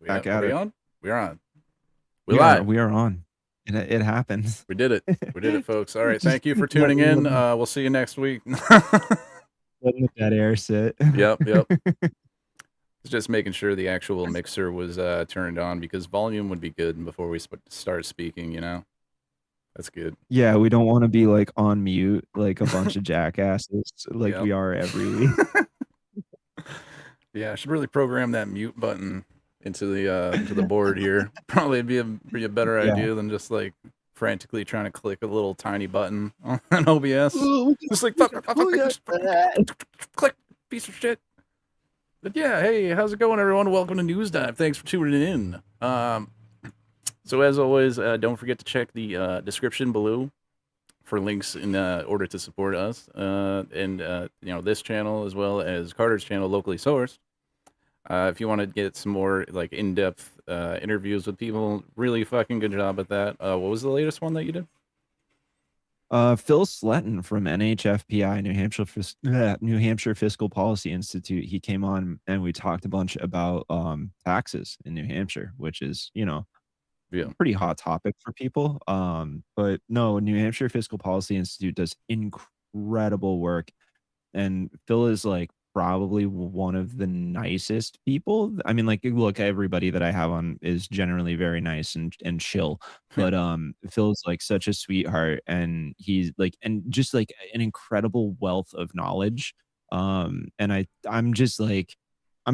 Back Are at we it. on? We're on. We live. We are on. It happens. We did it. We did it, folks. All right. Just Thank you for tuning letting in. We'll see you next week. the dead air sit. Yep. Yep. It's just making sure the actual mixer was turned on because volume would be good before we start speaking. That's good. Yeah, we don't want to be like on mute like a bunch of jackasses like Yep. we are every week. Yeah, I should really program that mute button into the board here. Probably be a better Yeah. idea than just like frantically trying to click a little tiny button on OBS. Oh, Just like look at that. click, piece of shit. But yeah, hey, how's it going, everyone? Welcome to News Dive. Thanks for tuning in. So as always, don't forget to check the description below for links in order to support us and this channel as well as Carter's channel, locally sourced. If you want to get some more like in-depth interviews with people, really fucking good job at that. What was the latest one that you did? Phil Sletton from NHFPI, New Hampshire Fiscal Policy Institute. He came on and we talked a bunch about taxes in New Hampshire, which is, Yeah. pretty hot topic for people. But no, New Hampshire Fiscal Policy Institute does incredible work. And Phil is like probably one of the nicest people. I mean, like, look, everybody that I have on is generally very nice and chill. But Phil's like such a sweetheart, and he's like, and just like an incredible wealth of knowledge. And I'm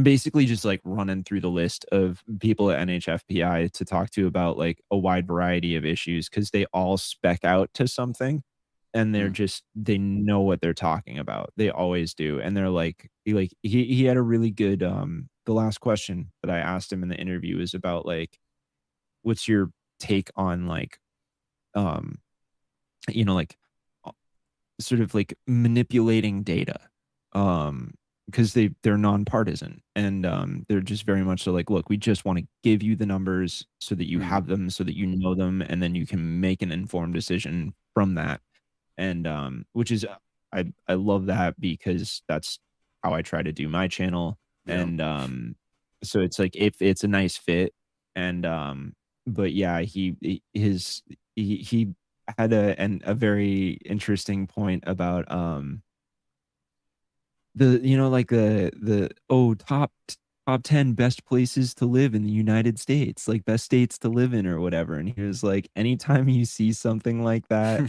basically just like running through the list of people at NHFPI to talk to about like a wide variety of issues because they all spec out to something and they know what they're talking about. They always do. And they're he had a really good the last question that I asked him in the interview is about like what's your take on like um like sort of like manipulating data because they're nonpartisan and they're just very much so like look, we just want to give you the numbers so that you have them, so that you know them, and then you can make an informed decision from that. And which is I love that because that's how I try to do my channel. Yeah. And so it's like if it's a nice fit. And but yeah, he had a very interesting point about the like the top 10 best places to live in the United States, like best states to live in or whatever. And he was like, anytime you see something like that,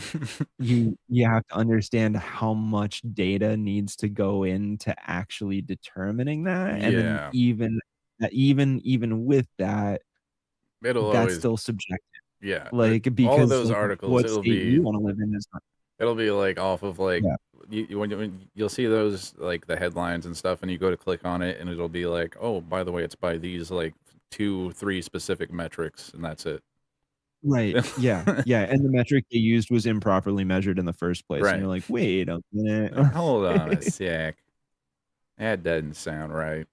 you have to understand how much data needs to go into actually determining that. And then Yeah. even with that, It'll that's always, still subjective. yeah. Like All of because those like articles, what state you want to live in is not. it'll be like off of like Yeah. when you'll see those like the headlines and stuff, and you go to click on it, and it'll be like, oh, by the way, it's by these like 2, 3 specific metrics, and that's it. Right. Yeah. Yeah. And the metric they used was improperly measured in the first place. And Right. you're like, wait a minute. Like, hold on a sec. That doesn't sound right.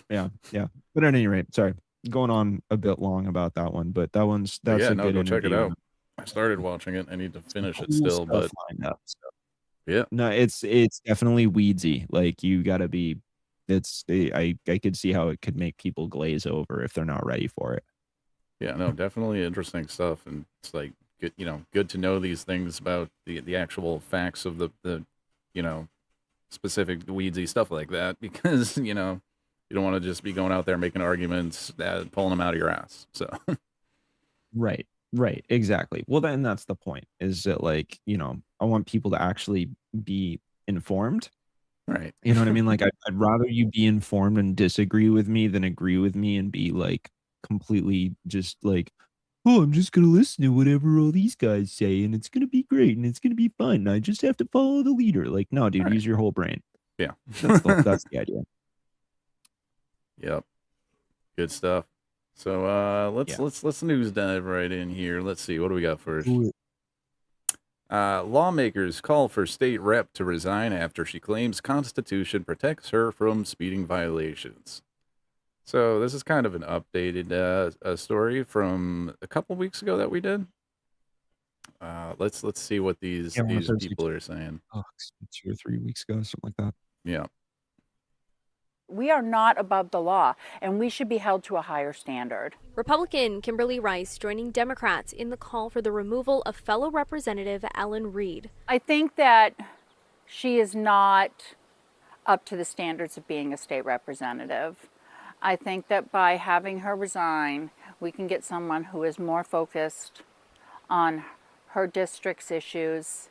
Yeah. Yeah. But at any rate, sorry, going on a bit long about that one, but But that's yeah, a no, good go check it interview. out. I started watching it. I need to finish it Cool still, stuff but lined up. So yeah. no, it's definitely weedsy. Like you gotta be I could see how it could make people glaze over if they're not ready for it. Yeah, no, definitely interesting stuff, and it's like good, good to know these things about the actual facts of the you know, specific weedsy stuff like that because you don't want to just be going out there making arguments, pulling them out of your ass. So Right. Right. Exactly. Well, then that's the point is that like, I want people to actually be informed. right, You know what I mean? Like I'd rather you be informed and disagree with me than agree with me and be like completely just like, oh, I'm just gonna listen to whatever all these guys say and it's gonna be great and it's gonna be fun. And I just have to follow the leader. Like, no, dude, right, use your whole brain. yeah, That's the idea. yep, good stuff. So Yeah. let's news dive right in here. Let's see, what do we got first? Do it. Lawmakers call for state rep to resign after she claims Constitution protects her from speeding violations. So this is kind of an updated story from a couple weeks ago that we did. Let's see what Yeah, I want to these say people are saying. oh, 2 or 3 weeks ago, something like that. Yeah. We are not above the law, and we should be held to a higher standard. Republican Kimberly Rice joining Democrats in the call for the removal of fellow Representative Ellen Reed. I think that she is not up to the standards of being a state representative. I think that by having her resign, we can get someone who is more focused on her district's issues,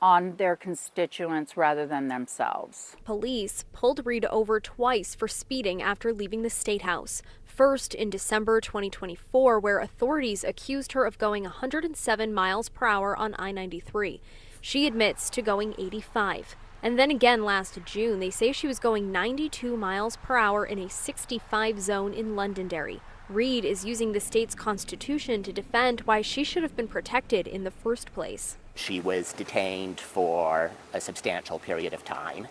on their constituents rather than themselves. Police pulled Reed over twice for speeding after leaving the State House. First in December 2024, where authorities accused her of going 107 miles per hour on I-93. She admits to going 85. And then again last June, they say she was going 92 miles per hour in a 65 zone in Londonderry. Reed is using the state's constitution to defend why she should have been protected in the first place. She was detained for a substantial period of time,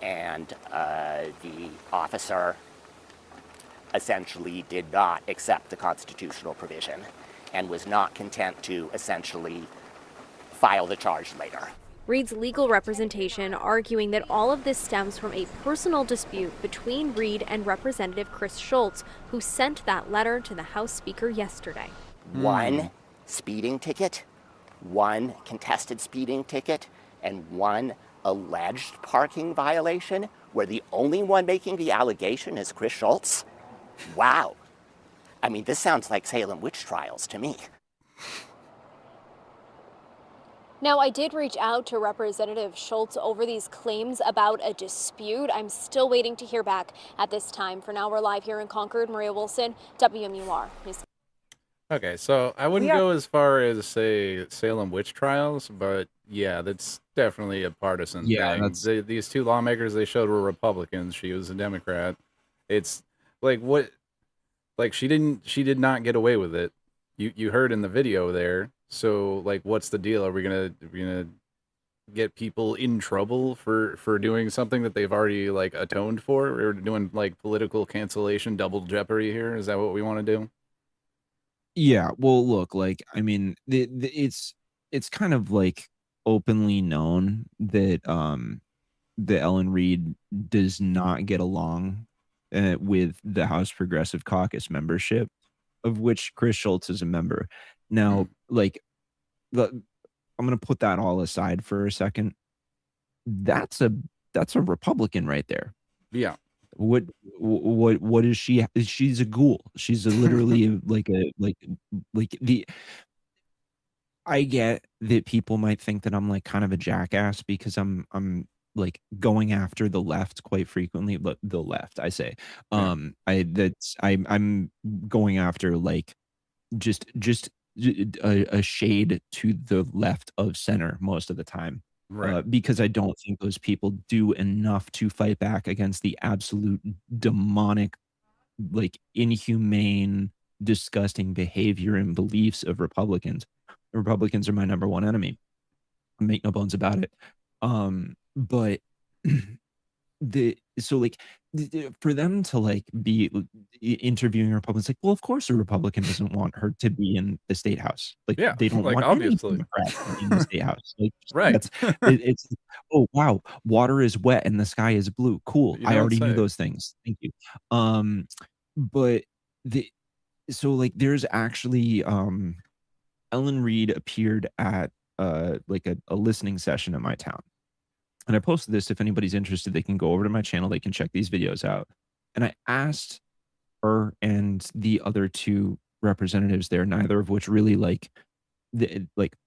and the officer essentially did not accept the constitutional provision and was not content to essentially file the charge later. Reed's legal representation arguing that all of this stems from a personal dispute between Reed and Representative Chris Schultz, who sent that letter to the House Speaker yesterday. One speeding ticket, one contested speeding ticket, and one alleged parking violation, where the only one making the allegation is Chris Schultz? Wow. I mean, this sounds like Salem witch trials to me. Now, I did reach out to Representative Schultz over these claims about a dispute. I'm still waiting to hear back at this time. For now, we're live here in Concord. Maria Wilson, WMUR. Okay, so I wouldn't go as far as say Salem witch trials, but yeah, that's definitely a partisan thing. These two lawmakers they showed were Republicans. She was a Democrat. It's like she did not get away with it. You heard in the video there. So like, what's the deal? Are we gonna get people in trouble for doing something that they've already like atoned for? We're doing like political cancellation, double jeopardy here. Is that what we want to do? Yeah, well, look, like, I mean, it's kind of like openly known that the Ellen Reed does not get along with the House Progressive Caucus membership, of which Chris Schultz is a member. Now, like, I'm going to put that all aside for a second. That's a Republican right there. Yeah. What is she? She's a ghoul. She's literally like the. I get that people might think that I'm like kind of a jackass because I'm like going after the left quite frequently, but the left, I say, I'm going after like just a shade to the left of center most of the time. Right. Because I don't think those people do enough to fight back against the absolute demonic, like inhumane, disgusting behavior and beliefs of Republicans. Republicans are my number one enemy. Make no bones about it. But for them to like be interviewing Republicans, like, well, of course a Republican doesn't want her to be in the state house. Like, yeah, they don't like, want obviously Democrat in the state house. Like, right. It's oh wow, water is wet and the sky is blue. Cool. I already knew those things. Thank you. But there's actually Ellen Reed appeared at like a listening session in my town. And I posted this. If anybody's interested, they can go over to my channel. They can check these videos out. And I asked her and the other two representatives there, neither of which really like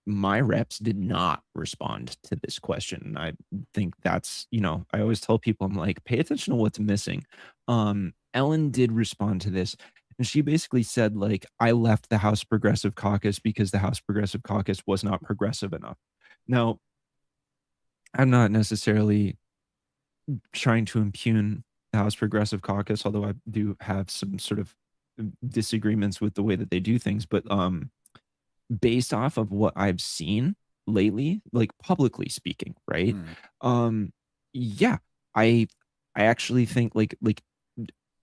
my reps did not respond to this question. And I think that's, I always tell people, I'm like, pay attention to what's missing. Ellen did respond to this. And she basically said, like, I left the House Progressive Caucus because the House Progressive Caucus was not progressive enough. Now, I'm not necessarily trying to impugn the House Progressive Caucus, although I do have some sort of disagreements with the way that they do things. But based off of what I've seen lately, like publicly speaking, right? Yeah, I actually think like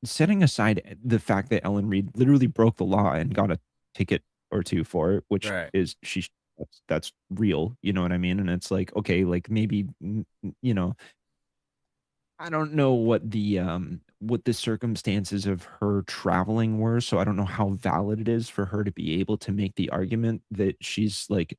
setting aside the fact that Ellen Reed literally broke the law and got a ticket or two for it, which is that's real, you know what I mean? And it's like, okay, like maybe, I don't know what the circumstances of her traveling were, so I don't know how valid it is for her to be able to make the argument that she's, like,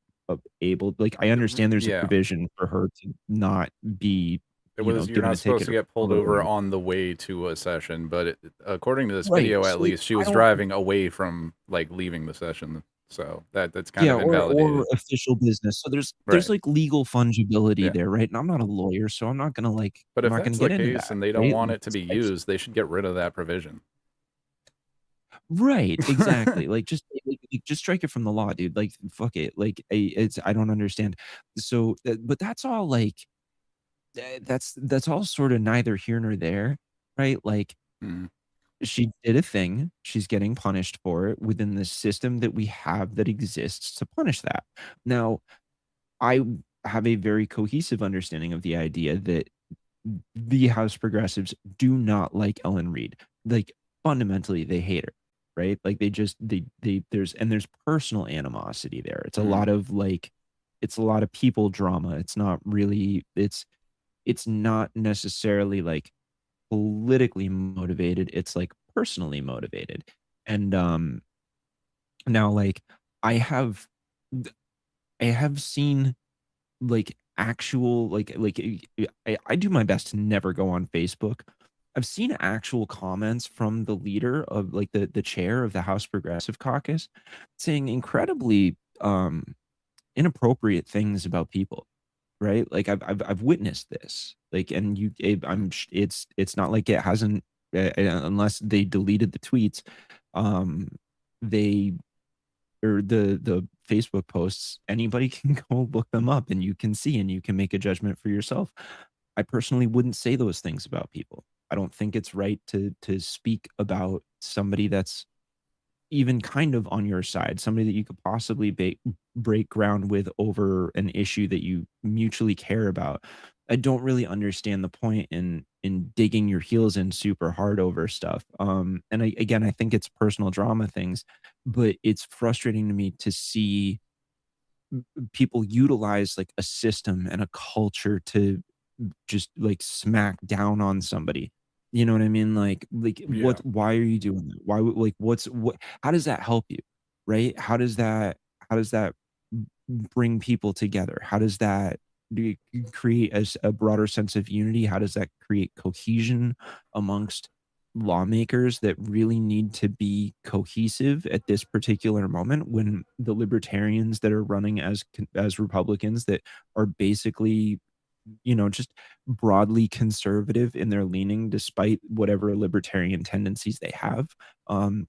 able like, I understand there's a Yeah. provision for her to not be, It was you're given not a supposed ticket to or get pulled over on the way to a session, but according to this Right, video, at so, least, she I was don't driving away from, like, leaving the session, so that's kind Yeah, of or invalidated. official business, so there's, Right. like, legal fungibility Yeah. there, right? And I'm not a lawyer, so I'm not gonna, like But I'm if not gonna that's the get into case that, and they don't right? want Like, it to be used, they should get rid of that provision. Right, exactly, like, just strike it from the law, dude, like, fuck it, like, I don't understand. So, but that's all, like, that's all sorta neither here nor there, right? Like, Mhm. she did a thing, she's getting punished for it within the system that we have that exists to punish that. Now, I have a very cohesive understanding of the idea that the House Progressives do not like Ellen Reed. Like, fundamentally, they hate her, right? Like, they just there's personal animosity there. It's a Mhm. lot of, like it's a lot of people drama. It's not really it's not necessarily, like, politically motivated, it's, like, personally motivated. And, now, like, I have th I have seen actual I do my best to never go on Facebook. I've seen actual comments from the leader of, like, the chair of the House Progressive Caucus saying incredibly, inappropriate things about people, right? Like, I've witnessed this, like, and it's not like it hasn't, unless they deleted the tweets, um, they or the Facebook posts, anybody can go look them up and you can see and you can make a judgment for yourself. I personally wouldn't say those things about people. I don't think it's right to speak about somebody that's even kind of on your side, somebody that you could possibly break ground with over an issue that you mutually care about. I don't really understand the point in digging your heels in super hard over stuff. And again, I think it's personal drama things, but it's frustrating to me to see people utilize like a system and a culture to just like smack down on somebody. You know what I mean? Like Yeah. why are you doing that? Why would like what how does that help you? Right? How does that bring people together? How does that create a broader sense of unity? How does that create cohesion amongst lawmakers that really need to be cohesive at this particular moment when the libertarians that are running as Republicans that are basically, just broadly conservative in their leaning despite whatever libertarian tendencies they have. Um,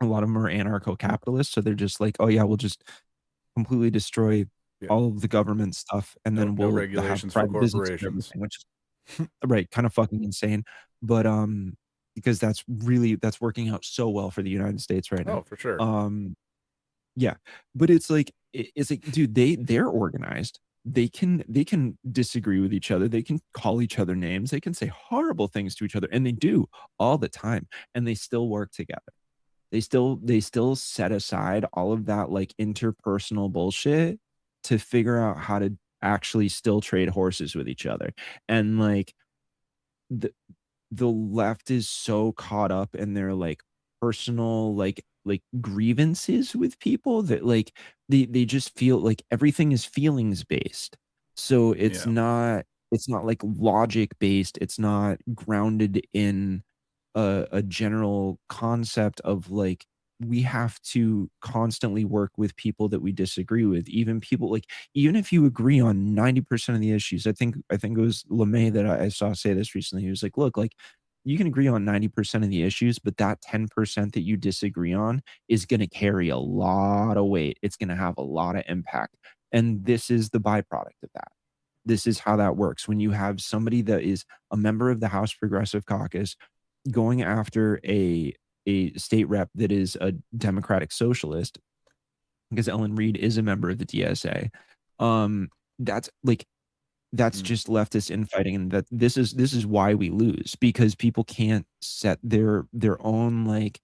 a lot of them are anarcho-capitalists, so they're just like, "Oh, yeah, we'll just completely destroy Yeah. all of the government stuff, and then No we'll have regulations for private business and corporations. everything," which is right, kinda fucking insane, but, because that's working out so well for the United States right Oh, now. for sure. Um, yeah, but it's like, dude, they're organized. They can disagree with each other, they can call each other names, they can say horrible things to each other, and they do all the time, and they still work together. They still set aside all of that, like, interpersonal bullshit to figure out how to actually still trade horses with each other, and, like, the the left is so caught up in their, like, personal, like, grievances with people that, like, they just feel like everything is feelings based. So Yeah. it's not, like, logic based, it's not grounded in a general concept of, like, we have to constantly work with people that we disagree with, even people like, even if you agree on 90% of the issues, I think it was LeMay that I saw say this recently. He was like, "Look, like, you can agree on 90% of the issues, but that 10% that you disagree on is gonna carry a lot of weight. It's gonna have a lot of impact, and this is the byproduct of that. This is how that works. When you have somebody that is a member of the House Progressive Caucus going after a state rep that is a Democratic Socialist, because Ellen Reed is a member of the DSA, um, that's like that's Mm. just leftist infighting, and that this is why we lose, because people can't set their own, like,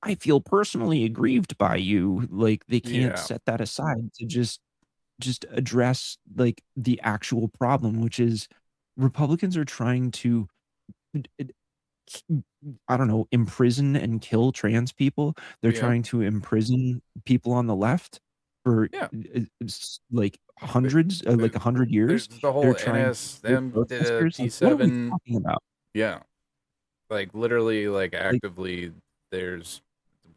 "I feel personally aggrieved by you," like, they can't Yeah. set that aside to just address, like, the actual problem, which is Republicans are trying to I don't know, imprison and kill trans people. They're Yeah. trying to imprison people on the left for Yeah. like hundreds, like 100 There's years. the whole They're trying to kill protesters. Like, what are we T7. talking about? Yeah. Like literally, like Like, actively, there's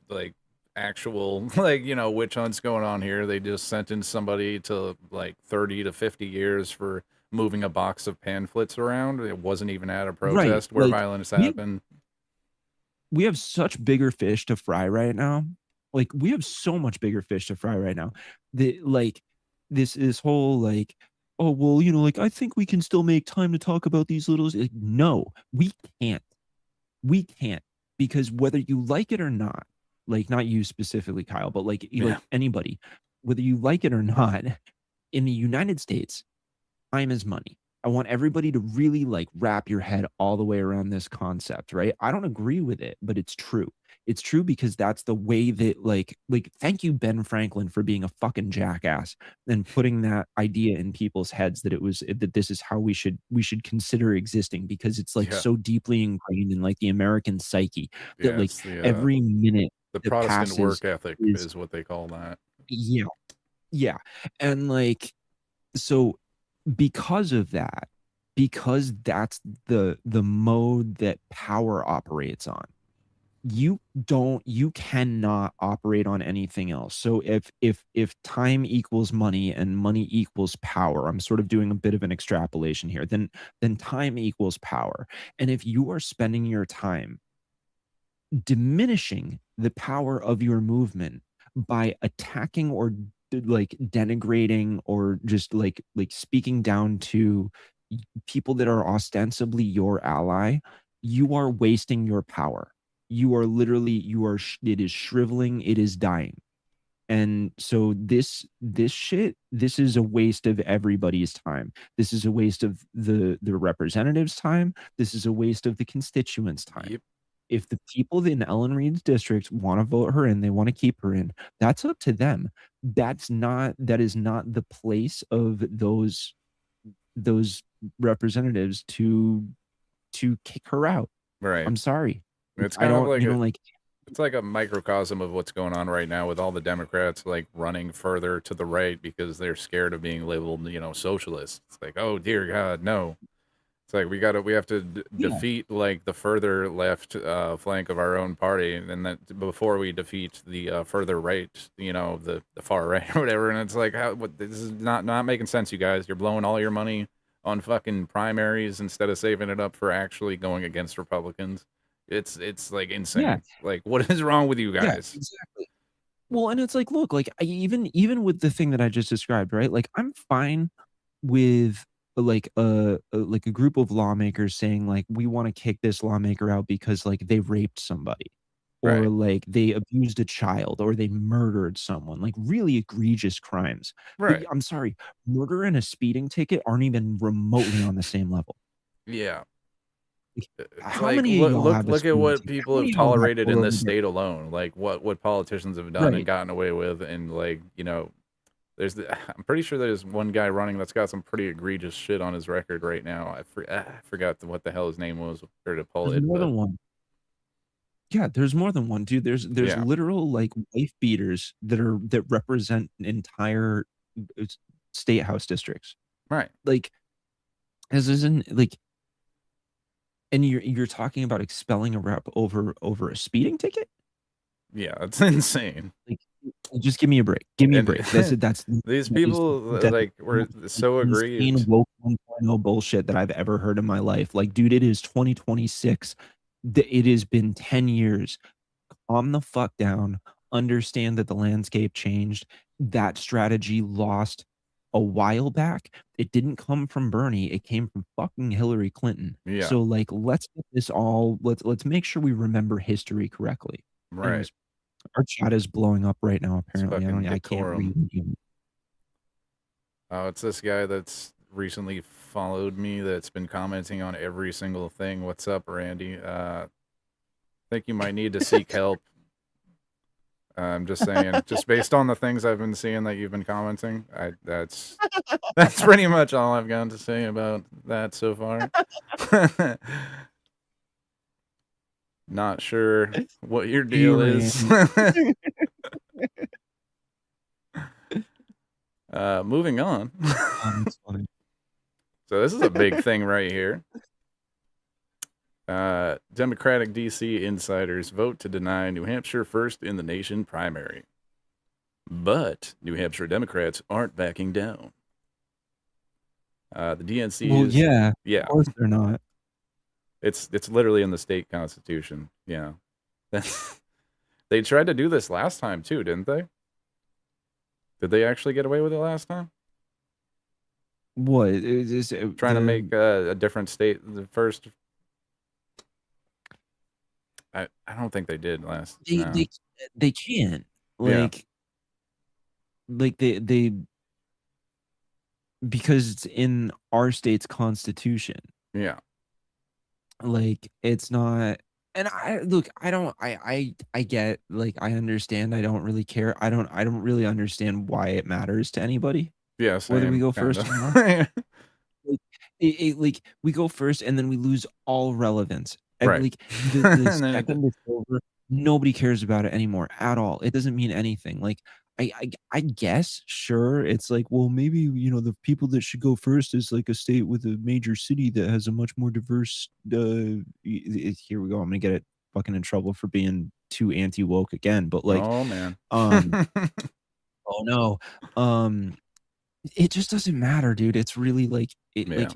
like actual like witch hunts going on here. They just sentenced somebody to like 30 to 50 years for moving a box of pamphlets around. It wasn't even at a right. protest where Like, violence we have, happened. we have such bigger fish to fry right now. Like, we have so much bigger fish to fry right now. Like, this whole like, oh well, like I think we can still make time to talk about these little. Like, no, we can't. We can't, because whether you like it or not, like not you specifically, Kyle, but like Yeah. anybody, whether you like it or not, in the United States, time is money. I want everybody to really like wrap your head all the way around this concept, right? I don't agree with it, but it's true. It's true because that's the way that like thank you, Ben Franklin, for being a fucking jackass and putting that idea in people's heads that that this is how we should consider existing, because it's like Yeah. so deeply ingrained in like the American psyche that Yeah, like it's every minute the that Protestant passes work ethic is, is what they call that. yeah, yeah. And like, so because of that, because that's the mode that power operates on, you cannot operate on anything else. So if time equals money and money equals power, I'm sort of doing a bit of an extrapolation here, then time equals power. And if you are spending your time diminishing the power of your movement by attacking or like denigrating or just like speaking down to people that are ostensibly your ally, you are wasting your power. You are literally, it is shriveling, it is dying. And so this shit, this is a waste of everybody's time. This is a waste of the representatives' time. This is a waste of the constituents' time. Yep. If the people in Ellen Reed's district want to vote her in, they want to keep her in, that's up to them. That is not the place of those representatives to kick her out. Right. I'm sorry. It's I kind of don't, like like, it's like a microcosm of what's going on right now with all the Democrats like running further to the right because they're scared of being labeled, socialist. It's like, oh dear God, no. It's like we have to yeah, defeat like the further left flank of our own party, and that before we defeat the further right, the far right or whatever. And it's like, this is not making sense, you guys. You're blowing all your money on fucking primaries instead of saving it up for actually going against Republicans. It's like insane. yeah, Like, what is wrong with you yeah, guys? exactly. Well, and it's like, look, like even with the thing that I just described, right? Like, I'm fine with like a group of lawmakers saying like, we want to kick this lawmaker out because like they raped somebody, or Right. like they abused a child, or they murdered someone, like really egregious crimes. But Right. I'm sorry, murder and a speeding ticket aren't even remotely on the same level. Yeah. Like, It's how like many of y'all have a look at speeding what ticket? How people have many of y'all got tolerated pulled in over this by, state alone. Like what politicians have done and right? gotten away with, and like I'm pretty sure there's one guy running that's got some pretty egregious shit on his record right now. I forgot what the hell his name was or to pull There's it, more but than one. Yeah, there's more than one, dude. There's yeah, literal like wife beaters that represent entire uh, state house districts. right, Like, as isn't like, and you're talking about expelling a rep over a speeding ticket? yeah, it's insane. Like, just give me a break. Give me a And break. That's these that is people that is like the were most so insane aggrieved. woke 1.0 bullshit that I've ever heard in my life. Like, dude, it is 2026. It has been 10 years. Calm the fuck down, understand that the landscape changed. That strategy lost a while back. It didn't come from Bernie, it came from fucking Hillary Clinton. Yeah, So, like, let's get this all let's make sure we remember history correctly. right. Anyways, our chat is blowing up right now, It's apparently. fucking I can't decorum. read. Oh, it's this guy that's recently followed me that's been commenting on every single thing. What's up, Randy? Think you might need to seek help. I'm just saying, just based on the things I've been seeing that you've been commenting, that's pretty much all I've got to say about that so far. Not sure what your deal is. Moving on. That's funny. So this is a big thing right here. Democratic DC insiders vote to deny New Hampshire first in the nation primary. But New Hampshire Democrats aren't backing down. The DNC Well, is... yeah, Yeah. of course they're not. It's literally in the state constitution. Yeah. They tried to do this last time too, didn't they? Did they actually get away with it last time? What is it, Trying to make a different state the first. I don't think they did last. No. They can't, Yeah. like they because it's in our state's constitution. Yeah. Like, it's not. And I get, like, I understand. I don't really care. I don't really understand why it matters to anybody Yeah. whether we Same, go first or not. kinda. Like, we go first and then we lose all relevance. And, Right. like, the And then second it's over, nobody cares about it anymore at all. It doesn't mean anything. Like, I guess, sure, it's like, well, maybe, you know, the people that should go first is like a state with a major city that has a much more diverse, here we go. I'm gonna get it fucking in trouble for being too anti-woke again, but like, Oh man. oh no. It just doesn't matter, dude. It's really like Yeah. like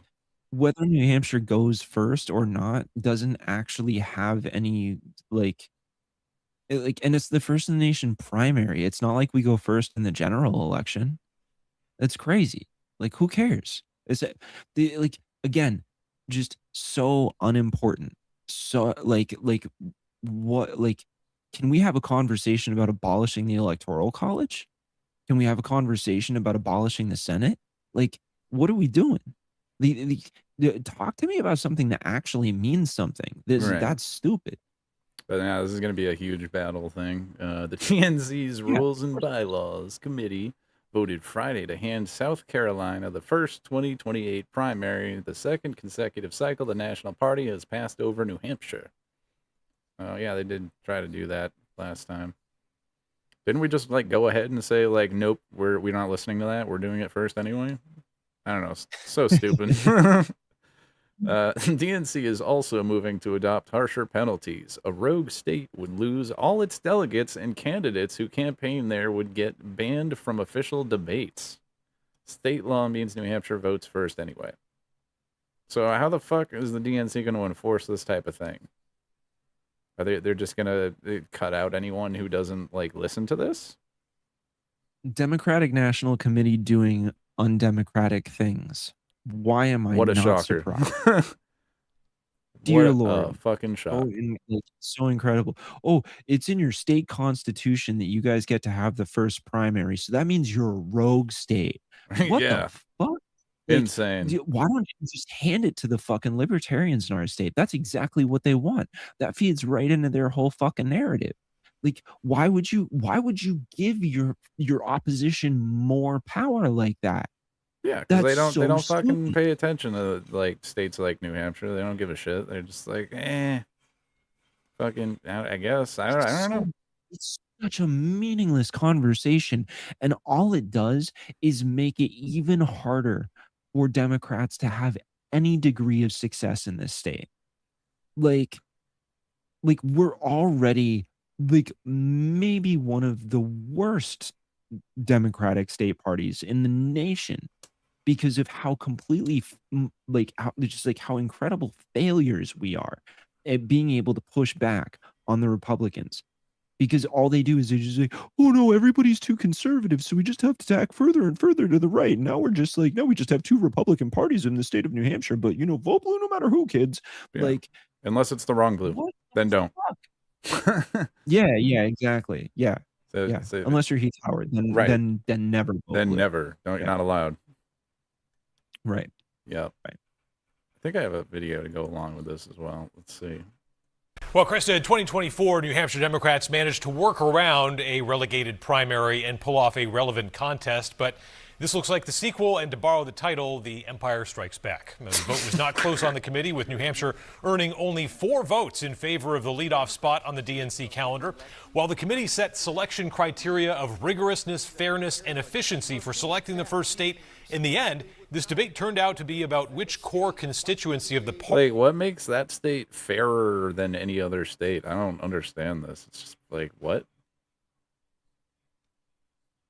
whether New Hampshire goes first or not doesn't actually have any like and it's the first in the nation primary. It's not like we go first in the general election. That's crazy. Like, who cares? Is it like again, just so unimportant. So like what like can we have a conversation about abolishing the electoral college? Can we have a conversation about abolishing the Senate? Like, what are we doing? Talk to me about something that actually means something. Right. That's stupid. But now this is going to be a huge battle thing. The TNC's Rules and Bylaws Committee voted Friday to hand South Carolina the first 2028 primary, the second consecutive cycle the national party has passed over New Hampshire. Oh, yeah, they did try to do that last time. Didn't we just, like, go ahead and say, like, nope, we're not listening to that. We're doing it first anyway? I don't know. So stupid. DNC is also moving to adopt harsher penalties. A rogue state would lose all its delegates, and candidates who campaign there would get banned from official debates. State law means New Hampshire votes first anyway. So how the fuck is the DNC going to enforce this type of thing? Are they're just going to cut out anyone who doesn't, like, listen to this? Democratic National Committee doing undemocratic things. Why am I What a not shocker. surprised? Dear What Lord. a fucking shock. So incredible. Oh, it's in your state constitution that you guys get to have the first primary. So that means you're a rogue state. What Yeah. the fuck? Insane. Why don't you just hand it to the fucking libertarians in our state? That's exactly what they want. That feeds right into their whole fucking narrative. Like, why would you give your opposition more power like that? Yeah, because they That's don't so fucking stupid. pay attention to, like, states like New Hampshire. They don't give a shit. They're just like, fucking, I guess. I don't know. It's such a meaningless conversation, and all it does is make it even harder for Democrats to have any degree of success in this state. Like we're already like maybe one of the worst Democratic state parties in the nation because of how completely how incredible failures we are at being able to push back on the Republicans. Because all they do is they just say, oh no, everybody's too conservative, so we just have to tack further and further to the right. Now we just have two Republican parties in the state of New Hampshire, but vote blue no matter who, kids. Yeah. Like, unless it's the wrong blue, what then don't. yeah, exactly. Yeah. So, Unless you're Heath Howard, then Right. then never vote then blue. never. Don't. You're not allowed. Right. Yep. Right. I think I have a video to go along with this as well. Let's see. Well, Krista, in 2024, New Hampshire Democrats managed to work around a relegated primary and pull off a relevant contest, but This looks like the sequel, and to borrow the title, The Empire Strikes Back. The vote was not close on the committee, with New Hampshire earning only 4 votes in favor of the leadoff spot on the DNC calendar. While the committee set selection criteria of rigorousness, fairness, and efficiency for selecting the first state, in the end, this debate turned out to be about which core constituency of the party. Like, what makes that state fairer than any other state? I don't understand this. It's just like, what?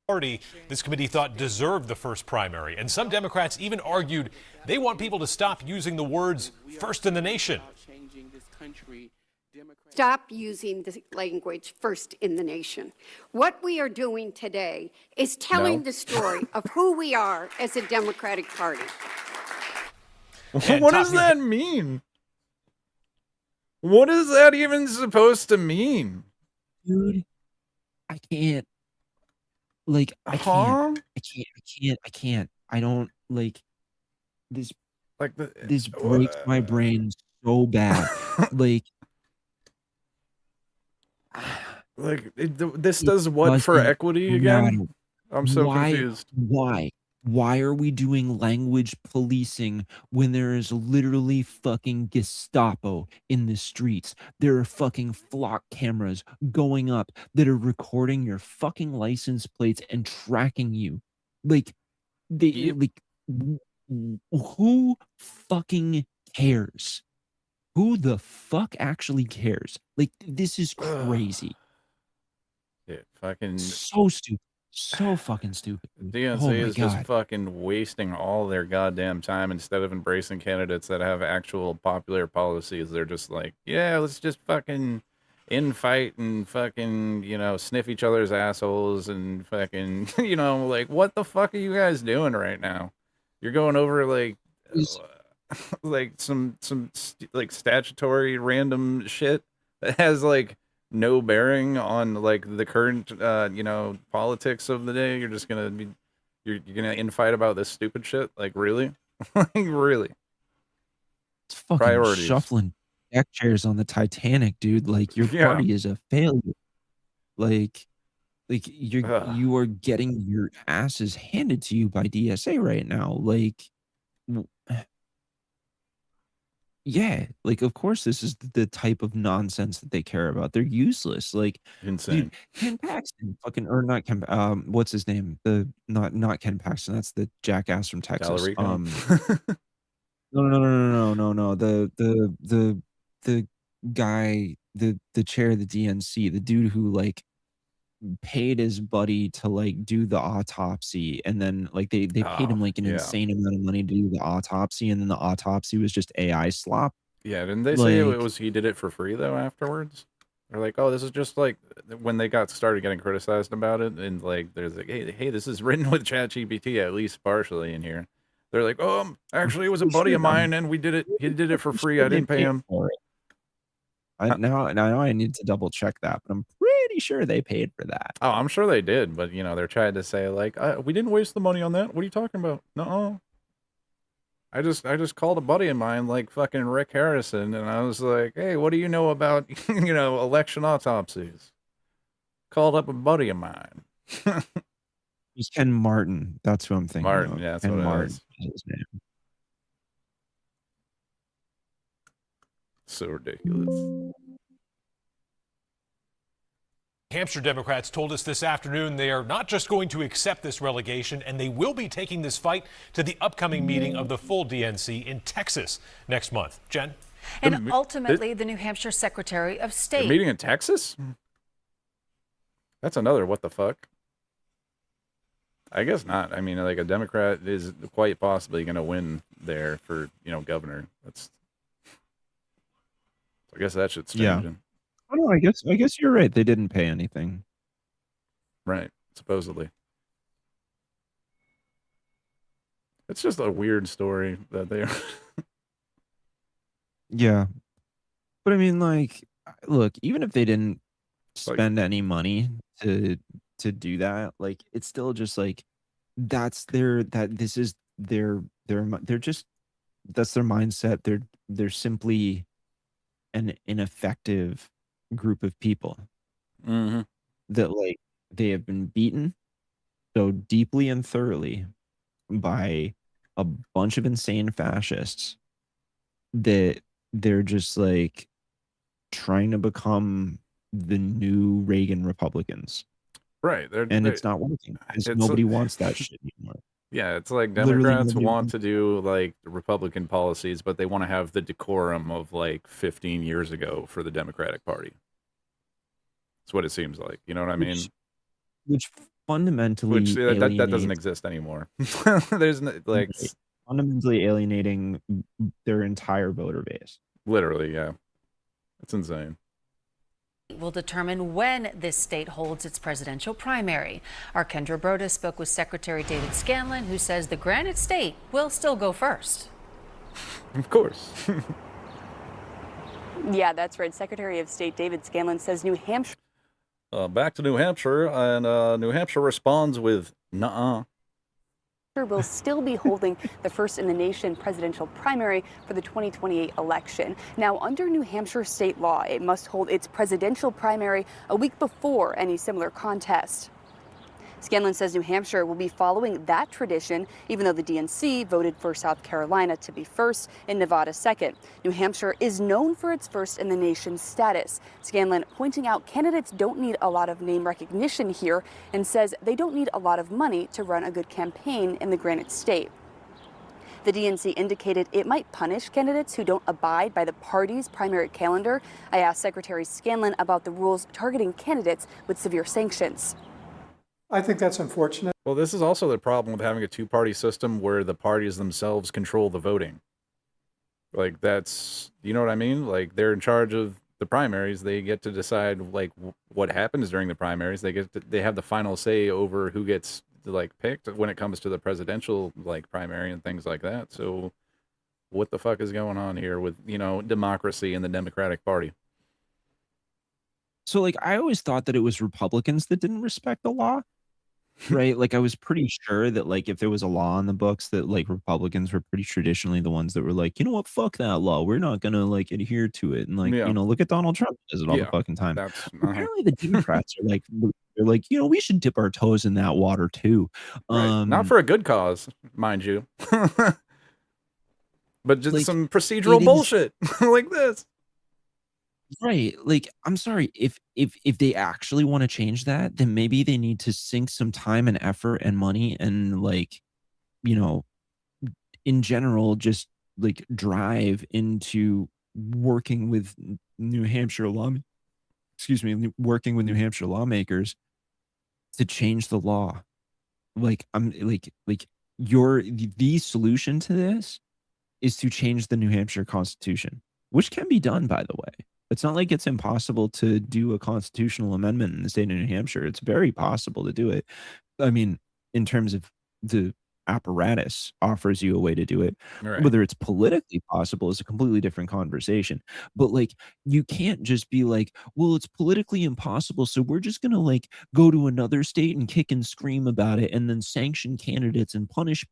Party this committee thought deserved the first primary, and some Democrats even argued they want people to stop using the words first in the nation. Stop using the language first in the nation. What we are doing today is telling the story of who we are as a Democratic Party. What does that mean? What is that even supposed to mean? Dude, I can't. Like, I can't. I don't, like, this, like, this breaks my brain so bad. Like, this does what for equity again? I'm so confused. Why are we doing language policing when there is literally fucking Gestapo in the streets? There are fucking flock cameras going up that are recording your fucking license plates and tracking you. Like, who fucking cares? Who the fuck actually cares? Like, this is crazy. Yeah, fucking so stupid. So fucking stupid. DNC is just fucking wasting all their goddamn time. Instead of embracing candidates that have actual popular policies, they're just like, yeah, let's just fucking infight and fucking, you know, sniff each other's assholes and fucking, you know, like, what the fuck are you guys doing right now? You're going over like some like statutory random shit that has like no bearing on like the current you know, politics of the day. You're just gonna be you're gonna infight about this stupid shit? Like, really? Like, really? It's fucking Priorities. Shuffling deck chairs on the Titanic, dude. Like, your party is a failure. Like you are getting your asses handed to you by DSA right now. Like, yeah, like, of course, this is the type of nonsense that they care about. They're useless. Like, insane. Dude, Ken Paxton, fucking, or not Ken. What's his name? The not Ken Paxton. That's the jackass from Texas. No. The guy, the chair of the DNC, the dude who like paid his buddy to like do the autopsy, and then like they paid him like an insane amount of money to do the autopsy, and then the autopsy was just AI slop. Yeah, didn't they say it was he did it for free though afterwards? They're like, oh, this is just like when they started getting criticized about it, and like there's like, hey, this is written with ChatGPT at least partially in here. They're like, oh, actually it was a buddy of mine, and we did it. He did it for free. I didn't pay him. Now I need to double check that, but I'm pretty sure they paid for that. Oh, I'm sure they did, but you know, they're trying to say like, we didn't waste the money on that. What are you talking about? No, I just called a buddy of mine, like fucking Rick Harrison, and I was like, hey, what do you know about you know, election autopsies? Called up a buddy of mine. It's Ken Martin. That's who I'm thinking. Martin, of. yeah, that's Ken what Martin it is. His name. So ridiculous. Hampshire Democrats told us this afternoon they are not just going to accept this relegation, and they will be taking this fight to the upcoming meeting of the full DNC in Texas next month. Jen? And ultimately, the New Hampshire Secretary of State. The meeting in Texas? That's another what the fuck. I guess not. I mean, like, a Democrat is quite possibly going to win there for, you know, governor. I guess that should stand in. Oh, no, I guess you're right. They didn't pay anything. Right, supposedly. It's just a weird story that they are. Yeah. But I mean, like, look, even if they didn't spend any money to do that, like, it's still just like that's their mindset. They're simply an ineffective group of people that, like, they have been beaten so deeply and thoroughly by a bunch of insane fascists that they're just like trying to become the new Reagan Republicans. Right. And it's not working because It's nobody wants that shit anymore. yeah, it's like Literally Democrats nobody want wants. to do like Republican policies, but they want to have the decorum of like 15 years ago for the Democratic Party. That's what it seems like. You know what I mean? Which fundamentally Which that doesn't alienates, exist anymore. There's like right, fundamentally alienating their entire voter base. literally, yeah. It's insane. Will determine when this state holds its presidential primary. Our Kendra Broda spoke with Secretary David Scanlon, who says the Granite State will still go first. Of course. Yeah, that's right. Secretary of State David Scanlon says New Hampshire Back to New Hampshire, and New Hampshire responds with nuh-uh. will still be holding the first in the nation presidential primary for the 2028 election. Now, under New Hampshire state law, it must hold its presidential primary a week before any similar contest. Scanlon says New Hampshire will be following that tradition, even though the DNC voted for South Carolina to be first and Nevada second. New Hampshire is known for its first in the nation status. Scanlon pointing out candidates don't need a lot of name recognition here and says they don't need a lot of money to run a good campaign in the Granite State. The DNC indicated it might punish candidates who don't abide by the party's primary calendar. I asked Secretary Scanlon about the rules targeting candidates with severe sanctions. I think that's unfortunate. Well, this is also the problem with having a two-party system where the parties themselves control the voting. Like, that's, you know what I mean? Like, they're in charge of the primaries. They get to decide, like, what happens during the primaries. They have the final say over who gets, like, picked when it comes to the presidential, like, primary and things like that. So what the fuck is going on here with, you know, democracy in the Democratic Party? So, like, I always thought that it was Republicans that didn't respect the law. Right, like, I was pretty sure that, like, if there was a law in the books that, like, Republicans were pretty traditionally the ones that were like, "You know what? Fuck that law. We're not gonna, like, adhere to it." And, like, Yeah. look at Donald Trump does it all the Yeah. fucking time. That's Apparently, the Democrats are like, they're like, we should dip our toes in that water too." right. Not for a good cause, mind you. But just Like, some procedural it is bullshit like this. right, like, I'm sorry, if they actually wanna change that, then maybe they need to sink some time and effort and money and, like, you know, in general, just, like, drive into working with New Hampshire working with New Hampshire lawmakers to change the law. Like, I'm like, the solution to this is to change the New Hampshire Constitution, which can be done, by the way. It's not like it's impossible to do a constitutional amendment in the state of New Hampshire. It's very possible to do it. I mean, in terms of the apparatus offers you a way to do it. Right. Whether it's politically possible is a completely different conversation. But, like, you can't just be like, "Well, it's politically impossible, so we're just gonna, like, go to another state and kick and scream about it and then sanction candidates and punish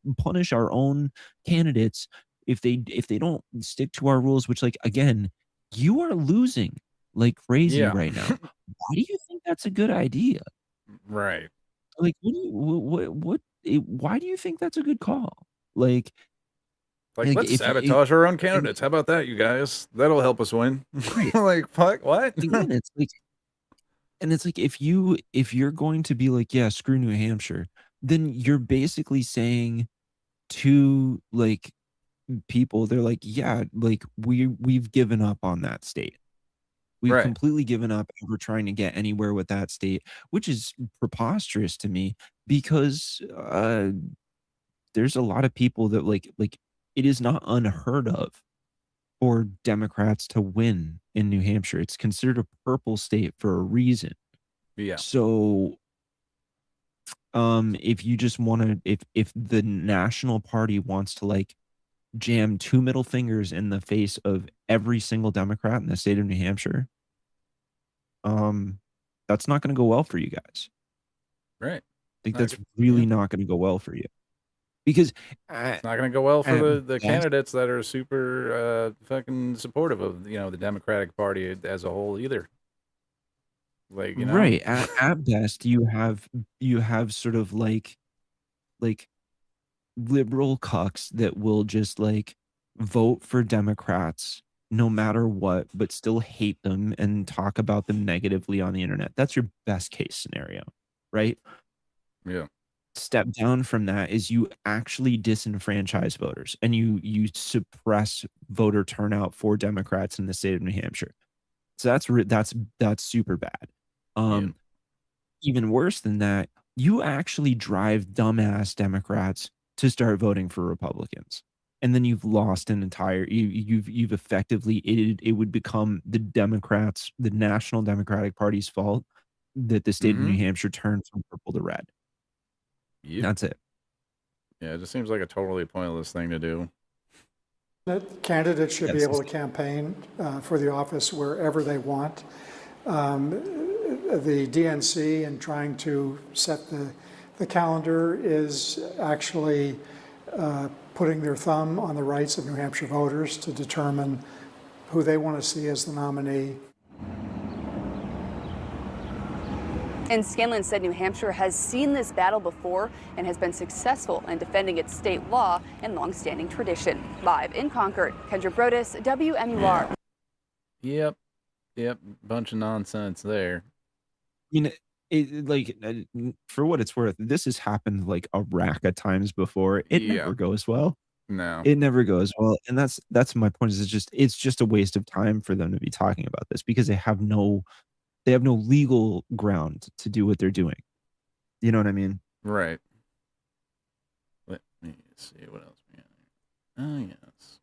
our own candidates if they don't stick to our rules," which, like, again, you are losing like crazy Yeah. right now. Why do you think that's a good idea? Right. Like, why do you think that's a good call? Like, Like, let's if sabotage our own candidates. How about that, you guys? That'll help us win. Right. Like, fuck, what? Again, it's like, and it's like, if you're going to be like, "Yeah, screw New Hampshire," then you're basically saying to, like, people, they're like, "Yeah, like, we've given up on that state. We've Right. completely given up ever trying to get anywhere with that state," which is preposterous to me because, there's a lot of people that, like, it is not unheard of for Democrats to win in New Hampshire. It's considered a purple state for a reason. Yeah. So, if you just wanna if the national party wants to, like, jam 2 middle fingers in the face of every single Democrat in the state of New Hampshire, that's not gonna go well for you guys. Right. I think Not that's good. really Yeah. not gonna go well for you. Because It's not going to go well for at the best candidates that are super fucking supportive of, you know, the Democratic Party as a whole either. Like, you know. right, at best, you have sort of like liberal cucks that will just like vote for Democrats no matter what, but still hate them and talk about them negatively on the internet. That's your best case scenario, right? Yeah. Step down from that is you actually disenfranchise voters and you suppress voter turnout for Democrats in the state of New Hampshire. So that's super bad. Yeah. Even worse than that, you actually drive dumbass Democrats to start voting for Republicans. And then you've lost an entire you've effectively it would become the Democrats, the National Democratic Party's fault that the state of New Hampshire turned from purple to red. Yep. That's it. Yeah, it just seems like a totally pointless thing to do. That candidates should be Yes. able to campaign for the office wherever they want. The DNC in trying to set the calendar is actually putting their thumb on the rights of New Hampshire voters to determine who they want to see as the nominee. And Scanlon said New Hampshire has seen this battle before and has been successful in defending its state law and longstanding tradition. Live in Concord, Kendra Brodus, WMUR. Yep. Bunch of nonsense there. I mean, like for what it's worth, this has happened like a rack of times before. It never goes well. No. It never goes well, and that's my point. Is it's just a waste of time for them to be talking about this because they have no legal ground to do what they're doing. You know what I mean? Right. Let me see what else we have. Oh, yes.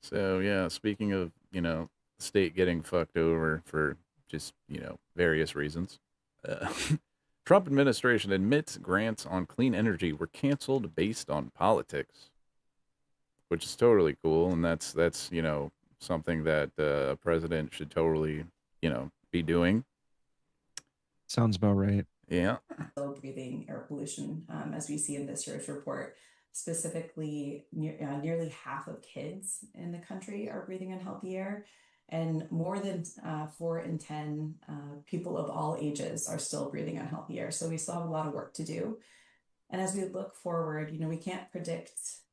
So, yeah, speaking of, the state getting fucked over for just, various reasons, Trump administration admits grants on clean energy were canceled based on politics, which is totally cool. And that's something that a president should totally, be doing. Sounds about right. Yeah. Breathing air pollution, as we see in this year's report. Specifically, nearly half of kids in the country are breathing unhealthy air, and more than 4 in 10 people of all ages are still breathing unhealthy air. So we still have a lot of work to do. And as we look forward, we can't predict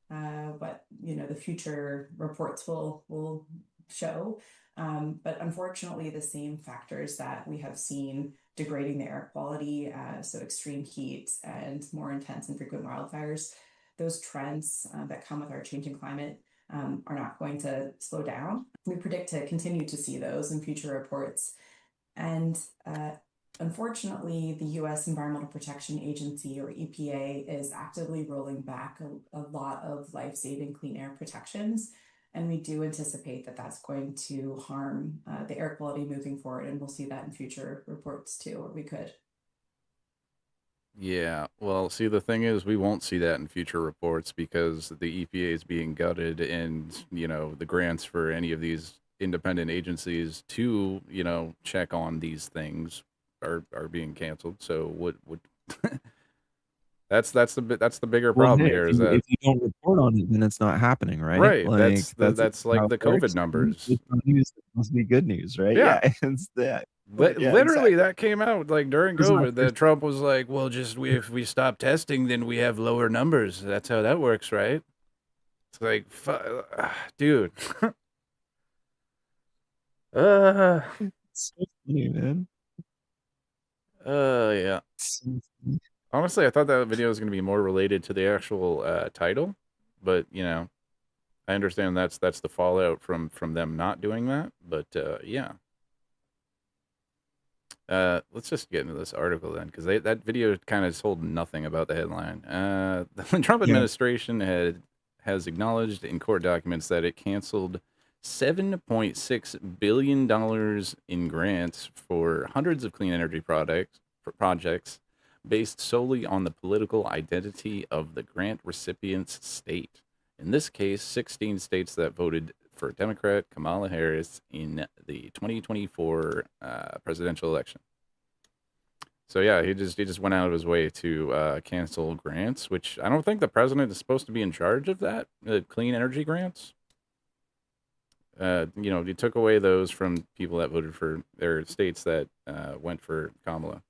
what the future reports will show. But unfortunately, the same factors that we have seen degrading the air quality, so extreme heat and more intense and frequent wildfires, those trends that come with our changing climate are not going to slow down. We predict to continue to see those in future reports. And unfortunately, the U.S. Environmental Protection Agency, or EPA, is actively rolling back a lot of life-saving clean air protections. And we do anticipate that that's going to harm the air quality moving forward. And we'll see that in future reports too, or we could. Yeah, well, see, the thing is, we won't see that in future reports because the EPA is being gutted, and the grants for any of these independent agencies to check on these things are being canceled. So what that's the bigger problem here is that if you don't report on it, then it's not happening, right? right. Like That's like how the it works. COVID numbers. It's not news, it must be good news, right? Yeah. It's that. Yeah, Literally, exactly. that came out like during It's not COVID. That Trump was like, "Well, if we stop testing, then we have lower numbers. That's how that works, right?" It's like, dude. It's so funny, man. Yeah. Honestly, I thought that video was going to be more related to the actual title, but I understand that's the fallout from them not doing that. But yeah. Let's just get into this article then, because that video kind of told nothing about the headline. The Trump administration has acknowledged in court documents that it canceled $7.6 billion in grants for hundreds of clean energy projects based solely on the political identity of the grant recipient's state. In this case, 16 states that voted for Democrat Kamala Harris in the 2024 presidential election. So yeah, he just went out of his way to cancel grants, which I don't think the president is supposed to be in charge of that, clean energy grants. He took away those from people that voted for their states that went for Kamala.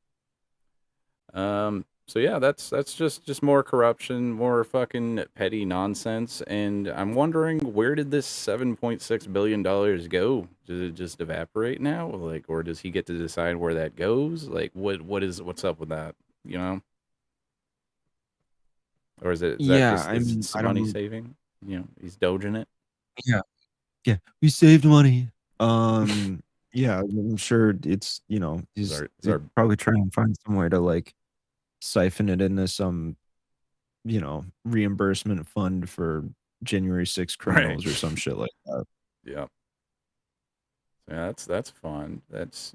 So yeah, that's just more corruption, more fucking petty nonsense, and I'm wondering, where did this $7.6 billion go? Does it just evaporate now, like, or does he get to decide where that goes? Like, what's up with that? You know, or is that Yeah, just I mean, some I money don't. saving? You know, he's doging it. Yeah, yeah, we saved money. Yeah, I'm sure it's It's he's our probably trying to find some way to like siphon it into some reimbursement fund for January 6 right. criminals or some shit like that. Yeah. Yeah, that's fun. That's,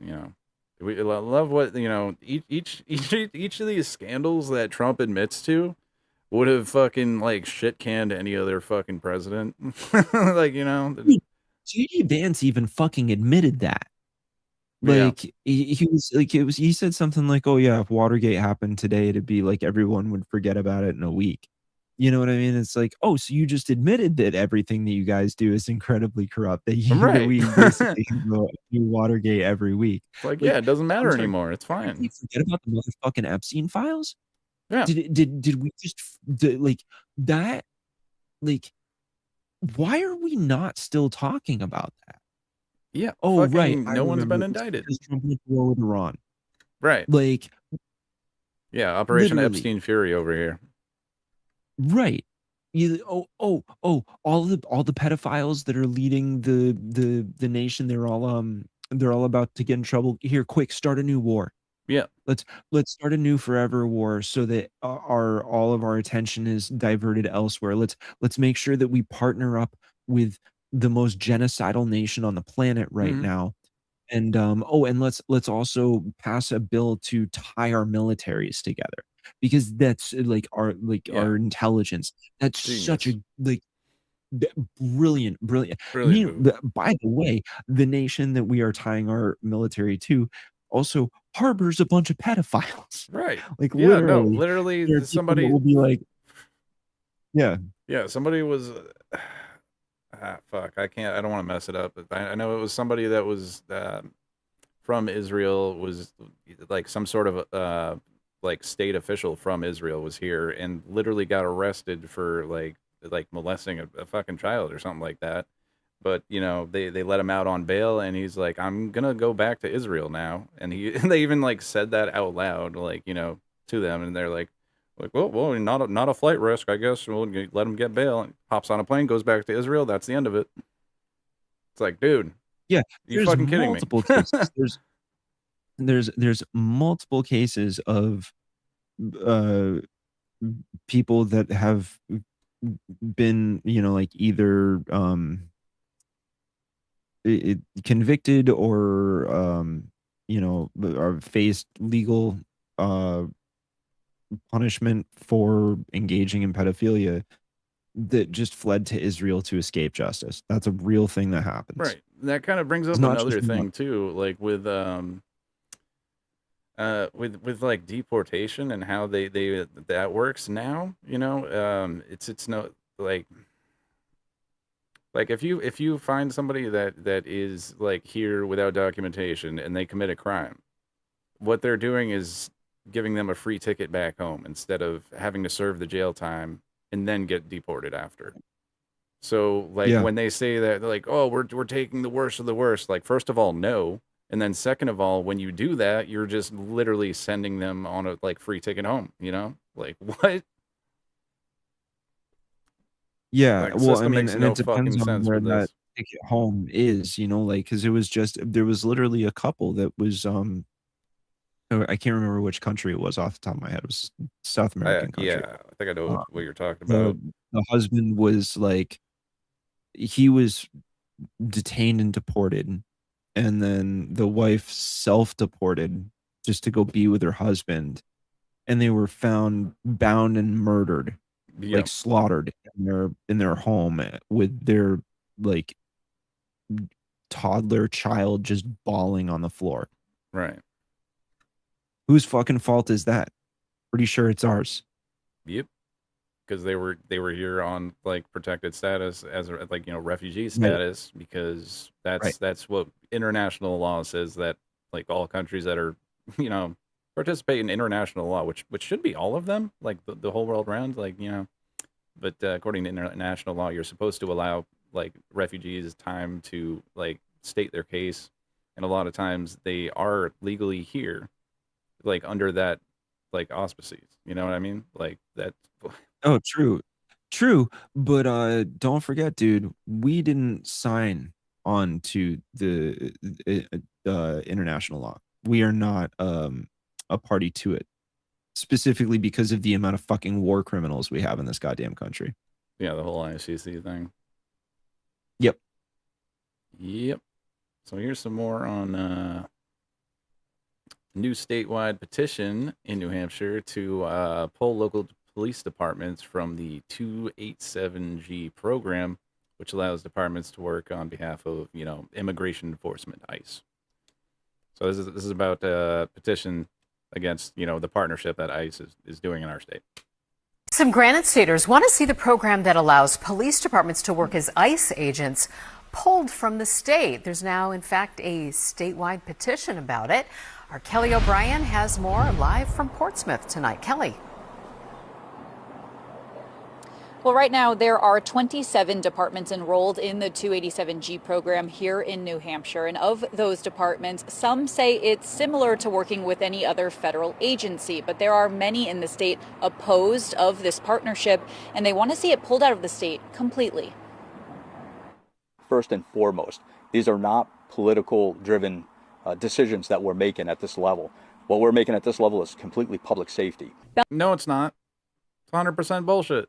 we love what, each of these scandals that Trump admits to would have fucking like shit canned any other fucking president. Like, Dude, JD Vance even fucking admitted that. yeah, Like he was like he said something like, "Oh yeah, if Watergate happened today, it'd be like everyone would forget about it in a week." You know what I mean? It's like, "Oh, so you just admitted that everything that you guys do is incredibly corrupt, that I'm you that right. we basically do Watergate every week." Like, yeah, Like, it doesn't matter I'm sorry, anymore. It's did we fine. forget about the motherfucking Epstein files? Yeah. Did we just like that? Like, why are we not still talking about that? Yeah. Oh, right, Fucking I no one's remember. been It's indicted. because Trump went to war with Iran. Right. Like, Yeah. Operation literally. Epstein Fury over here. Right. You all the pedophiles that are leading the nation, they're all about to get in trouble. Here, quick, start a new war. Yeah. Let's start a new forever war so that our all of our attention is diverted elsewhere. Let's make sure that we partner up with the most genocidal nation on the planet right Hmm. now. And and let's also pass a bill to tie our militaries together because that's like Yeah. our intelligence. That's such a Genius. like brilliant, brilliant. Brilliant move. By the way, the nation that we are tying our military to also harbors a bunch of pedophiles. Right. Like Yeah. No, literally, literally, there are people that somebody, will be like, yeah, yeah, somebody was, fuck, I don't want to mess it up. But I know it was somebody that was, from Israel, was like some sort of like state official from Israel was here and literally got arrested for like molesting a fucking child or something like that. But they let him out on bail, and he's like, I'm gonna go back to Israel now. And he and they even like said that out loud, like, to them, and they're like, well, not a flight risk, I guess. We'll let him get bail. And hops on a plane, goes back to Israel. That's the end of it. It's like, dude, yeah. you There's fucking kidding me? multiple cases. There's multiple cases of uh people that have been like either convicted or or faced legal uh punishment for engaging in pedophilia that just fled to Israel to escape justice. That's a real thing that happens. Right. That kind of brings It's up not just another one. thing too, like with like deportation and how they that works now. It's no like if you find somebody that is like here without documentation and they commit a crime, what they're doing is giving them a free ticket back home instead of having to serve the jail time and then get deported after. So like Yeah. when they say that, they're like, "Oh, we're taking the worst of the worst." Like, first of all, no. And then second of all, when you do that, you're just literally sending them on a like free ticket home, Like, what? Yeah, Like, the well, I system mean, makes and it no depends fucking on sense where with that this. ticket home is, like, because it was just there was literally a couple that was, I can't remember which country it was off the top of my head. It was South American country. Yeah, I think I know Uh, what you're talking the about. the husband was like he was detained and deported, and then the wife self-deported just to go be with her husband, and they were found bound and murdered, Yeah, like, slaughtered in their home, with their, like, toddler child just bawling on the floor. right. Whose fucking fault is that? Pretty sure it's ours. Yep. Because they were here on like protected status as like refugee Right, status, because right. that's what international law says, that like all countries that are you know participate in international law, which should be all of them, like the whole world round, like, you know. But according to international law, you're supposed to allow like refugees time to like state their case, and a lot of times they are legally here, like under that like auspices. You know what I mean? Like that. Oh, true. But don't forget, dude, we didn't sign on to the international law. We are not a party to it, specifically because of the amount of fucking war criminals we have in this goddamn country. Yeah, the whole ICC thing. Yep. So here's some more on new statewide petition in New Hampshire to pull local police departments from the 287G program, which allows departments to work on behalf of, you know, immigration enforcement, ICE. So this is about a petition against, you know, the partnership that ICE is doing in our state. Some Granite Staters want to see the program that allows police departments to work as ICE agents pulled from the state. There's now, in fact, a statewide petition about it. Our Kelly O'Brien has more live from Portsmouth tonight. Kelly. Well, right now there are 27 departments enrolled in the 287G program here in New Hampshire. And of those departments, some say it's similar to working with any other federal agency. But there are many in the state opposed of this partnership, and they want to see it pulled out of the state completely. First and foremost, these are not political driven decisions that we're making at this level. What we're making at this level is completely public safety. No, it's not. It's 100% bullshit.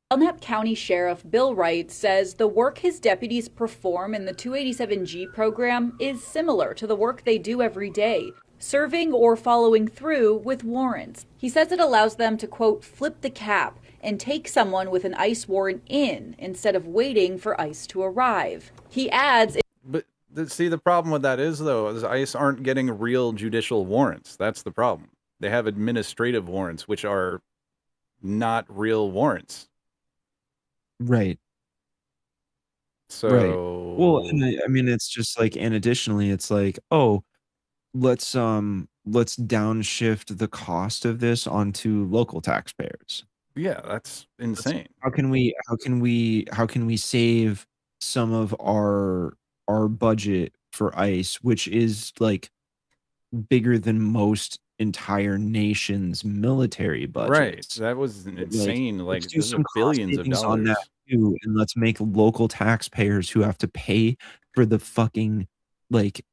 Belknap County Sheriff Bill Wright says the work his deputies perform in the 287G program is similar to the work they do every day, serving or following through with warrants. He says it allows them to, quote, flip the cap and take someone with an ICE warrant in instead of waiting for ICE to arrive. He adds... But see, the problem with that is, though, is ICE aren't getting real judicial warrants. That's the problem. They have administrative warrants, which are not real warrants. Right. So, right. Well, and I mean, it's just like, and additionally, it's like, oh, let's downshift the cost of this onto local taxpayers. Yeah, that's insane. How can we save some of our budget for ICE, which is like bigger than most entire nation's military budgets? Right. That was insane. Like, let's do some billions of savings dollars on that too, and let's make local taxpayers who have to pay for the fucking like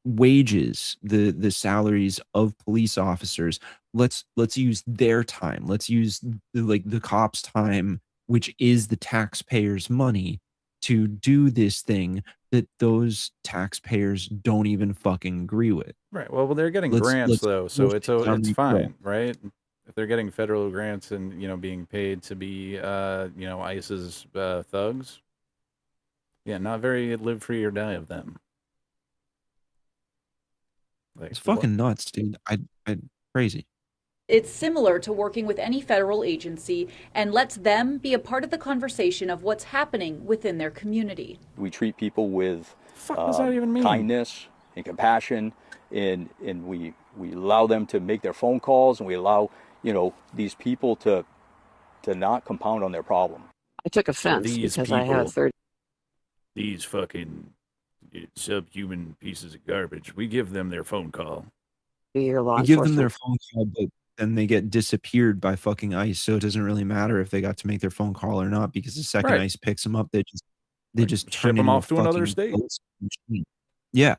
wages, the salaries of police officers. Let's use their time. Let's use the cops' time, which is the taxpayers' money, to do this thing that those taxpayers don't even fucking agree with. Right. Well, they're getting grants though, so it's fine, right? If they're getting federal grants and, you know, being paid to be you know, ICE's thugs, yeah, not very live free or die of them. Like, It's fucking nuts, dude. I crazy. It's similar to working with any federal agency and lets them be a part of the conversation of what's happening within their community. We treat people with does that even mean? kindness and compassion, and we allow them to make their phone calls, and we allow, you know, these people to not compound on their problem. I took offense because I had a third. These fucking subhuman pieces of garbage. We give them their phone call. Year law We give them their phone call, but then they get disappeared by fucking ICE. So it doesn't really matter if they got to make their phone call or not, because the second Right. ICE picks them up, they just Ship turn them into off a to another fucking state. ghost machine. Yeah.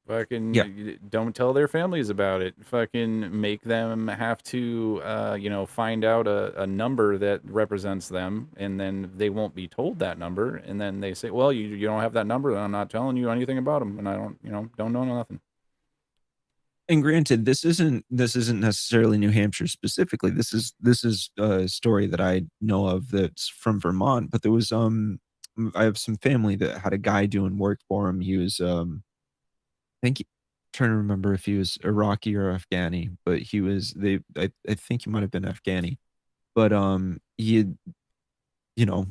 Fucking Yeah. don't tell their families about it. Fucking make them have to, you know, find out a number that represents them, and then they won't be told that number. And then they say, well, you don't have that number, then I'm not telling you anything about them, and I don't, you know, don't know nothing. And granted, this isn't necessarily New Hampshire specifically. This is a story that I know of that's from Vermont. But there was I have some family that had a guy doing work for him. He was trying to remember if he was Iraqi or Afghani, but he was I think he might have been Afghani. But he had, you know,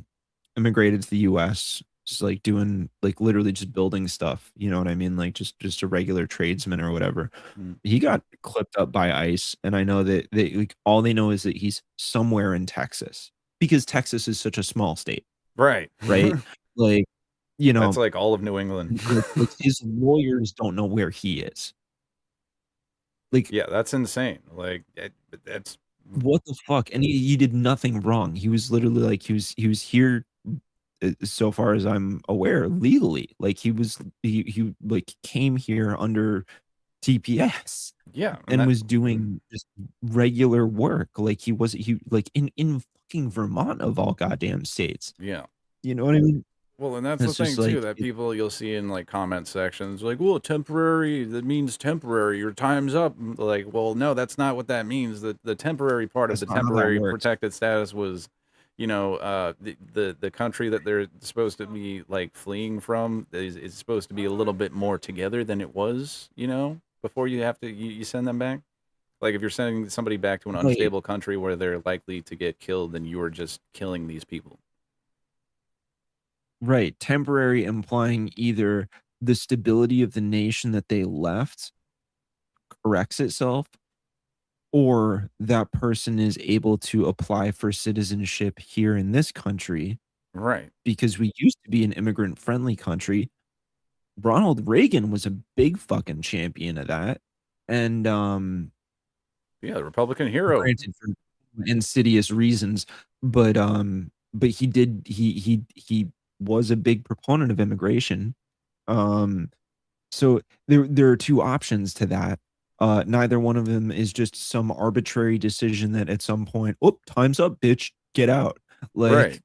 immigrated to the US, just like doing like literally just building stuff. You know what I mean? Like just a regular tradesman or whatever. He got clipped up by ICE, and I know that they like all they know is that he's somewhere in Texas because Texas is such a small state, Right. right? Like, you know, That's like all of New England. like his lawyers don't know where he is. Like, yeah, that's insane. Like, that's what the fuck? And he did nothing wrong. He was literally like he was here, so far as I'm aware, legally. Like he like came here under TPS. Yeah, and was doing just regular work. Like he like in fucking Vermont of all goddamn states. Yeah. You know what I mean? Well, and that's the thing too, that people you'll see in like comment sections like, well, temporary, that means temporary, your time's up. Like, well, no, that's not what that means. The temporary part of the temporary protected status was, you know, the country that they're supposed to be like fleeing from is supposed to be a little bit more together than it was, you know, before you have to you send them back. Like if you're sending somebody back to an unstable country where they're likely to get killed, then you are just killing these people. Right. Temporary implying either the stability of the nation that they left corrects itself, or that person is able to apply for citizenship here in this country. Right. Because we used to be an immigrant-friendly country. Ronald Reagan was a big fucking champion of that. And, yeah, the Republican hero. Granted for insidious reasons, but he did he was a big proponent of immigration. So there are two options to that. Neither one of them is just some arbitrary decision that at some point, oh, time's up, bitch, get out. Like,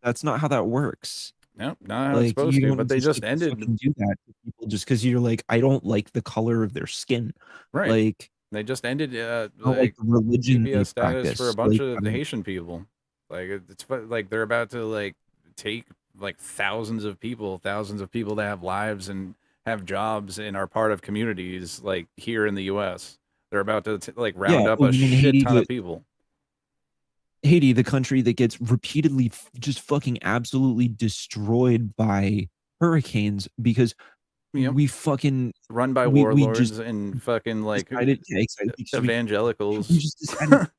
that's not how that works. No, not how it's supposed to. But they just ended. Do that to people just because you're like, I don't like the color of their skin. Right. Like they just ended like religion TPS status for a bunch like, of the Haitian people. Like it's like they're about to like take like thousands of people that have lives and have jobs and are part of communities like here in the U.S. They're about to like round up a shit ton of people. Haiti, the country that gets repeatedly just fucking absolutely destroyed by hurricanes because we fucking run by warlords and fucking like evangelicals. We just decided,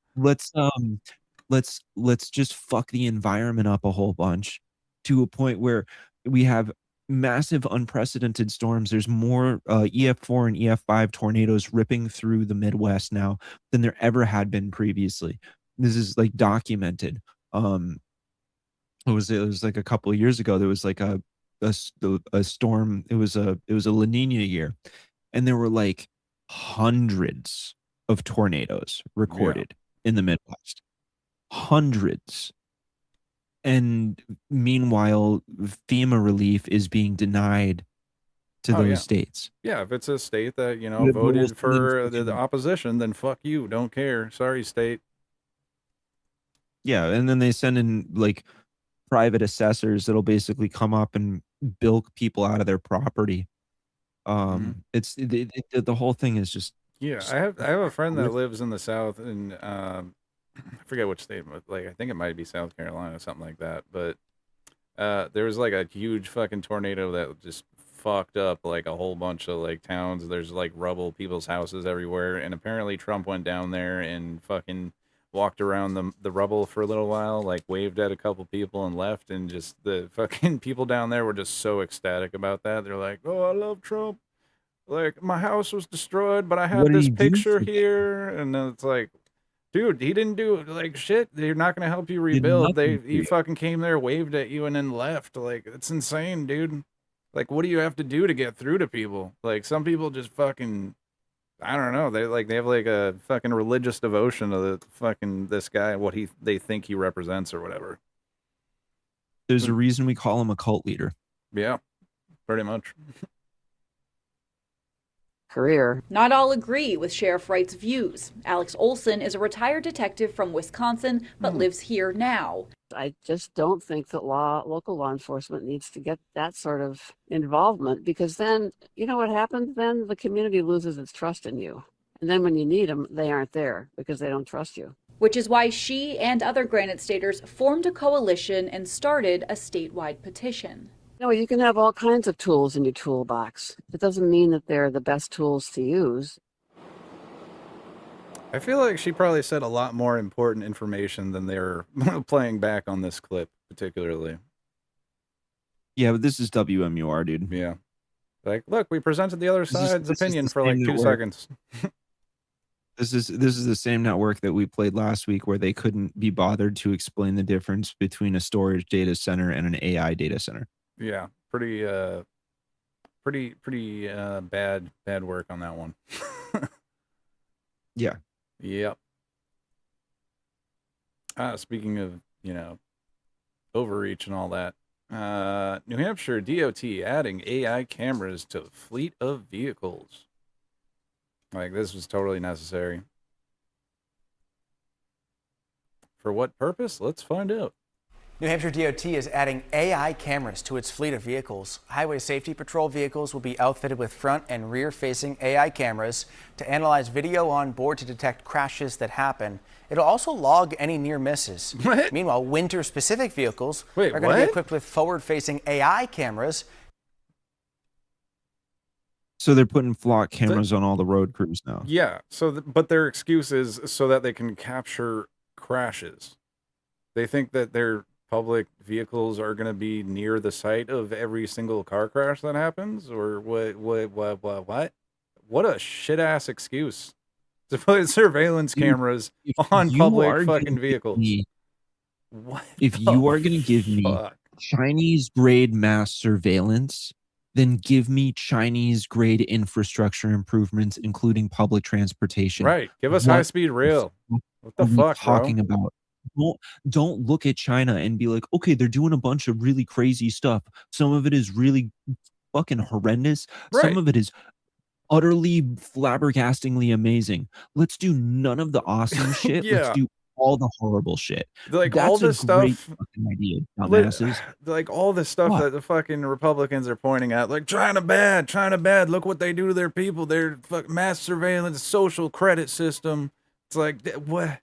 let's just fuck the environment up a whole bunch to a point where we have massive unprecedented storms. There's more EF4 and EF5 tornadoes ripping through the Midwest now than there ever had been previously. This is like documented. It was like a couple of years ago. There was like a storm. It was a La Nina year, and there were like hundreds of tornadoes recorded in the Midwest. Hundreds. And meanwhile, FEMA relief is being denied to those states. Yeah, if it's a state that, you know, voted for the opposition, then fuck you. Don't care. Sorry, state. Yeah, and then they send in like private assessors that'll basically come up and bilk people out of their property. It's the whole thing is just I have a friend that lives in the South, and I forget which state, but like I think it might be South Carolina, something like that. But there was like a huge fucking tornado that just fucked up like a whole bunch of like towns. There's like rubble, people's houses everywhere, and apparently Trump went down there and fucking walked around the rubble for a little while, like waved at a couple people and left, and just the fucking people down there were just so ecstatic about that. They're like, oh, I love Trump. Like, my house was destroyed, but I have this picture here. And then it's like, dude, he didn't do like shit. They're not going to help you rebuild. He fucking came there, waved at you, and then left. Like, it's insane, dude. Like, what do you have to do to get through to people? Like, some people just fucking, I don't know. They have like a fucking religious devotion to the fucking this guy, what they think he represents or whatever. There's a reason we call him a cult leader. Yeah, pretty much. Career. Not all agree with Sheriff Wright's views. Alex Olson is a retired detective from Wisconsin, but lives here now. I just don't think that local law enforcement needs to get that sort of involvement, because then, you know what happens then? The community loses its trust in you. And then when you need them, they aren't there because they don't trust you. which is why she and other Granite Staters formed a coalition and started a statewide petition. You know, you can have all kinds of tools in your toolbox. It doesn't mean that they're the best tools to use. I feel like she probably said a lot more important information than they're playing back on this clip, particularly. Yeah, but this is WMUR, dude. Yeah. Like, look, we presented the other side's opinion for like 2 seconds. This is the same network that we played last week where they couldn't be bothered to explain the difference between a storage data center and an AI data center. Yeah, pretty bad work on that one. Yeah. Yep. Speaking of, overreach and all that, New Hampshire DOT adding AI cameras to fleet of vehicles. Like, this was totally necessary. For what purpose? Let's find out. New Hampshire DOT is adding AI cameras to its fleet of vehicles. Highway Safety Patrol vehicles will be outfitted with front and rear-facing AI cameras to analyze video on board to detect crashes that happen. It'll also log any near misses. What? Meanwhile, winter-specific vehicles are going to be equipped with forward-facing AI cameras. So they're putting flock cameras on all the road crews now. Yeah, but their excuse is so that they can capture crashes. They think that their public vehicles are going to be near the site of every single car crash that happens, or what? What a shit-ass excuse to put surveillance cameras on public fucking vehicles. What? If you are going to give me Chinese-grade mass surveillance, then give me Chinese-grade infrastructure improvements, including public transportation. Right. Give us high-speed rail. What the fuck, talking about? Don't look at China and be like, okay, they're doing a bunch of really crazy stuff. Some of it is really fucking horrendous. Right. Some of it is utterly flabbergastingly amazing. Let's do none of the awesome shit. Yeah. Let's do all the horrible shit. Like, that's all this a great stuff, fucking idea, dumbasses. like all this stuff that the fucking Republicans are pointing at, like China bad. Look what they do to their people. Their mass surveillance, social credit system. It's like, what?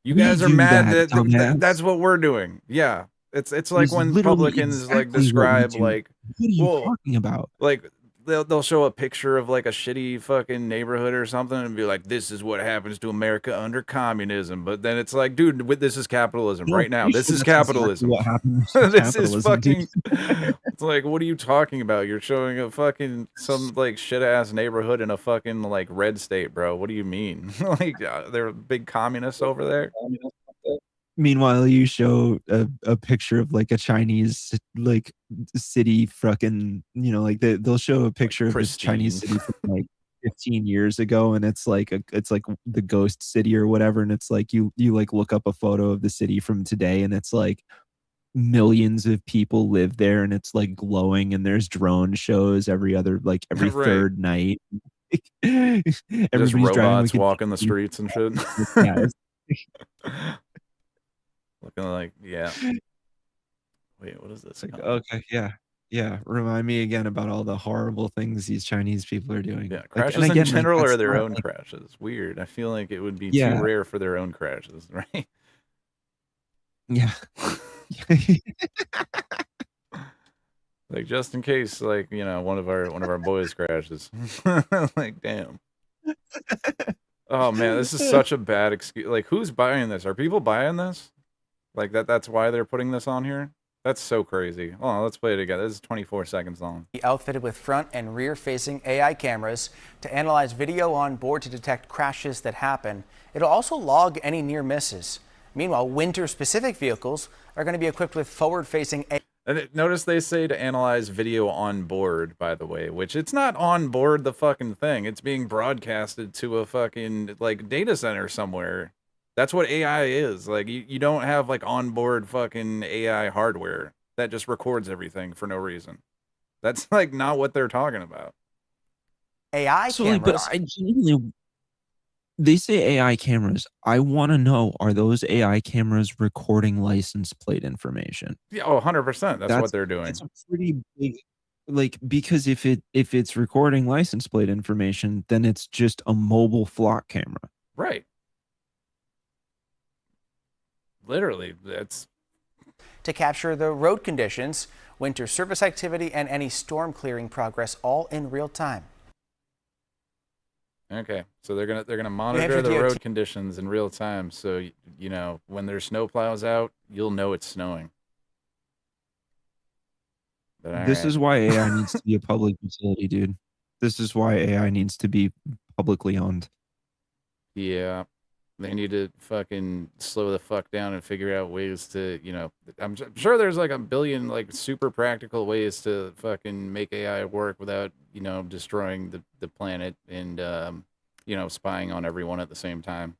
You guys are mad that that's what we're doing. Yeah, it's like when Republicans like describe like, what are you talking about? Like they'll show a picture of like a shitty fucking neighborhood or something and be like, this is what happens to America under communism. But then it's like, dude, this is capitalism right now. This is capitalism. What happens? This is fucking. It's like, what are you talking about? You're showing a fucking some like shit ass neighborhood in a fucking like red state, bro. What do you mean? Like they're big communists over there. Meanwhile, you show a picture of like a Chinese like city fucking, like they'll show a picture of this Chinese city from like 15 years ago, and it's like the ghost city or whatever, and it's like you like look up a photo of the city from today, and it's like millions of people live there, and it's like glowing, and there's drone shows every third night. Just robots walking the streets and shit. Yeah, looking like, yeah. Wait, what is this? Like, okay, yeah. Remind me again about all the horrible things these Chinese people are doing. Yeah, crashes in general are their own crashes. Weird. I feel like it would be too rare for their own crashes, right? Yeah. Like, just in case, like, one of our boys crashes. Like, damn. Oh man, this is such a bad excuse. Like, who's buying this? Are people buying this? Like that's why they're putting this on here? That's so crazy. Hold on, let's play it again. This is 24 seconds long. Outfitted with front and rear-facing AI cameras to analyze video on board to detect crashes that happen. It'll also log any near misses. Meanwhile, winter-specific vehicles are going to be equipped with forward-facing AI. And notice they say to analyze video on board, by the way, which it's not on board the fucking thing. It's being broadcasted to a fucking like data center somewhere. That's what AI is. Like, you don't have like onboard fucking AI hardware that just records everything for no reason. That's like not what they're talking about. AI So, cameras. but I genuinely, they say AI cameras. I want to know, are those AI cameras recording license plate information? Yeah, 100%. That's what they're doing. It's a pretty big, like, because if it's recording license plate information, then it's just a mobile flock camera. Right. literally, that's to capture the road conditions, winter service activity, and any storm clearing progress all in real time. okay. So they're gonna monitor the road conditions in real time. So you know when there's snow plows out, you'll know it's snowing. But, This is why AI needs to be a public utility, dude. This is why AI needs to be publicly owned. Yeah, they need to fucking slow the fuck down and figure out ways to, you know, I'm sure there's like a billion like super practical ways to fucking make AI work without, you know, destroying the planet and, you know, spying on everyone at the same time.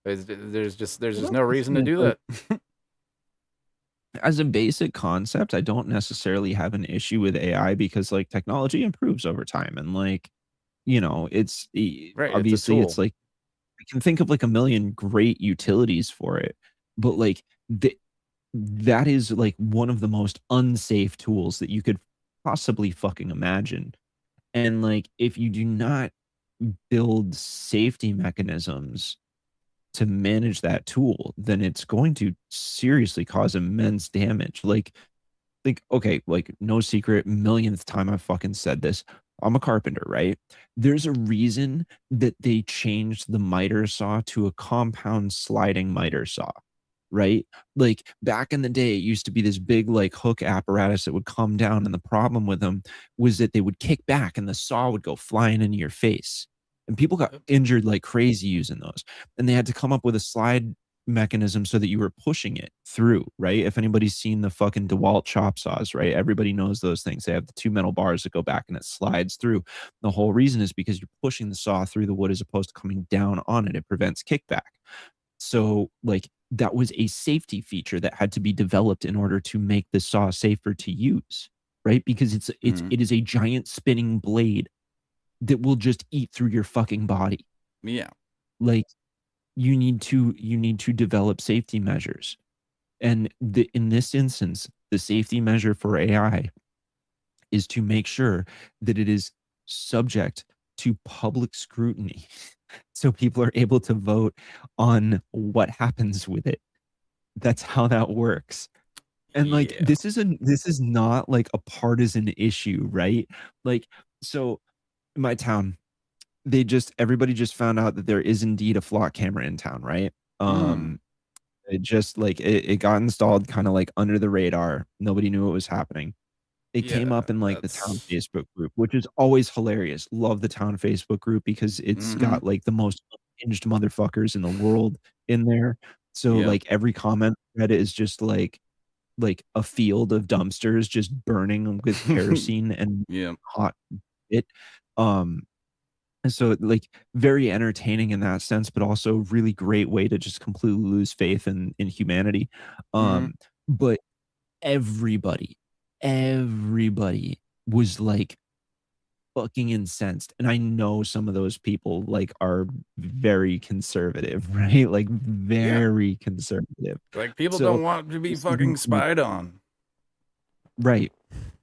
There's just no reason to do that. As a basic concept, I don't necessarily have an issue with AI because like technology improves over time and like, you know, Right, obviously it's it's like I can think of like a million great utilities for it, but like that is like one of the most unsafe tools that you could possibly fucking imagine. And like if you do not build safety mechanisms to manage that tool, then it's going to seriously cause immense damage. Like, okay, like no secret, millionth time I've fucking said this. I'm a carpenter, right? There's a reason that they changed the miter saw to a compound sliding miter saw, right? Like back in the day, it used to be this big like hook apparatus that would come down, and the problem with them was that they would kick back and the saw would go flying into your face. And people got injured like crazy using those. And they had to come up with a slide mechanism so that you were pushing it through, right? If anybody's seen the fucking DeWalt chop saws, right? Everybody knows those things. They have the two metal bars that go back and it slides through. The whole reason is because you're pushing the saw through the wood as opposed to coming down on it. It prevents kickback. So, like, that was a safety feature that had to be developed in order to make the saw safer to use, right? Because it is a giant spinning blade that will just eat through your fucking body. Yeah. Like you need to develop safety measures. And in this instance, the safety measure for AI is to make sure that it is subject to public scrutiny so people are able to vote on what happens with it. That's how that works. And like this is not like a partisan issue, right? Like so in my town, everybody just found out that there is indeed a flock camera in town, right? It just like it got installed kind of like under the radar. Nobody knew what was happening. It came up in like the town Facebook group, which is always hilarious. Love the town Facebook group because it's got like the most unhinged motherfuckers in the world in there. So like every comment thread is just like a field of dumpsters just burning with kerosene and hot it. And so like very entertaining in that sense, but also really great way to just completely lose faith in humanity. But everybody was like fucking incensed. And I know some of those people like are very conservative, right? Like very conservative. Like people don't want to be fucking spied on. Right.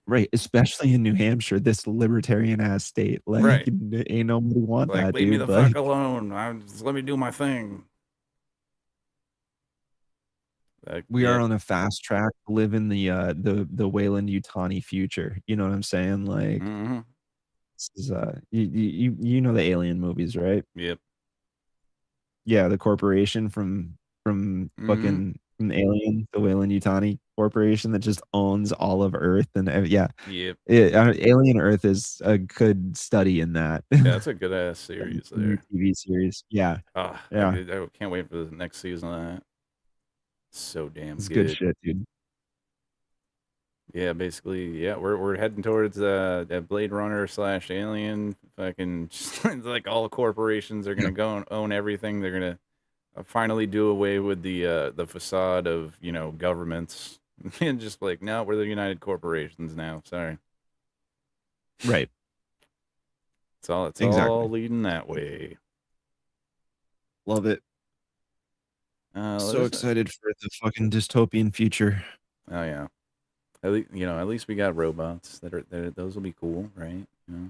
Right, especially in New Hampshire, this libertarian ass state. Like, ain't nobody want Like, that, leave dude. me the fuck alone. Just let me do my thing. Like, we are on a fast track to live in the Wayland Yutani future. You know what I'm saying? Like, this is you know the Alien movies, right? Yep. Yeah, the corporation from fucking from Alien, the Wayland Yutani corporation that just owns all of Earth and Alien Earth is a good study in that. Yeah, that's a good ass series there. TV series. Yeah. I can't wait for the next season of that. So damn It's good. good shit, dude. Yeah, basically, we're heading towards that Blade Runner / Alien. Fucking like all the corporations are gonna go and own everything. They're gonna finally do away with the facade of, you know, governments and just like, no, we're the United Corporations now. Sorry. Right. It's all leading that way. Love it. So excited for the fucking dystopian future. Oh yeah. At least we got robots that are those will be cool, right? You know?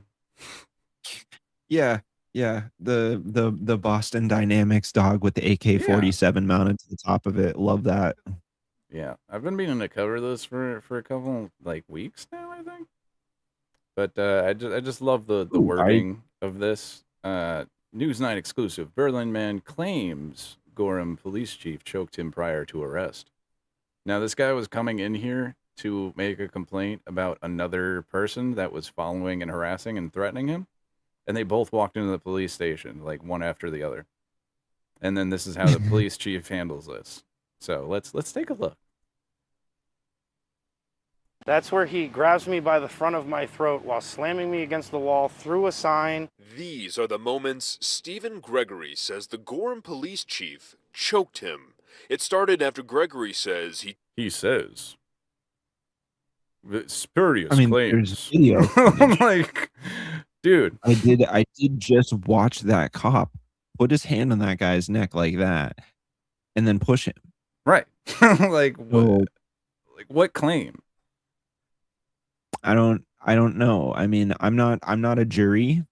Yeah. Yeah, the Boston Dynamics dog with the AK-47 mounted to the top of it. Love that. Yeah, I've been meaning to cover this for a couple like weeks now, I think. But I just love the Ooh, wording of this. News 9 exclusive. Berlin man claims Gorham police chief choked him prior to arrest. Now, this guy was coming in here to make a complaint about another person that was following and harassing and threatening him. And they both walked into the police station, like one after the other. And then this is how the police chief handles this. So let's take a look. That's where he grabs me by the front of my throat while slamming me against the wall, threw a sign. These are the moments Stephen Gregory says the Gorham police chief choked him. It started after Gregory says he says spurious I mean, claims. there's video. I'm like, dude. I did just watch that cop put his hand on that guy's neck like that, and then push him. Right. Like what claim? I don't know. I mean, I'm not a jury.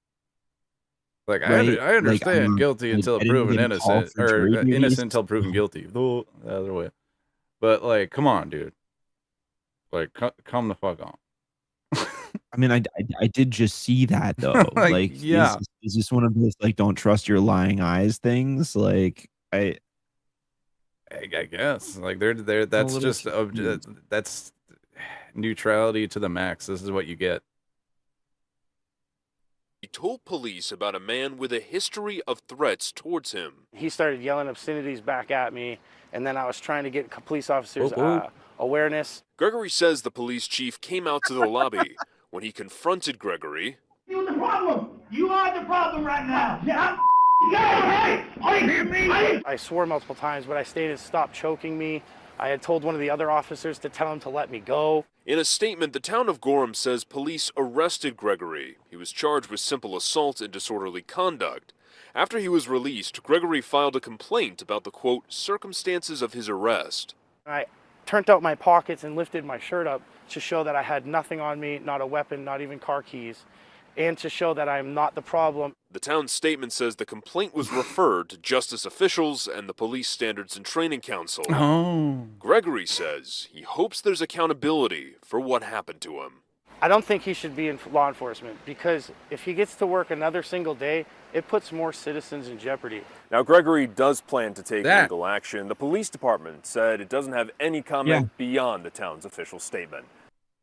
Like right? I understand Like, guilty until I didn't proven get a call innocent, for or jury duties. innocent until proven guilty. The other way. But like, come on, dude. Like, come the fuck on. I mean, I did just see that though. Like, yeah. Is this one of those like don't trust your lying eyes things? Like I guess like they're that's just that's neutrality to the max. This is what you get. he told police about a man with a history of threats towards him. He started yelling obscenities back at me, and then I was trying to get police officers' awareness. Gregory says the police chief came out to the lobby. When he confronted Gregory, You're the problem. You are the problem right now. Yeah, hey, are you hear me? I swore multiple times, but I stated stop choking me. I had told one of the other officers to tell him to let me go. In a statement, the town of Gorham says police arrested Gregory. He was charged with simple assault and disorderly conduct. After he was released, Gregory filed a complaint about the, quote, circumstances of his arrest. I turned out my pockets and lifted my shirt up to show that I had nothing on me, not a weapon, not even car keys, and to show that I'm not the problem. The town's statement says the complaint was referred to justice officials and the Police Standards and Training Council. Oh. Gregory says he hopes there's accountability for what happened to him. I don't think he should be in law enforcement because if he gets to work another single day, it puts more citizens in jeopardy. Now, Gregory does plan to take legal action. The police department said it doesn't have any comment beyond the town's official statement.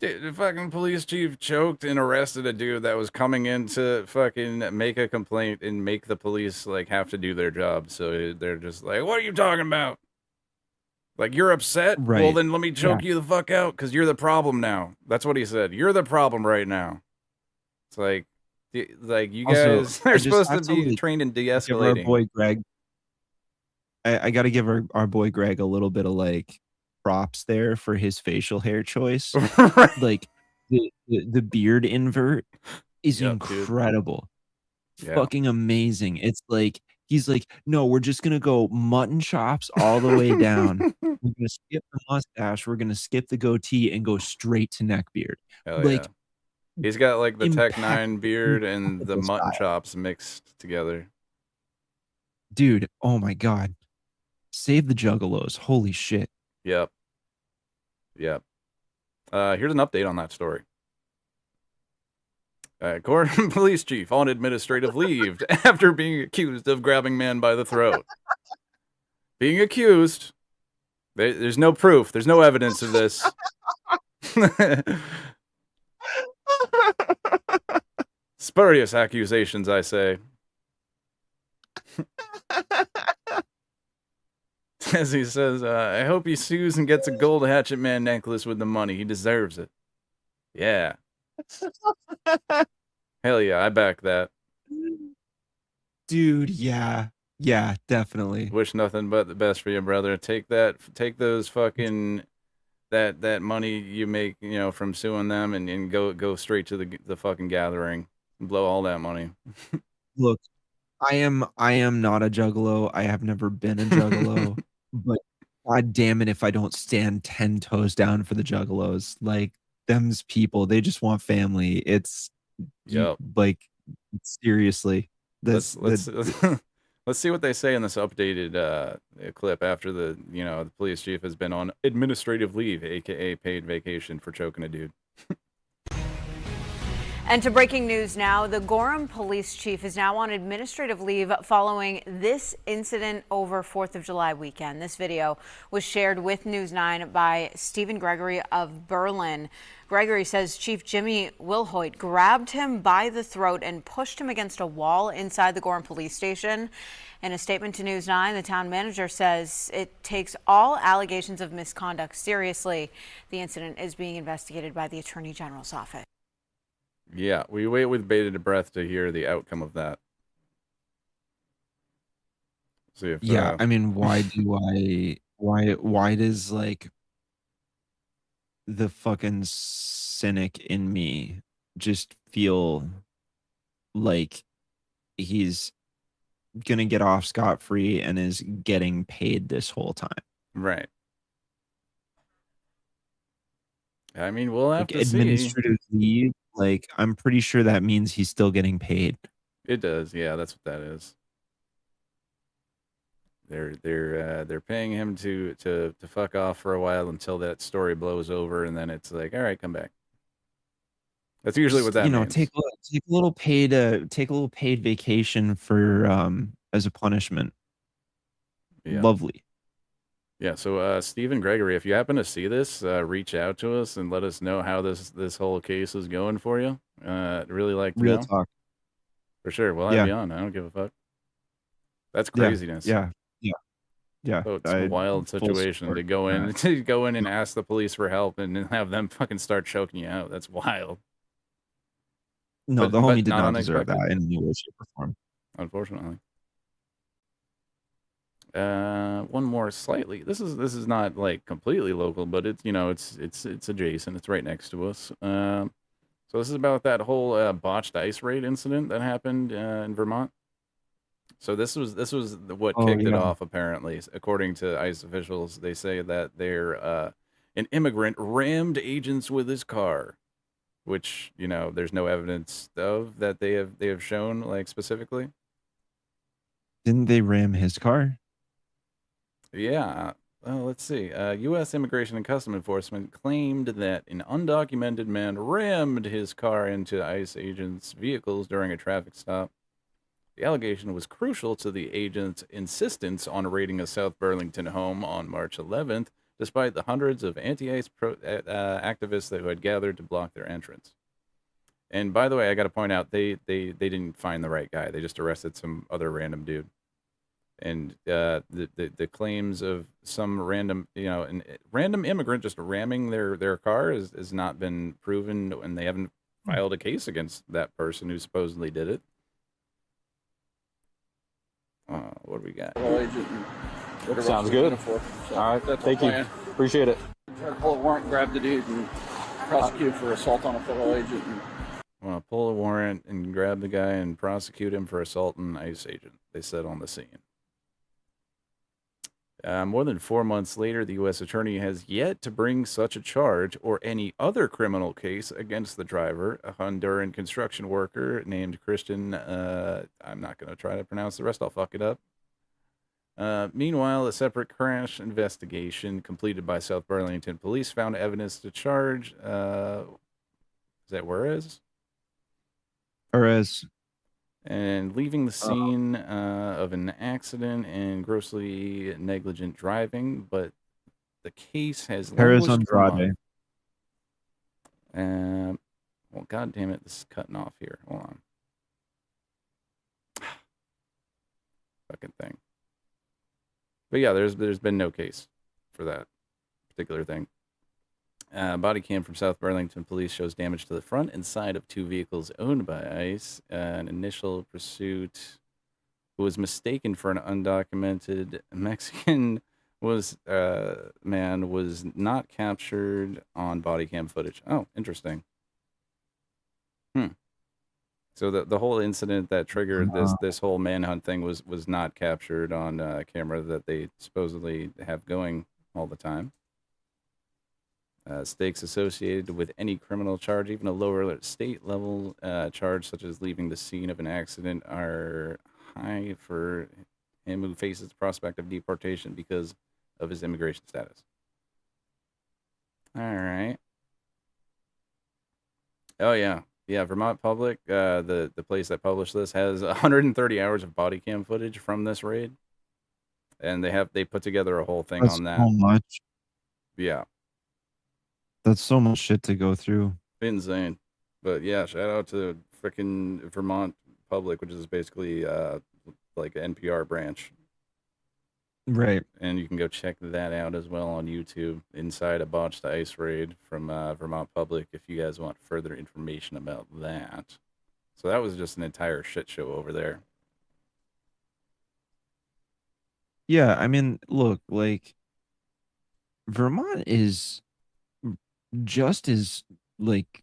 Dude, the fucking police chief choked and arrested a dude that was coming in to fucking make a complaint and make the police like have to do their job. So they're just like, what are you talking about? Like, you're upset? Right. Well, then let me choke you the fuck out because you're the problem now. That's what he said. You're the problem right now. It's like you guys are supposed to be trained in de-escalating. Our boy Greg, I got to give our boy Greg a little bit of like props there for his facial hair choice. Like the beard invert is incredible. Fucking amazing. It's like he's like, no, we're just gonna go mutton chops all the way down. We're gonna skip the mustache, we're gonna skip the goatee and go straight to neck beard. Hell yeah. He's got like the Tech 9 beard and the mutton chops mixed together. Dude, oh my god. Save the juggalos. Holy shit. Yep. Here's an update on that story. Gorham police chief on administrative leave after being accused of grabbing man by the throat. Being accused. There's no proof. There's no evidence of this. Spurious accusations, I say. As he says, I hope he sues and gets a gold Hatchet Man necklace with the money. He deserves it. Yeah. Hell yeah, I back that. Dude, yeah. Yeah, definitely. Wish nothing but the best for you, brother. Take those fucking that money you make, from suing them and go straight to the fucking gathering. Blow all that money. Look, I am not a juggalo. I have never been a juggalo. But god damn it if I don't stand 10 toes down for the juggalos. Like, them's people. They just want family. It's like, seriously. This let's let's see what they say in this updated clip after the police chief has been on administrative leave, aka paid vacation, for choking a dude. And to breaking news now, the Gorham police chief is now on administrative leave following this incident over 4th of July weekend. This video was shared with News 9 by Stephen Gregory of Berlin. Gregory says Chief Jimmy Wilhoit grabbed him by the throat and pushed him against a wall inside the Gorham police station. In a statement to News 9, the town manager says it takes all allegations of misconduct seriously. The incident is being investigated by the Attorney General's office. Yeah, we wait with bated breath to hear the outcome of that. See if I mean, why does like the fucking cynic in me just feel like he's gonna get off scot-free and is getting paid this whole time? Right. I mean, we'll have Like to see. administrative leave, like I'm pretty sure that means he's still getting paid. It does, yeah, that's what that is. They're paying him to fuck off for a while until that story blows over, and then it's like, all right, come back. That's usually what that means. Take a little paid vacation for as a punishment. Yeah. Lovely. Yeah, so Stephen Gregory, if you happen to see this, reach out to us and let us know how this whole case is going for you. I'd really like to Real know. talk. For sure. We'll have you on. I don't give a fuck. That's craziness. Yeah. So it's a wild situation to go in and ask the police for help and then have them fucking start choking you out. That's wild. No, the but homie did not deserve unexpected. that in any way, shape, or form. Unfortunately. One more slightly. This is not like completely local, but it's it's adjacent. It's right next to us. So this is about that whole botched ice raid incident that happened in Vermont. So this was what kicked it off. Apparently, according to ICE officials, they say that an immigrant rammed agents with his car, which there's no evidence of that they have shown like specifically. Didn't they ram his car? Yeah. Well, let's see. U.S. Immigration and Customs Enforcement claimed that an undocumented man rammed his car into ICE agents' vehicles during a traffic stop. The allegation was crucial to the agent's insistence on raiding a South Burlington home on March 11th, despite the hundreds of anti-ICE activists that had gathered to block their entrance. And by the way, I got to point out, they didn't find the right guy. They just arrested some other random dude. And the claims of some random immigrant just ramming their car has not been proven, and they haven't filed a case against that person who supposedly did it. What do we got? Sounds good. All right, thank you. Appreciate it. Try to pull a warrant, grab the dude, and prosecute for assault on a federal agent. Want to pull a warrant and grab the guy and prosecute him for assault on an ICE agent, they said on the scene. More than 4 months later, the U.S. Attorney has yet to bring such a charge or any other criminal case against the driver, a Honduran construction worker named Christian. I'm not going to try to pronounce the rest. I'll fuck it up. Meanwhile, a separate crash investigation completed by South Burlington police found evidence to charge. Is that Juarez? Juarez. And leaving the scene of an accident and grossly negligent driving, but the case has Perez languished Andrade. Well, god damn it, this is cutting off here. Hold on. Fucking thing. But yeah, there's been no case for that particular thing. Body cam from South Burlington police shows damage to the front and side of two vehicles owned by ICE. An initial pursuit who was mistaken for an undocumented Mexican man was not captured on body cam footage. Oh, interesting. So the whole incident that triggered this whole manhunt thing was not captured on camera that they supposedly have going all the time. Stakes associated with any criminal charge, even a lower state level charge, such as leaving the scene of an accident, are high for him who faces the prospect of deportation because of his immigration status. All right. Oh yeah, yeah. Vermont Public, the place that published this, has 130 hours of body cam footage from this raid, and they put together a whole thing That's on that. so much. Yeah, That's so much shit to go through. insane. But yeah, shout out to freaking Vermont Public, which is basically like an NPR branch. Right. And you can go check that out as well on YouTube, Inside a Botched Ice Raid from Vermont Public, if you guys want further information about that. So that was just an entire shit show over there. Yeah, I mean, look, like Vermont is just as like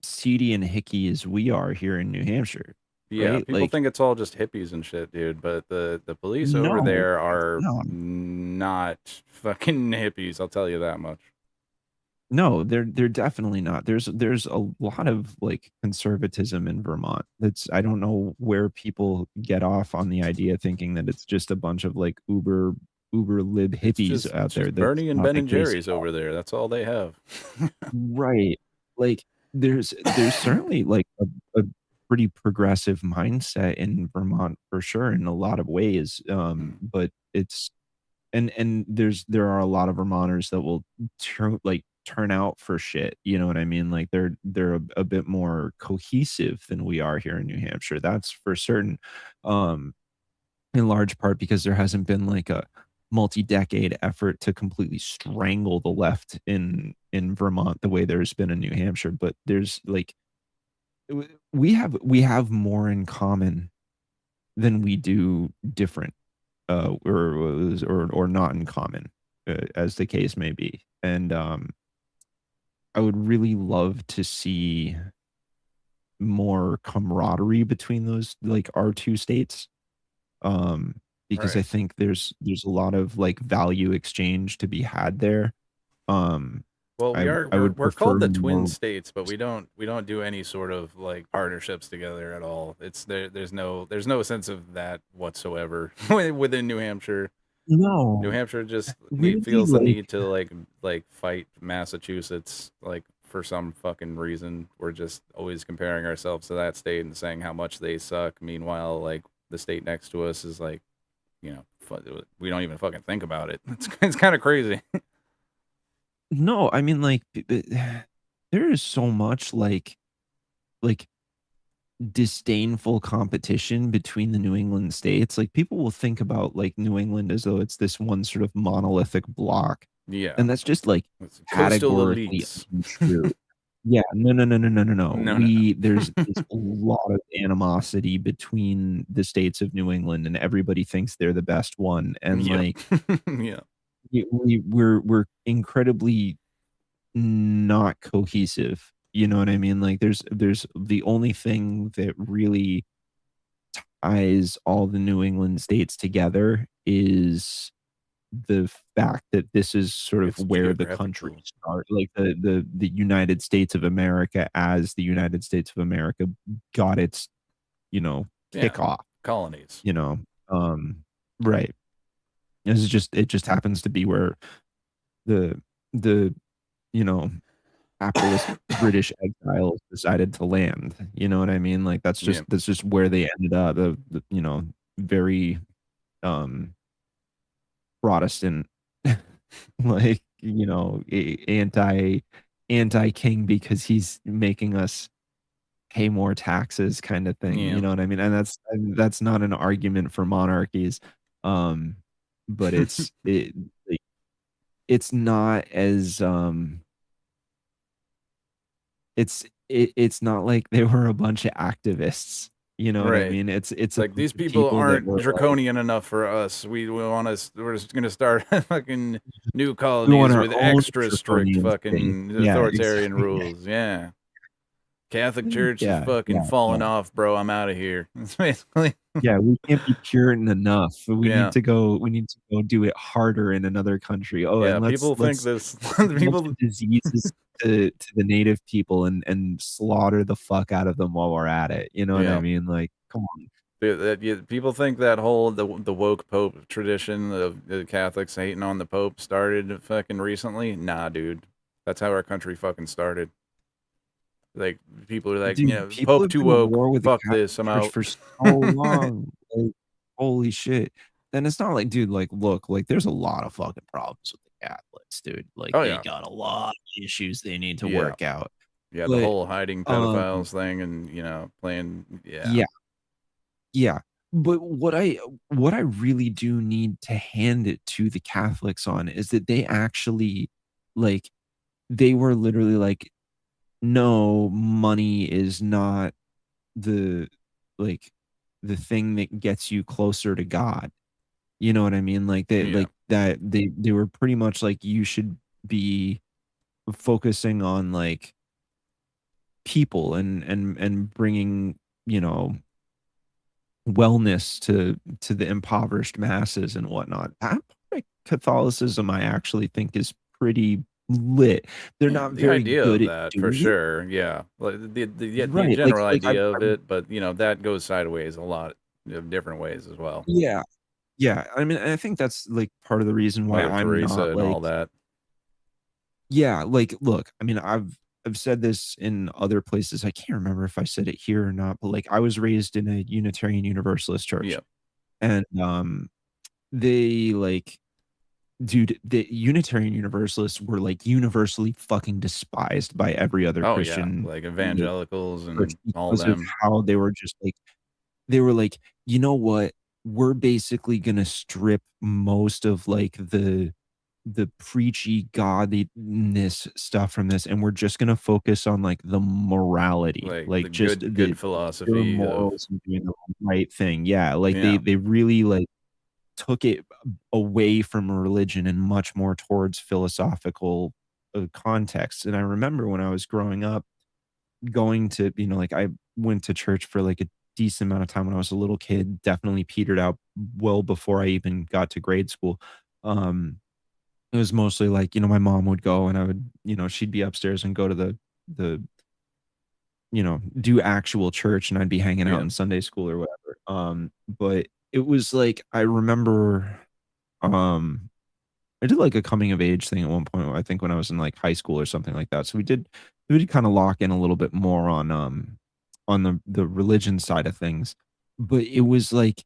seedy and hicky as we are here in New Hampshire. Yeah, right? people Like, think it's all just hippies and shit, dude, but the police over no, there it's are not. not fucking hippies, I'll tell you that much. No, they're definitely not. There's a lot of like conservatism in Vermont. I don't know where people get off on the idea thinking that it's just a bunch of like uber lib hippies out there. Just Bernie and not Ben the and case Jerry's at all. over there. That's all they have. Right. Like there's certainly like a pretty progressive mindset in Vermont for sure in a lot of ways. But it's and there are a lot of Vermonters that will turn out for shit. You know what I mean? Like they're a bit more cohesive than we are here in New Hampshire. That's for certain. In large part because there hasn't been like a multi-decade effort to completely strangle the left in Vermont the way there's been in New Hampshire. But there's like we have more in common than we do different, or not in common, as the case may be. And I would really love to see more camaraderie between those, like our two states. Because I Right. think there's a lot of like value exchange to be had there. Well, I would we're called prefer the Twin more. States, but we don't do any sort of like partnerships together at all. There's no sense of that whatsoever within New Hampshire. No, New Hampshire just weirdly, feels the like need to like fight Massachusetts like for some fucking reason. We're just always comparing ourselves to that state and saying how much they suck. Meanwhile, like the state next to us is like, we don't even fucking think about it. It's kind of crazy. no, I mean like there is so much like disdainful competition between the New England states. Like people will think about like New England as though it's this one sort of monolithic block. Yeah. And that's just like It's coastal categorically elites. untrue. Yeah, no. No. There's a lot of animosity between the states of New England, and everybody thinks they're the best one. And Yeah. like Yeah. we're incredibly not cohesive. You know what I mean? Like there's the only thing that really ties all the New England states together is the fact that this is sort of It's where the geographic country rules. started, like the United States of America, as the United States of America got its, Yeah. kickoff, Colonies. right. It just happens to be where the capitalist British exiles decided to land. You know what I mean? Like that's Yeah. just where they ended up. Very Protestant, like anti king because he's making us pay more taxes, kind of thing. Yeah. You know what I mean? And that's not an argument for monarchies, but it's not as it's not like they were a bunch of activists. You know what I Right. mean? It's It's a like these bunch of people that aren't were like, draconian enough for us. We're just gonna start fucking new we want colonies our with own extra strict draconian state. fucking Yeah, authoritarian exactly. rules. Yeah. Catholic Church is Yeah, fucking yeah, falling yeah. off, bro. I'm out of here. That's basically Yeah, we can't be Puritan enough. We Yeah. need to go. We need to go do it harder in another country. Oh, Yeah, and people think let's this. take a bunch People. of diseases to the native people and slaughter the fuck out of them while we're at it. You know what I Yeah. mean? Like, come on. People think that whole the woke Pope tradition of the Catholics hating on the Pope started fucking recently. Nah, dude, that's how our country fucking started. Like people are like, Dude, people Pope have too been at woke. war with the Fuck Catholic this. I'm Church out. for so long. Like, holy shit. Then it's not like, dude, like, look, like, there's a lot of fucking problems with the Catholics, dude. Like, Oh they yeah. got a lot of issues they need to Yeah. work out. Yeah, the But, whole hiding pedophiles thing, and playing. Yeah. yeah, yeah. But what I really do need to hand it to the Catholics on is that they actually, like, they were literally like, no, money is not the like the thing that gets you closer to God. You know what I mean? Like Yeah. they were pretty much like you should be focusing on like people and bringing, you know, wellness to the impoverished masses and whatnot. That part of Catholicism I actually think is pretty lit. They're Yeah, not the very idea good of at that for doing it. sure. Yeah, like the Right. general Like idea of it, but that goes sideways a lot of different ways as well. yeah. Yeah, I mean, I think that's, like, part of the reason why Mother I'm Teresa not, and all like that. yeah, like, look, I mean, I've said this in other places, I can't remember if I said it here or not, but, like, I was raised in a Unitarian Universalist church, Yeah. and, they, like dude, the Unitarian Universalists were, like, universally fucking despised by every other Oh yeah, Christian, like like, evangelicals church and all because of them. how they were just, like they were like, "You know what? We're basically gonna strip most of, like, the preachy godliness stuff from this, and we're just gonna focus on, like, the morality, Like the like, just good the pure philosophy of morals and doing the right thing." Yeah, like, yeah. they really, like, took it away from religion and much more towards philosophical, context, and I remember when I was growing up going to like, I went to church for, like, a decent amount of time when I was a little kid, definitely petered out well before I even got to grade school. Um, it was mostly like, my mom would go and I would she'd be upstairs and go to the do actual church, and I'd be hanging out Yeah. in Sunday school or whatever. But it was like, I remember, um I did, like, a coming of age thing at one point, I think when I was in, like, high school or something like that. So we did kinda lock in a little bit more on the religion side of things. But it was like,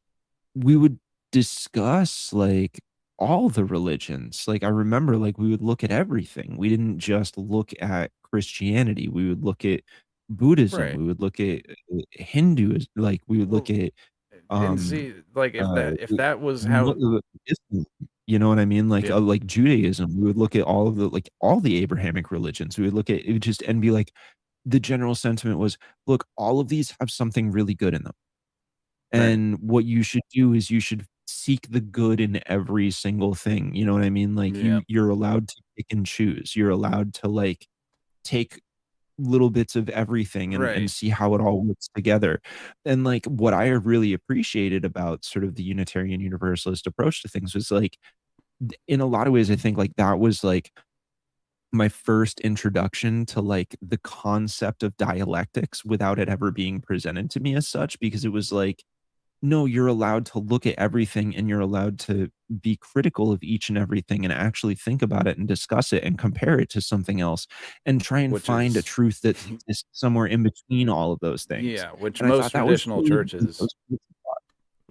we would discuss, like, all the religions. Like, I remember, like, we would look at everything. We didn't just look at Christianity. We would look at Buddhism. Right. We would look at, Hinduism. Like, we would look Well, at, and um, see, like if that was Mu how Islam, you know what I mean? yeah. Like Judaism, we would look at all of the all the Abrahamic religions. We would look at it just and be like, the general sentiment was, "Look, all of these have something really good in them, Right. and what you should do is you should seek the good in every single thing." You know what I mean? Like, Yeah. you're allowed to pick and choose. You're allowed to, like, take little bits of everything and Right. see how it all works together. And, like, what I really appreciated about sort of the Unitarian Universalist approach to things was, like, in a lot of ways, I think, like, that was, like, my first introduction to, like, the concept of dialectics without it ever being presented to me as such, because it was like, no, you're allowed to look at everything and you're allowed to be critical of each and everything and actually think about it and discuss it and compare it to something else and try and Which find a is truth that exists somewhere in between all of those things. yeah, which And I most thought that was traditional really that churches was really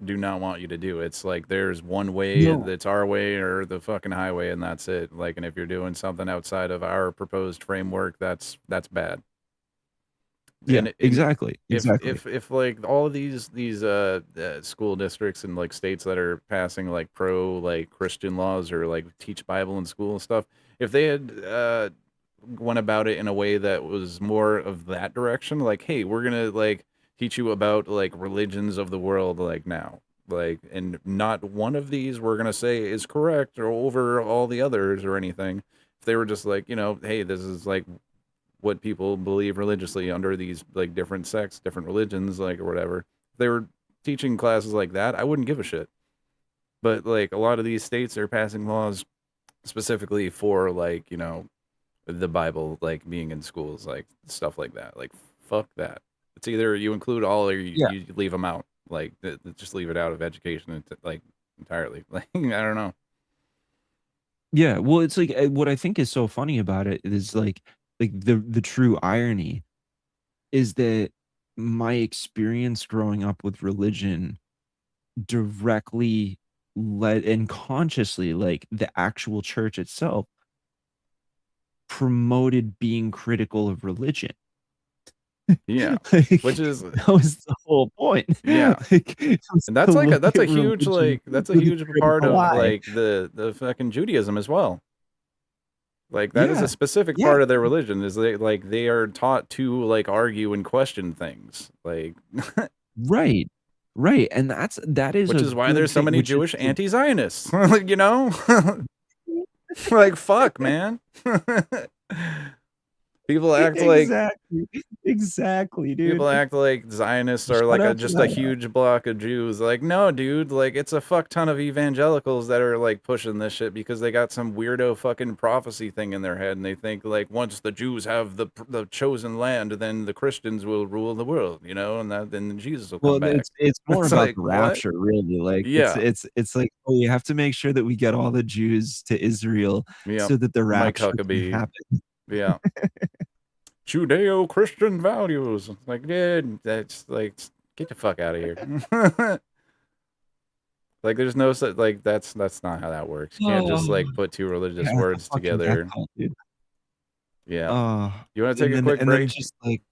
do not want you to do. It's like there's one way no. that's our way or the fucking highway, and that's it. Like, and if you're doing something outside of our proposed framework, that's bad. Yeah, And exactly, exactly. if like all of these school districts and like states that are passing like pro like Christian laws or like teach Bible in school and stuff, if they had went about it in a way that was more of that direction, like, hey, we're gonna like teach you about like religions of the world like now, like, and not one of these we're gonna say is correct or over all the others or anything. If they were just like, hey, this is like what people believe religiously under these like different sects, different religions, like or whatever. They were teaching classes like that, I wouldn't give a shit. But like a lot of these states are passing laws specifically for like, you know, the Bible, like being in schools, like stuff like that. Like, fuck that. It's either you include all or you leave them out. Like, just leave it out of education, like entirely. Like, I don't know. Yeah, well, it's like what I think is so funny about it is like the true irony is that my experience growing up with religion directly led and consciously, like the actual church itself promoted being critical of religion. Yeah, Like, which is that was the whole point. Yeah, Like, it was and that's to like look that's a at huge religion that's a with a huge part critical of eye. like the fucking Judaism as well. Like that is Yeah, a specific yeah. part of their religion is they are taught to like argue and question things. Like Right. Right, and that is which a is why good there's so thing, many which is Jewish the anti-Zionists. Like, you know? Like fuck, man. People act like Exactly, dude. people act like Zionists are Shut like up for just a that. huge block of Jews. Like, no, dude, like it's a fuck ton of evangelicals that are like pushing this shit because they got some weirdo fucking prophecy thing in their head, and they think like once the Jews have the chosen land, then the Christians will rule the world, you know, and that then Jesus will come Well, back. it's more It's about like the what? rapture, really. Like Yeah, it's like, oh, we have to make sure that we get all the Jews to Israel yep. so that the Mike rapture can Huckabee. happen. Yeah. Judeo-Christian values. Like, dude, that's like, get the fuck out of here. Like, there's no such, like, that's not how that works. You can't just like put two religious Yeah, words the fucking death together. cult, dude. Yeah. You want to take a And quick then break? just like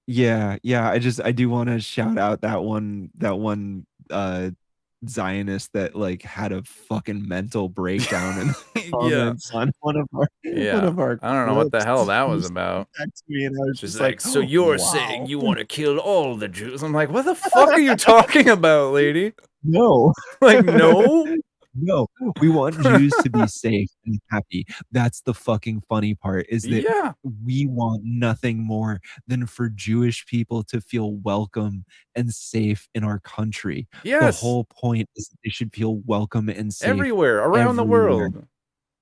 yeah, I do wanna shout out that one Zionist that, like, had a fucking mental breakdown in the Yeah. comments on one of our Yeah. I don't know what the hell clips. that He was sent about. that to me, and I was She's just like, like, so you're saying "Wow." you want to kill all the Jews? I'm like, what the fuck are you talking about, lady? No. Like, no? No, we want Jews to be safe and happy. That's the fucking funny part, is that Yeah. we want nothing more than for Jewish people to feel welcome and safe in our country. The Yes. whole point is that they should feel welcome and safe Everywhere around the everywhere. world.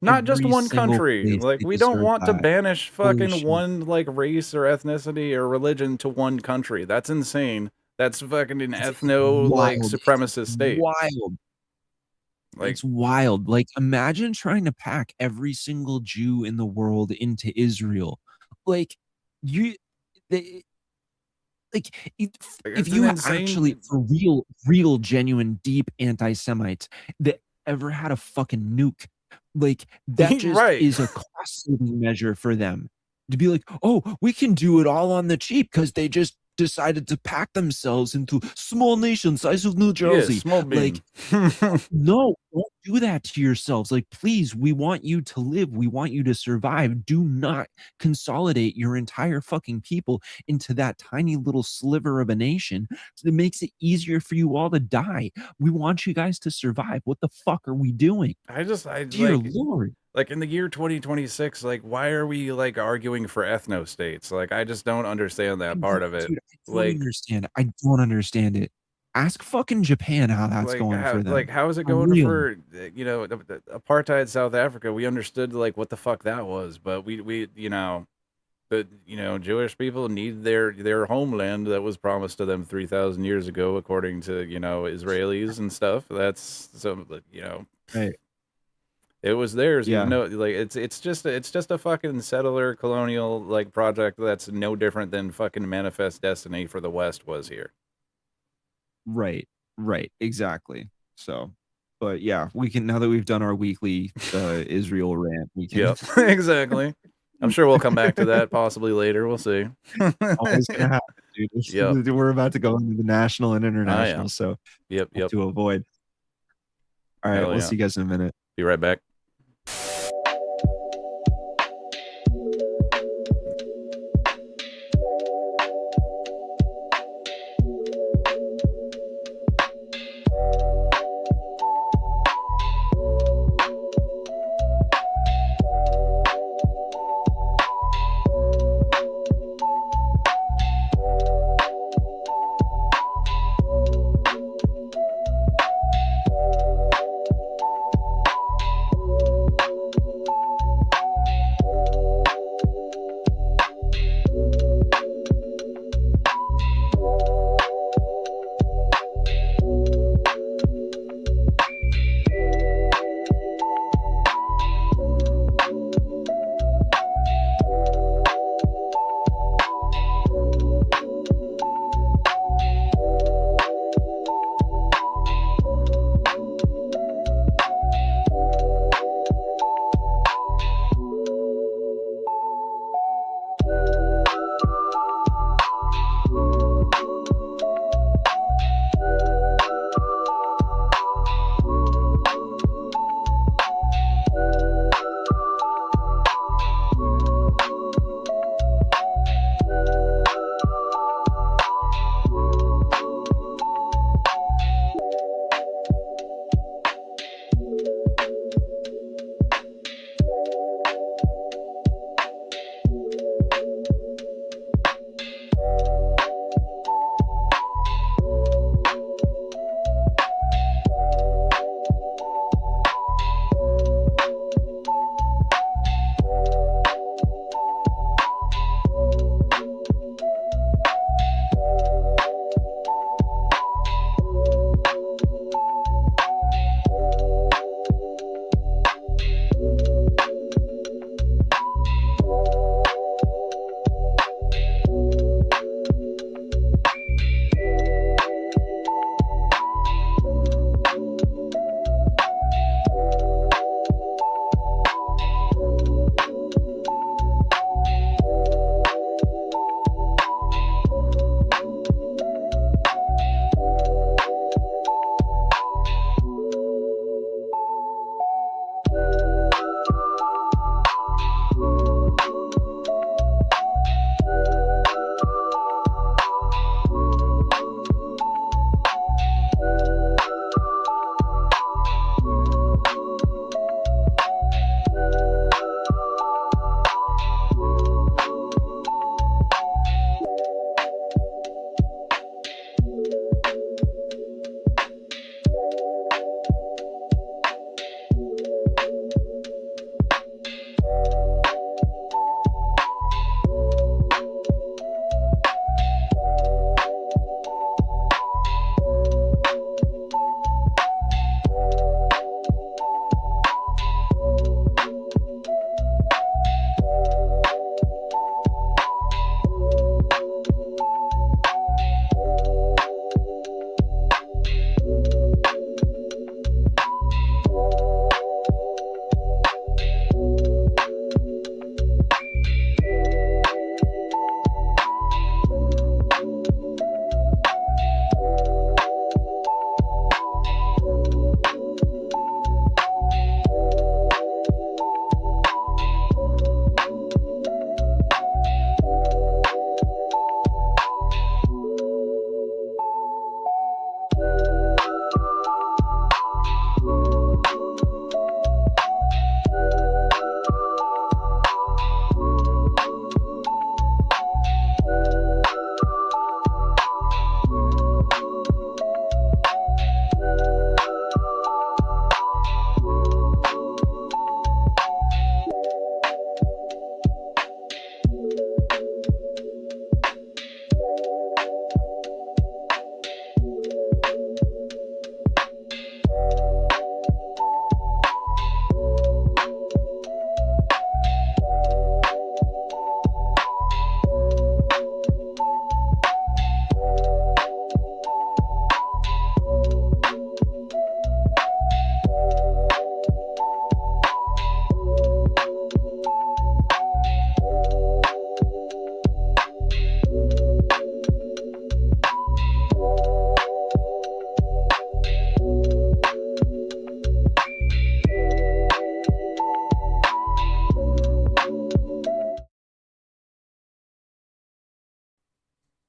Not just Every one single country. place Like, they we don't deserve want to that. banish Holy fucking shit. one like race or ethnicity or religion to one country. That's insane. That's fucking an ethno like Wild. supremacist state. Wild. Like, It's wild. Like, imagine trying to pack every single Jew in the world into Israel. Like, you they like, if it's you an actually, insane. for real, genuine, deep anti-Semites that ever had a fucking nuke, like, that just Right. is a cost-saving measure for them. To be like, "Oh, we can do it all on the cheap because they just decided to pack themselves into small nation size of New Yeah, Jersey." small bean. Like, no, don't do that to yourselves. Like, please, we want you to live. We want you to survive. Do not consolidate your entire fucking people into that tiny little sliver of a nation that makes it easier for you all to die. We want you guys to survive. What the fuck are we doing? I Dear like Lord. like in the year 2026, like why are we like arguing for ethno states? Like I just don't understand that part of it. Dude, I don't Like understand. I don't understand it. Ask fucking Japan how that's going for them. how is it For going real. for you know apartheid South Africa? We understood like what the fuck that was, but we you know, but you know Jewish people need their homeland that was promised to them 3,000 years ago, according to you know Israelis and stuff. That's so you know. Right. It was theirs, Yeah. even though like it's just a fucking settler colonial like project that's no different than fucking Manifest Destiny for the West was here. Right. Right. Exactly. So, but yeah, we can, now that we've done our weekly Israel rant, we can. Yep, exactly. I'm sure we'll come back to that possibly later. We'll see. Always gonna happen, dude. Yep. We're about to go into the national and international, so Yep. have to avoid. All right, Hell we'll yeah. see you guys in a minute. Be right back.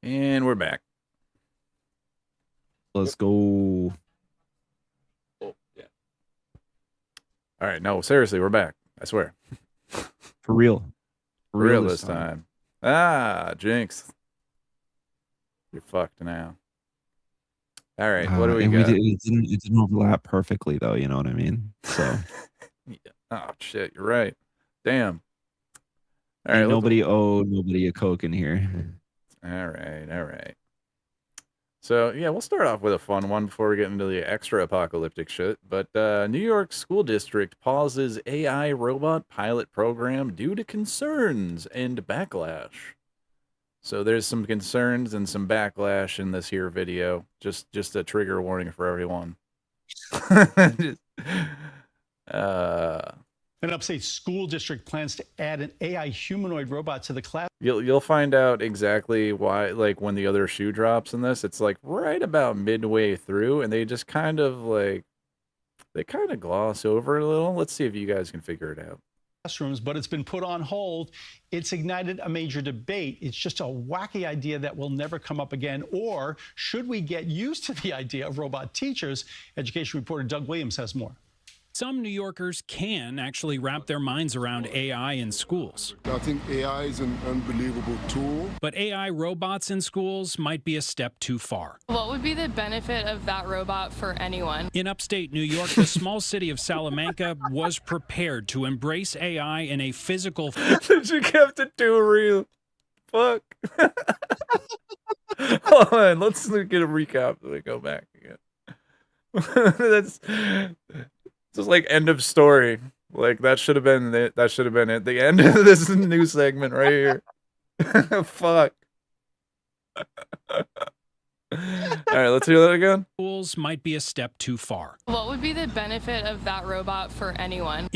And we're back. Let's go. Oh, yeah. All right. No, seriously, we're back. I swear. For real. For real this time. Ah, jinx. You're fucked now. All right. What do we got? It didn't overlap perfectly, though. You know what I mean? So. Yeah. Oh, shit. You're right. Damn. All Ain't right. nobody nobody a Coke in here. All right. All right. So, yeah, we'll start off with a fun one before we get into the extra apocalyptic shit. But New York School District pauses AI robot pilot program due to concerns and backlash. So there's some concerns and some backlash in this here video. Just a trigger warning for everyone. An upstate school district plans to add an AI humanoid robot to the class. You'll find out exactly why, like when the other shoe drops in this, it's like right about midway through, and they just kind of gloss over a little. Let's see if you guys can figure it out. Classrooms, but it's been put on hold. It's ignited a major debate. It's just a wacky idea that will never come up again. Or should we get used to the idea of robot teachers? Education reporter Doug Williams has more. Some New Yorkers can actually wrap their minds around AI in schools. I think AI is an unbelievable tool. But AI robots in schools might be a step too far. What would be the benefit of that robot for anyone? In upstate New York, the small city of Salamanca was prepared to embrace AI in a physical... She kept it too real. Fuck. Hold on, let's get a recap. Let me go back again. That's... Just like end of story. Like that should have been it. That should have been it. The end of this new segment right here. Fuck. All right, let's hear that again. Schools might be a step too far. What would be the benefit of that robot for anyone?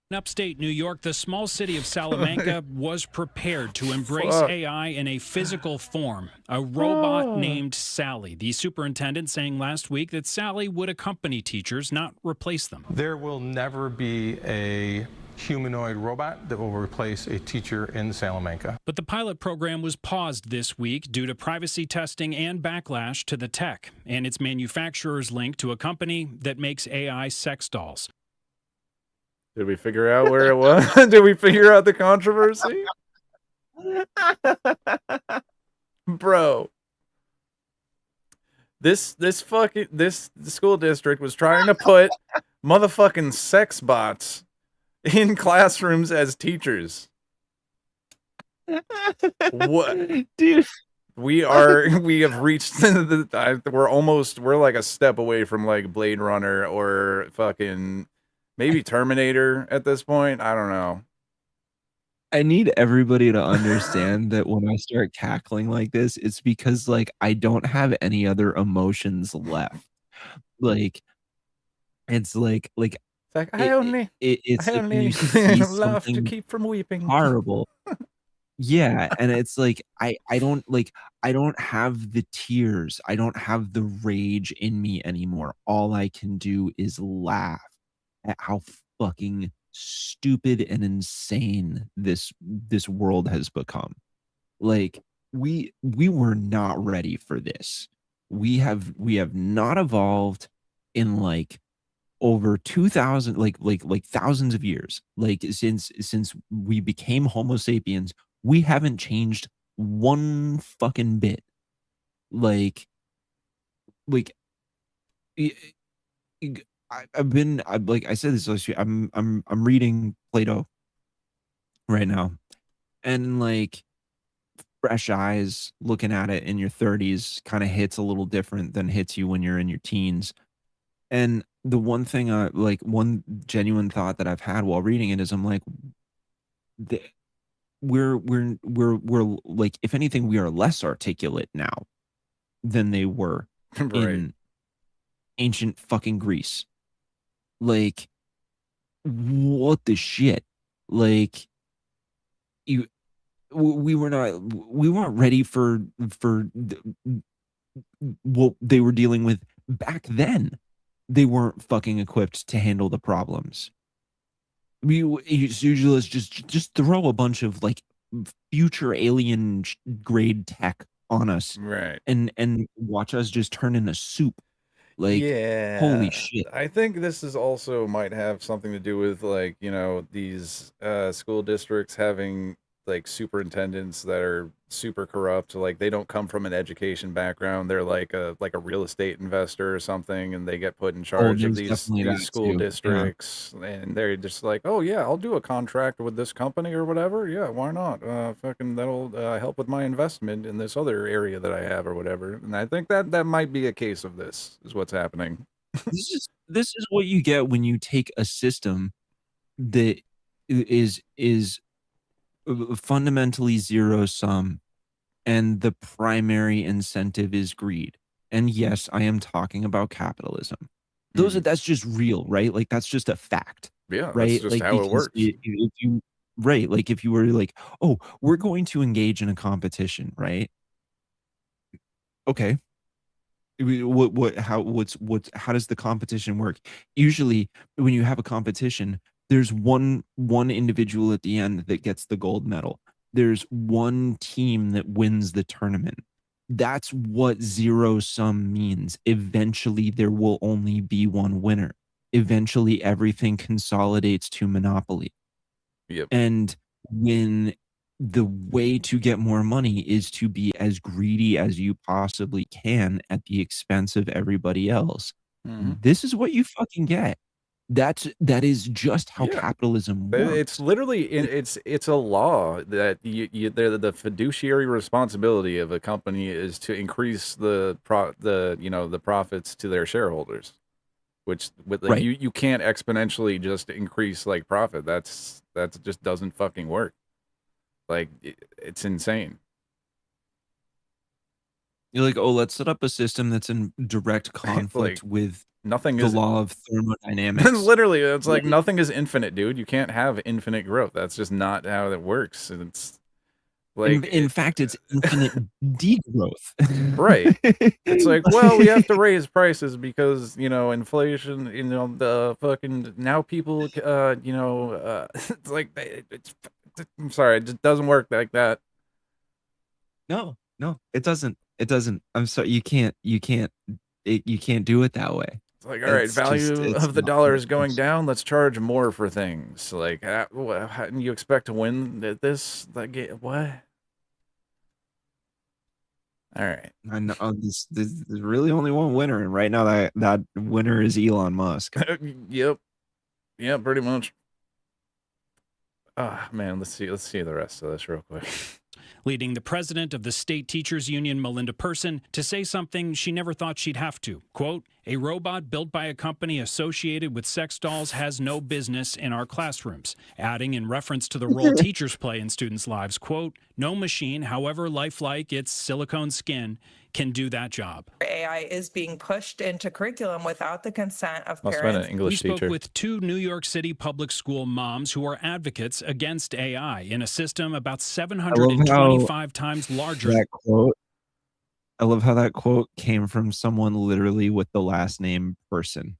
In upstate New York, the small city of Salamanca was prepared to embrace AI in a physical form. A robot named Sally. The superintendent saying last week that Sally would accompany teachers, not replace them. There will never be a humanoid robot that will replace a teacher in Salamanca. But the pilot program was paused this week due to privacy testing and backlash to the tech and its manufacturer's link to a company that makes AI sex dolls. Did we figure out where it was? Did we figure out the controversy? Bro. This school district was trying to put motherfucking sex bots in classrooms as teachers. What? Dude. We have reached we're like a step away from like Blade Runner or fucking maybe Terminator at this point. I don't know. I need everybody to understand that when I start cackling like this, it's because like I don't have any other emotions left. Like it's like I only laugh to keep from weeping. Horrible. Yeah, and it's like I don't have the tears. I don't have the rage in me anymore. All I can do is laugh at how fucking stupid and insane this world has become. Like we were not ready for this. We have not evolved in like over 2,000 like thousands of years. Like since we became Homo sapiens, we haven't changed one fucking bit. Like like I said this last year, I'm reading Plato right now, and like fresh eyes looking at it in your 30s kind of hits a little different than hits you when you're in your teens. And the one thing one genuine thought that I've had while reading it is I'm like, we're like, if anything, we are less articulate now than they were in ancient fucking Greece. Like, what the shit? Like, we weren't ready for what they were dealing with back then. they weren't fucking equipped to handle the problems. Usually let's just throw a bunch of like future alien grade tech on us, Right. and watch us just turn into soup. Like, holy Yeah, shit. I think this is also might have something to do with like, you know, these school districts having like superintendents that are super corrupt. Like they don't come from an education background. They're like a real estate investor or something, and they get put in Oh, charge of there's definitely these that school too. Yeah. districts, and they're just like, oh yeah, I'll do a contract with this company or whatever. Yeah, why not? Fucking that'll help with my investment in this other area that I have or whatever. And I think that might be a case of this is what's happening. This is what you get when you take a system that is fundamentally zero sum, and the primary incentive is greed. And yes, I am talking about capitalism. That's just real, right? Like that's just a fact, Yeah, that's right? just Like how it because works. if you right, like if you were like, oh, we're going to engage in a competition, right? Okay. How does the competition work? Usually when you have a competition, there's one individual at the end that gets the gold medal. There's one team that wins the tournament. That's what zero sum means. Eventually there will only be one winner. Eventually everything consolidates to monopoly. Yep. And when the way to get more money is to be as greedy as you possibly can at the expense of everybody else, Mhm. this is what you fucking get. That is just how Yeah. capitalism It's works. literally it's a law that the fiduciary responsibility of a company is to increase the profits to their shareholders, which with like Right. you can't exponentially just increase like profit. That just doesn't fucking work. Like it's insane. You're like, "Oh, let's set up a system that's in direct Like conflict with nothing the is law of thermodynamics." literally it's like Like nothing is infinite, dude. You can't have infinite growth. That's just not how it works. And it's like in fact, it's infinite degrowth. right. It's like, well, we have to raise prices because, you know, inflation, you know, the fucking now people, it's like, I'm sorry, it just doesn't work like that. No, no, it doesn't. It doesn't. I'm sorry, you can't do it that way. It's like, all right, value It's of the not dollar how it is going works. down. Let's charge more for things. Like, how you expect to win this? Like, what? All right. I know there's really only one winner, and right now that winner is Elon Musk. Yep. Yeah, pretty much. Ah, man, let's see the rest of this real quick. Leading the president of the state teachers union, Melinda Person, to say something she never thought she'd have to. Quote, "A robot built by a company associated with sex dolls has no business in our classrooms." Adding in reference to the role teachers play in students' lives, quote, "No machine, however lifelike its silicone skin, can do that job." AI is being pushed into curriculum without the consent of Must have been an parents. English We spoke teacher. with two New York City public school moms who are advocates against AI in a system about 725 times larger. I love how that quote came from someone literally with the last name Person.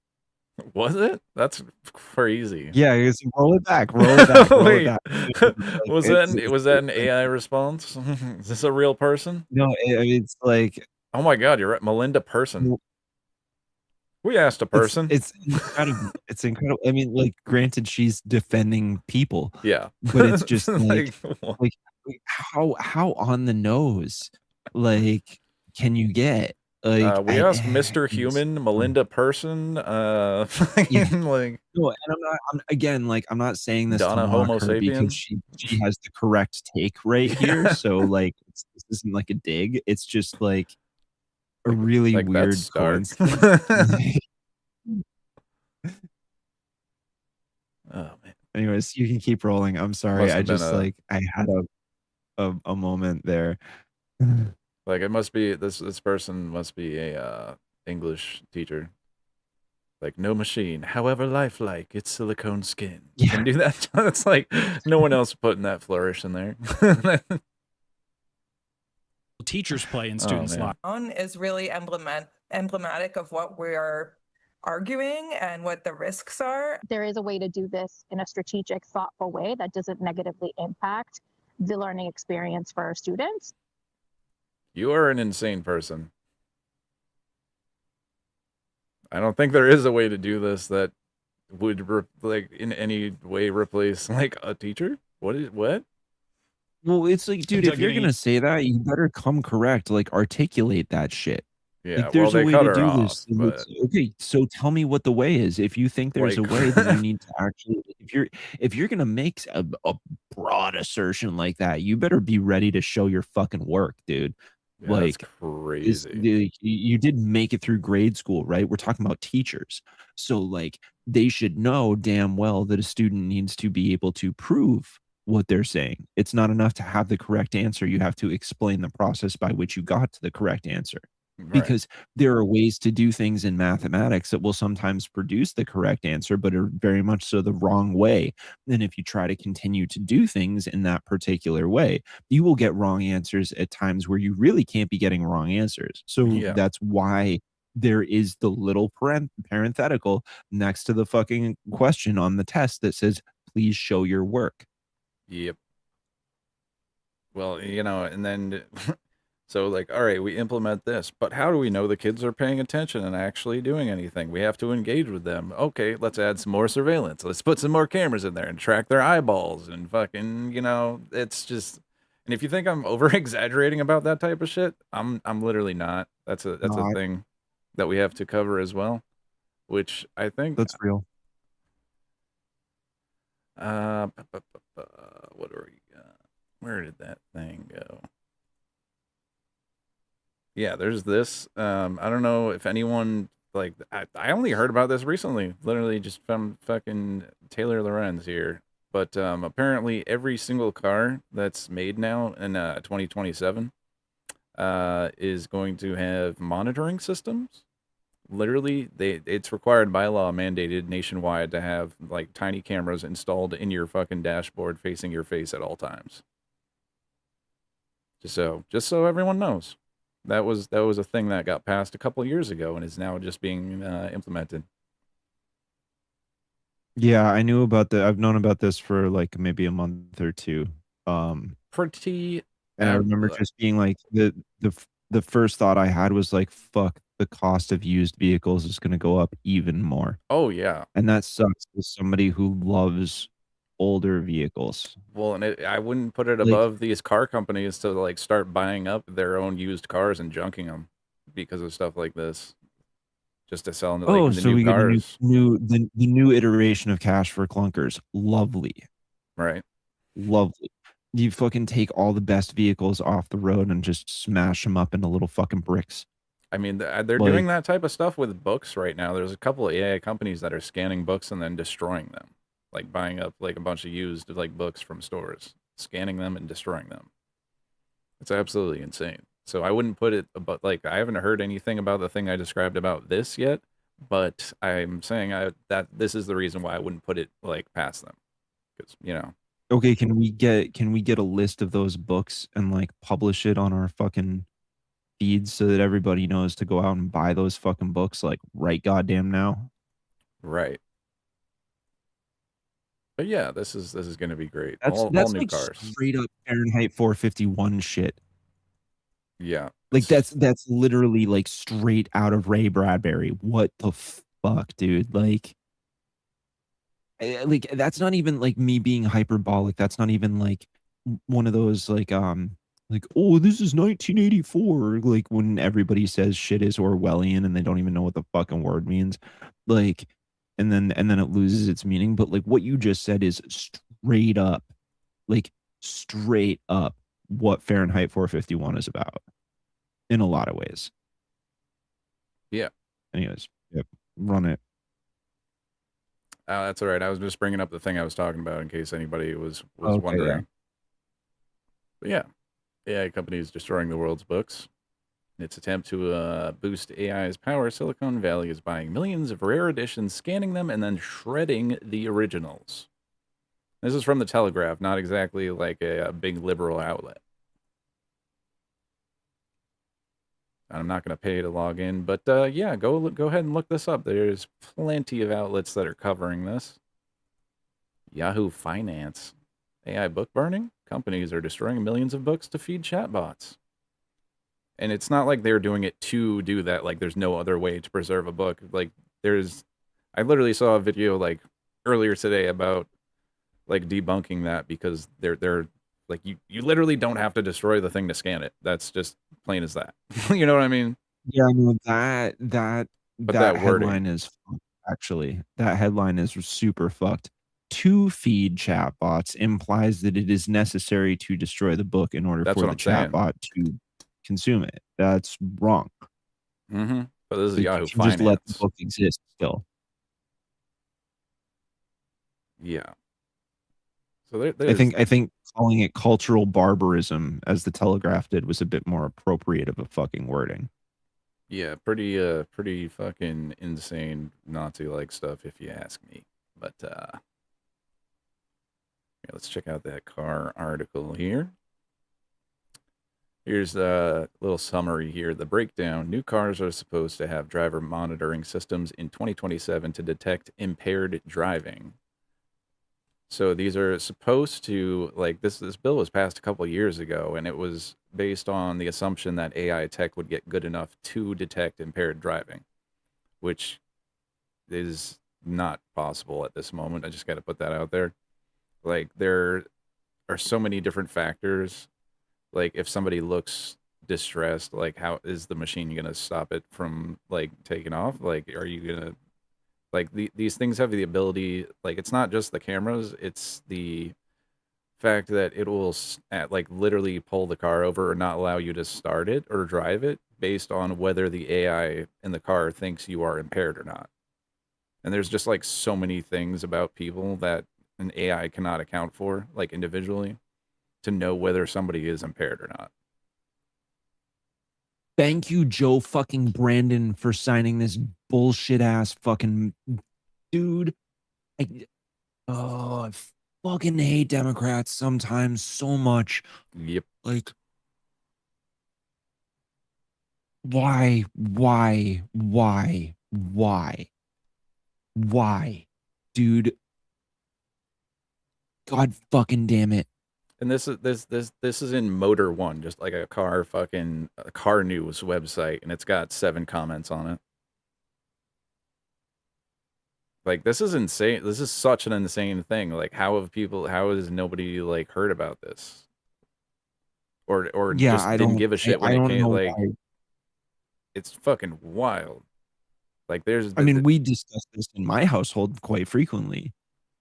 Was it? That's crazy. Yeah, it's roll it back, roll it back, roll it Wait, back. was that an AI response? Is this a real person? No, it's like oh my god, you're right, Melinda Person. We asked a person. It's incredible. It's incredible. I mean, like, granted, she's defending people. Yeah. But it's just Like, like how on the nose, like, can you get? Like, we asked Mr. Human, Melinda Person, Yeah. fucking like No, and I'm not saying this Donna to Homo mock her because sapien. she has the correct take right here. So like this isn't like a dig. It's just like a really like, weird that's dark. coincidence. Oh man. Anyways, you can keep rolling. I'm sorry. Must I have been just a- like I had a moment there. Like it must be this person must be a English teacher. Like no machine, however lifelike its silicone skin can do that. It's like no one else putting that flourish in there. Teachers play in Oh, students' man. lives. Is really emblematic of what we are arguing and what the risks are. There is a way to do this in a strategic, thoughtful way that doesn't negatively impact the learning experience for our students. You are an insane person. I don't think there is a way to do this that would like in any way replace like a teacher. What? Well, it's like, dude, if you're gonna say that, you better come correct. Like, articulate that shit. Yeah, Like, well, there's a they way cut to her do off, this. And but okay, so tell me what the way is. If you think there's like, a way, then you need to actually. If you're gonna make a broad assertion like that, you better be ready to show your fucking work, dude. yeah, that's Like, crazy. you did make it through grade school, right? We're talking about teachers, so like they should know damn well that a student needs to be able to prove what they're saying. It's not enough to have the correct answer. You have to explain the process by which you got to the correct answer. Right. Because there are ways to do things in mathematics that will sometimes produce the correct answer, but are very much so the wrong way. And if you try to continue to do things in that particular way, you will get wrong answers at times where you really can't be getting wrong answers. So Yeah. that's why there is the little parenthetical next to the fucking question on the test that says, please show your work. Yep. Well, you know, and then so like, all right, we implement this, but how do we know the kids are paying attention and actually doing anything? We have to engage with them. Okay, let's add some more surveillance. Let's put some more cameras in there and track their eyeballs and fucking, you know, it's just. And if you think I'm over exaggerating about that type of shit, I'm literally not. That's a thing that we have to cover as well, which I think That's real. what are we? Where did that thing go? Yeah, there's this. I don't know if anyone like. I only heard about this recently. Literally, just from fucking Taylor Lorenz here. But apparently, every single car that's made now in 2027 is going to have monitoring systems. Literally, it's required by law, mandated nationwide, to have like tiny cameras installed in your fucking dashboard facing your face at all times. Just so everyone knows, that was a thing that got passed a couple years ago and is now just being implemented. Yeah, I knew about that. I've known about this for like maybe a month or two. Pretty. And I remember just being like the first thought I had was like, fuck, the cost of used vehicles is going to go up even more. Oh yeah. And that sucks as somebody who loves older vehicles. Well, and I wouldn't put it Like- above these car companies to like start buying up their own used cars and junking them because of stuff like this, just to sell into like, the so new we get cars. the new iteration of cash for clunkers. Lovely. Right. Lovely. You fucking take all the best vehicles off the road and just smash them up into little fucking bricks. I mean, they're Like- doing that type of stuff with books right now. There's a couple of AI companies that are scanning books and then destroying them, like buying up like a bunch of used like books from stores, scanning them and destroying them. It's absolutely insane. So I wouldn't put it about like I haven't heard anything about the thing I described about this yet, but I'm saying that this is the reason why I wouldn't put it like past them, because you know. Okay, can we get a list of those books and like publish it on our fucking feeds so that everybody knows to go out and buy those fucking books like right goddamn now? Right. But yeah, this is going to be great. That's all that's new like cars. straight up Fahrenheit 451 shit. Yeah. Like that's literally like straight out of Ray Bradbury. What the fuck, dude? Like that's not even like me being hyperbolic. That's not even like one of those like oh, this is 1984, like when everybody says shit is Orwellian and they don't even know what the fucking word means. Like and then it loses its meaning, but like what you just said is straight up what Fahrenheit 451 is about in a lot of ways. Yeah. Anyways, yep, run it. That's all right. I was just bringing up the thing I was talking about in case anybody was Okay, wondering. yeah. But yeah, AI companies destroying the world's books. In its attempt to boost AI's power, Silicon Valley is buying millions of rare editions, scanning them, and then shredding the originals. This is from the Telegraph, not exactly like a big liberal outlet. I'm not going to pay to log in, but yeah, go ahead and look this up. There's plenty of outlets that are covering this. Yahoo Finance. AI book burning? Companies are destroying millions of books to feed chatbots. And it's not like they're doing it to do that. Like, there's no other way to preserve a book. Like, I literally saw a video, like, earlier today about, like, debunking that because they're like, you literally don't have to destroy the thing to scan it. That's just plain as that. You know what I mean? Yeah, I know that But that headline wording. is fucked, actually. That headline is super fucked. To feed chatbots implies that it is necessary to destroy the book in order That's for what the I'm saying. chatbot to consume it. That's wrong. Mm-hmm. But this is Like, Yahoo you can just let the Finance. book exist still. Yeah. So I there's think calling it cultural barbarism, as the Telegraph did, was a bit more appropriate of a fucking wording. yeah, pretty fucking insane Nazi-like stuff if you ask me. But yeah, let's check out that car article here. Here's a little summary here. The breakdown. New cars are supposed to have driver monitoring systems in 2027 to detect impaired driving. So these are supposed to, like, this bill was passed a couple of years ago, and it was based on the assumption that AI tech would get good enough to detect impaired driving, which is not possible at this moment. I just got to put that out there. Like, there are so many different factors. Like, if somebody looks distressed, like, how is the machine going to stop it from, like, taking off? Like, are you going to, like, these things have the ability, like, it's not just the cameras, it's the fact that it will, like, literally pull the car over or not allow you to start it or drive it based on whether the AI in the car thinks you are impaired or not. And there's just, like, so many things about people that an AI cannot account for, like, individually, to know whether somebody is impaired or not. Thank you, Joe fucking Brandon, for signing this bullshit ass fucking dude. I fucking hate Democrats sometimes so much. Yep. Like, why, dude? God fucking damn it! And this is in Motor One, just like a car news website, and it's got 7 comments on it. Like, this is insane. This is such an insane thing. Like, how has nobody, like, heard about this? Or Yeah, just didn't give a shit when I it don't came, know like, why. it's fucking wild. Like, there's I mean, we discuss this in my household quite frequently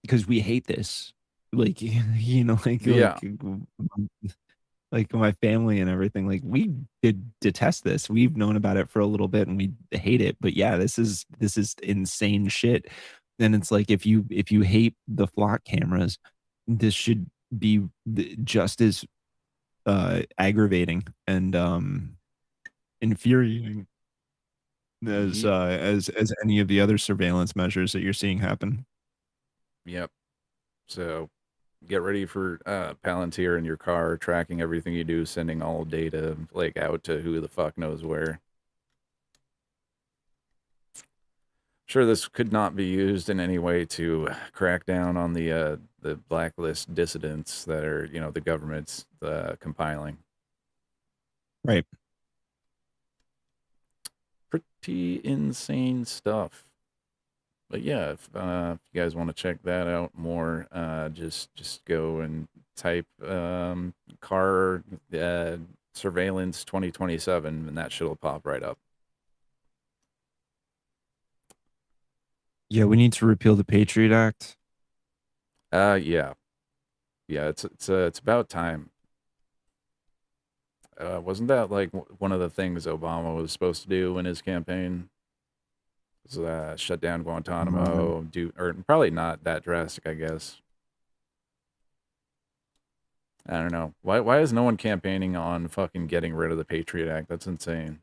because we hate this. Like, you know, Yeah. like my family and everything, like, we detest this. We've known about it for a little bit and we hate it. But yeah, this is insane shit. And it's like, if you hate the flock cameras, this should be just as aggravating and infuriating as any of the other surveillance measures that you're seeing happen. Yep. So get ready for Palantir in your car, tracking everything you do, sending all data, like, out to who the fuck knows where. Sure, this could not be used in any way to crack down on the blacklist dissidents that are, you know, the government's compiling. Right. Pretty insane stuff. But yeah, if you guys want to check that out more, just go and type car surveillance 2027, and that shit'll pop right up. Yeah, we need to repeal the Patriot Act. Yeah, it's about time. Wasn't that, like, one of the things Obama was supposed to do in his campaign? Was shut down Guantanamo, or probably not that drastic, I guess. I don't know. Why is no one campaigning on fucking getting rid of the Patriot Act? That's insane.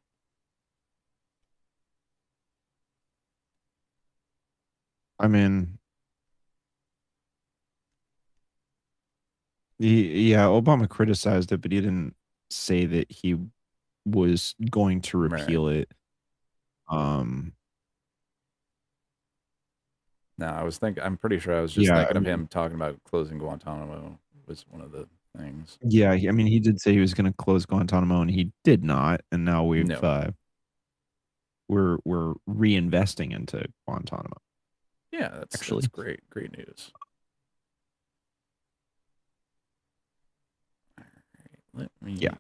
I mean, yeah, Obama criticized it, but he didn't say that he was going to repeal it. No, I'm pretty sure I was just Yeah, thinking I of mean, him talking about closing Guantanamo was one of the things. yeah, I mean, he did say he was going to close Guantanamo, and he did not. And now No. we're reinvesting into Guantanamo. Yeah, that's Actually. great news. All right, let me. Yeah,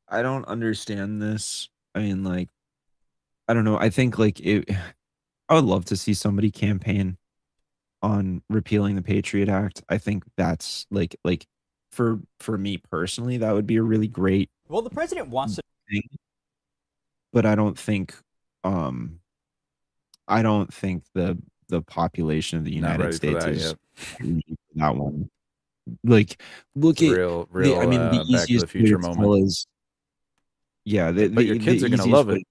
I don't understand this. I mean, like, I don't know. I think like I would love to see somebody campaign on repealing the Patriot Act. I think that's like for me personally, that would be a really great Well, the president wants to. thing. But I don't think the population of the Not United ready for States that is yet. ready for that one. Like, look It's at real I mean, the Back to the easiest way Future to tell moment. is yeah, But your kids are gonna love it.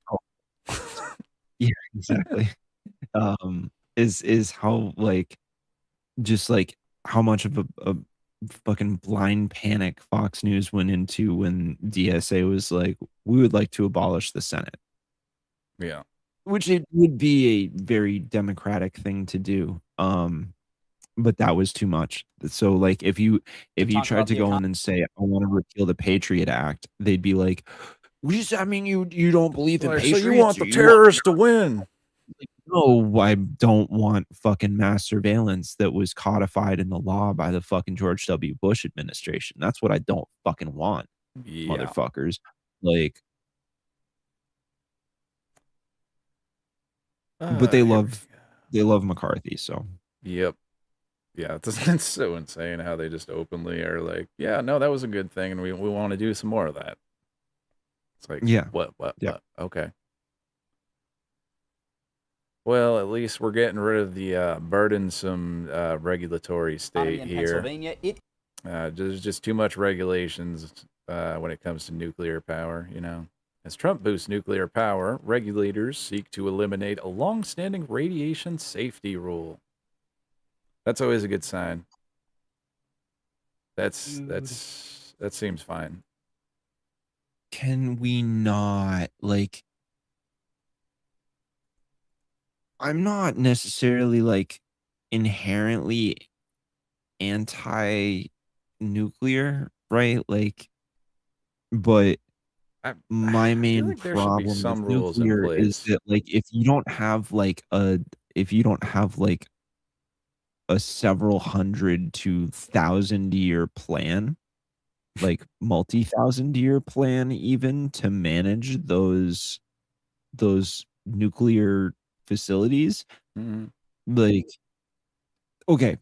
yeah, exactly. Is how like just like how much of a fucking blind panic Fox News went into when DSA was like, we would like to abolish the Senate. Yeah. Which it would be a very democratic thing to do. But that was too much. So like if you talk tried about to the go in and say, I want to repeal the Patriot Act, they'd be like, I mean, you don't believe in Like, so patriots? you want the or you terrorists to win? Like, no, I don't want fucking mass surveillance that was codified in the law by the fucking George W. Bush administration. That's what I don't fucking want, Yeah. motherfuckers. Like, but they Here we love McCarthy, so Yep. Yeah, it's so insane how they just openly are like, yeah, no, that was a good thing, and we want to do some more of that. It's like, yeah. what? Yeah. Okay. Well, at least we're getting rid of the burdensome regulatory state in here. Pennsylvania, There's just too much regulations when it comes to nuclear power, you know. As Trump boosts nuclear power, regulators seek to eliminate a long-standing radiation safety rule. That's always a good sign. That seems fine. Can we not like I'm not necessarily like inherently anti-nuclear, right? Like, but my main like there should be problem with some rules in nuclear is place. that like if you don't have like a several hundred to 1,000-year plan, like multi-thousand-year plan even to manage those nuclear facilities, Mhm. like okay,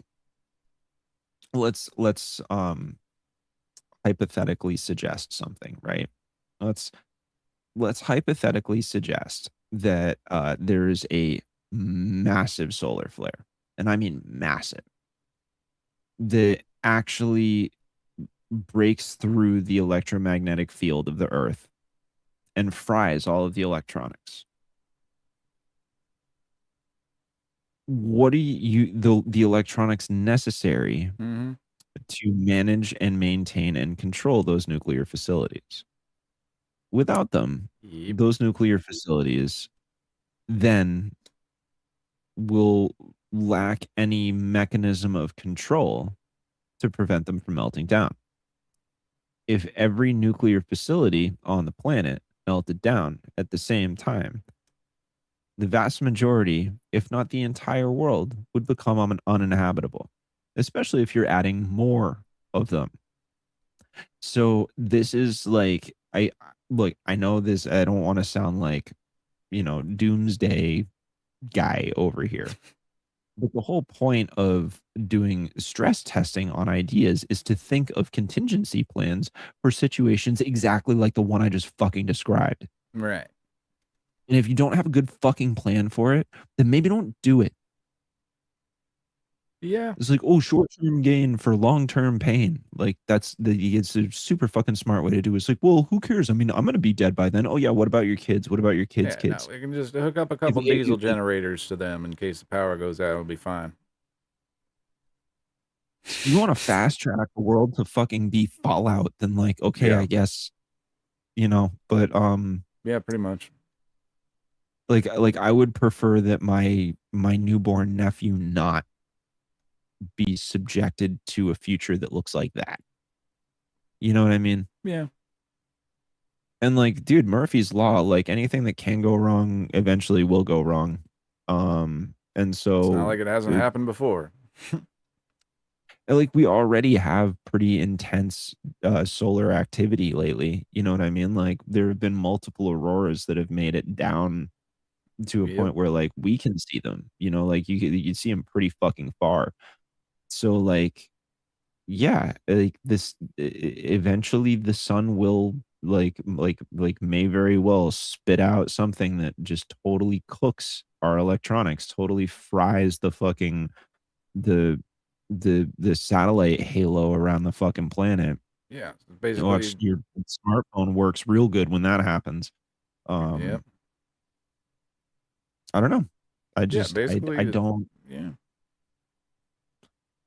let's hypothetically suggest something, right? Let's hypothetically suggest that there's a massive solar flare, and I mean massive, that actually breaks through the electromagnetic field of the Earth and fries all of the electronics. What do the electronics necessary Mhm. to manage and maintain and control those nuclear facilities? Without them, Yep. those nuclear facilities then will lack any mechanism of control to prevent them from melting down. If every nuclear facility on the planet melted down at the same time, the vast majority, if not the entire world, would become uninhabitable, especially if you're adding more of them. So this is like I know this, I don't want to sound like, doomsday guy over here. But the whole point of doing stress testing on ideas is to think of contingency plans for situations exactly like the one I just fucking described. Right. And if you don't have a good fucking plan for it, then maybe don't do it. Yeah. It's like, oh, short-term gain for long-term pain. Like it's a super fucking smart way to do it. It's like, well, who cares? I mean, I'm gonna be dead by then. Oh yeah, what about your kids? What about your kids' Yeah, kids? no, we can just hook up a couple diesel generators to them in case the power goes out. It'll be fine. You want to fast track the world to fucking be Fallout, then like, okay, Yeah. I guess, but Yeah, pretty much. like I would prefer that my newborn nephew not be subjected to a future that looks like that. You know what I mean? Yeah. And like, dude, Murphy's Law, like anything that can go wrong eventually will go wrong. And so It's not like it hasn't happened before. like we already have pretty intense solar activity lately. You know what I mean? Like there have been multiple auroras that have made it down to a Yep. point where like we can see them. Like you see them pretty fucking far. So like, yeah, like this eventually the sun will like may very well spit out something that just totally cooks our electronics, totally fries the fucking the satellite halo around the fucking planet. Yeah, Watch basically. your smartphone works real good when that happens. Yep. I don't know. I Yeah, just basically. I don't Yeah.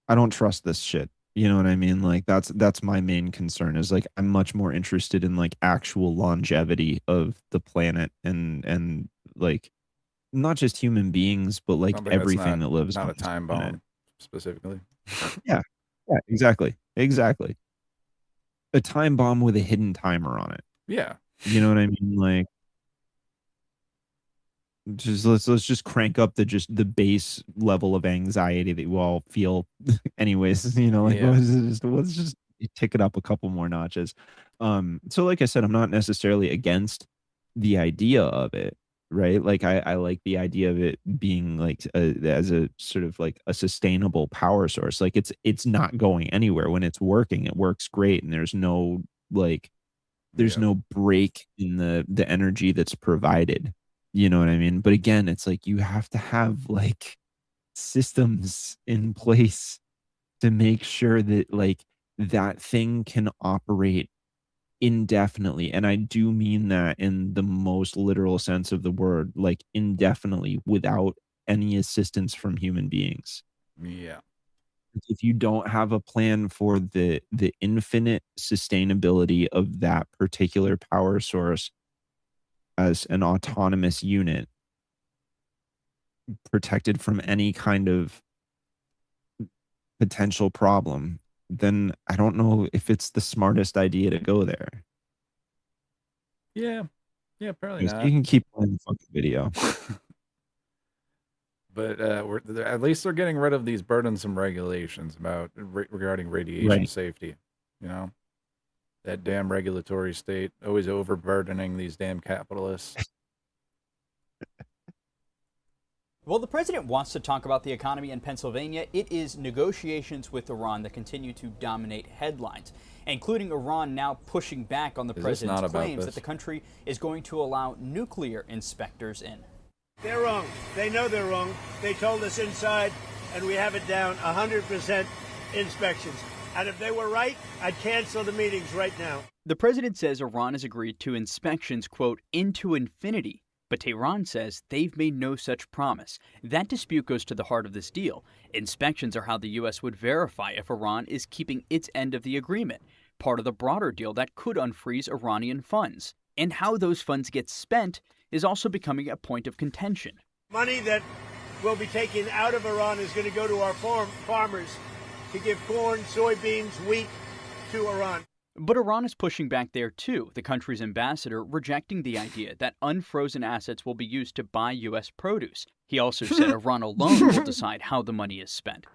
I don't trust this shit. You know what I mean? Like that's my main concern is like I'm much more interested in like actual longevity of the planet and like not just human beings, but like Something that's everything that lives not on a this time planet. bomb specifically. Yeah. Yeah, exactly. Exactly. A time bomb with a hidden timer on it. Yeah. You know what I mean? Like just let's just crank up the base level of anxiety that we all feel anyways, like Yeah. let's just tick it up a couple more notches. So like I said, I'm not necessarily against the idea of it, right? Like I like the idea of it being like as a sort of like a sustainable power source. Like it's not going anywhere. When it's working, it works great and there's no like there's no break in the energy that's provided. You know what I mean? But again, it's like you have to have like systems in place to make sure that like that thing can operate indefinitely. And I do mean that in the most literal sense of the word, like indefinitely without any assistance from human beings. Yeah. If you don't have a plan for the infinite sustainability of that particular power source as an autonomous unit protected from any kind of potential problem, then I don't know if it's the smartest idea to go there. Yeah. Yeah, apparently You not. can keep playing the fucking video. But at least they're getting rid of these burdensome regulations about regarding radiation Right. safety. That damn regulatory state always overburdening these damn capitalists. Well, the president wants to talk about the economy in Pennsylvania. It is negotiations with Iran that continue to dominate headlines, including Iran now pushing back on the president's claims that the country is going to allow nuclear inspectors in. They're wrong. They know they're wrong. They told us inside, and we have it down 100% inspections. And if they were right, I'd cancel the meetings right now. The president says Iran has agreed to inspections, quote, into infinity. But Tehran says they've made no such promise. That dispute goes to the heart of this deal. Inspections are how the U.S. would verify if Iran is keeping its end of the agreement, part of the broader deal that could unfreeze Iranian funds. And how those funds get spent is also becoming a point of contention. Money that will be taken out of Iran is going to go to our farmers to give corn, soybeans, wheat to Iran. But Iran is pushing back there too, the country's ambassador rejecting the idea that unfrozen assets will be used to buy U.S. produce. He also said Iran alone will decide how the money is spent.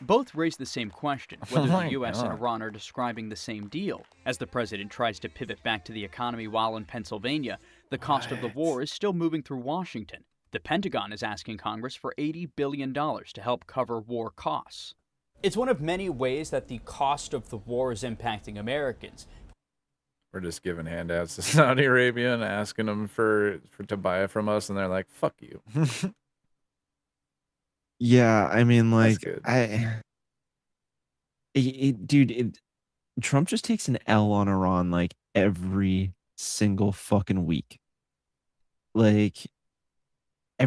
Both raise the same question, whether the U.S. and Iran are describing the same deal. As the president tries to pivot back to the economy while in Pennsylvania, the cost of the war is still moving through Washington. The Pentagon is asking Congress for $80 billion to help cover war costs. It's one of many ways that the cost of the war is impacting Americans. We're just giving handouts to Saudi Arabia and asking them to buy it from us, and they're like, "Fuck you." Yeah, I mean, like, good. dude, Trump just takes an L on Iran like every single fucking week. Like I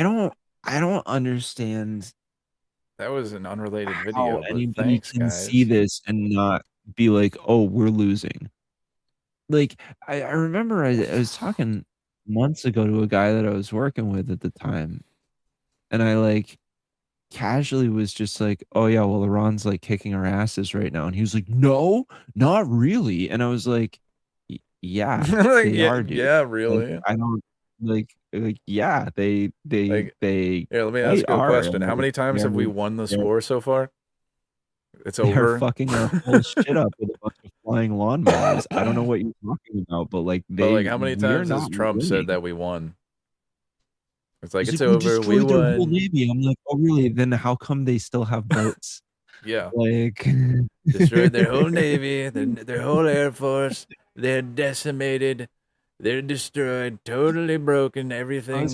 don't understand That was an unrelated How video, but anybody thanks, can see guys. this and not be like, "Oh, we're losing." Like, I remember I was talking months ago to a guy that I was working with at the time, and I, like, casually was just like, "Oh, yeah, well, Iran's, like, kicking our asses right now," and he was like, "No, not really," and I was like, Yeah, Like, they are, dude." yeah, Like, really? I don't yeah, Like, they here, let me they ask you a are, question. and, How like, many times have we won this war so far? It's they're over? fucking our whole shit up with a bunch of flying lawnmowers. I don't know what you're talking about, but, like, But, like, how many we're times has not Trump said winning. that we won? It's like, He's "It's like, "We over, we destroyed their whole won." navy." I'm like, "Oh, really? Then how come they still have boats?" Yeah. Like Destroyed their whole navy, their whole air force. They're decimated. They're destroyed, totally broken, How everything.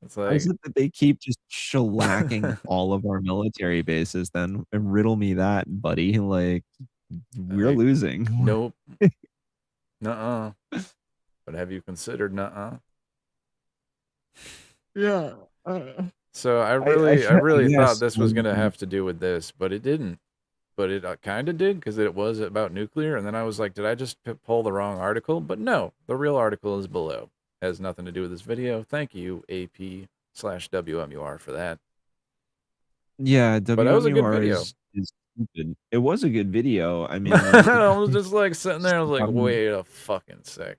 It's is like it that they keep just shellacking all of our military bases then? And riddle me that, buddy, like, we're like, losing. nope. Nuh-uh. But have you considered nuh-uh? Yeah, So I I really thought guess, this was gonna have to do with this, but it didn't. But it kind of did because it was about nuclear, and then I was like, did I just pull the wrong article? But no, the real article is below. Has nothing to do with this video. Thank you, AP/WMUR, for that. Yeah, But that was a good WMUR video. is stupid. It was a good video. I mean, I was just like sitting there. I was like, wait a fucking sec.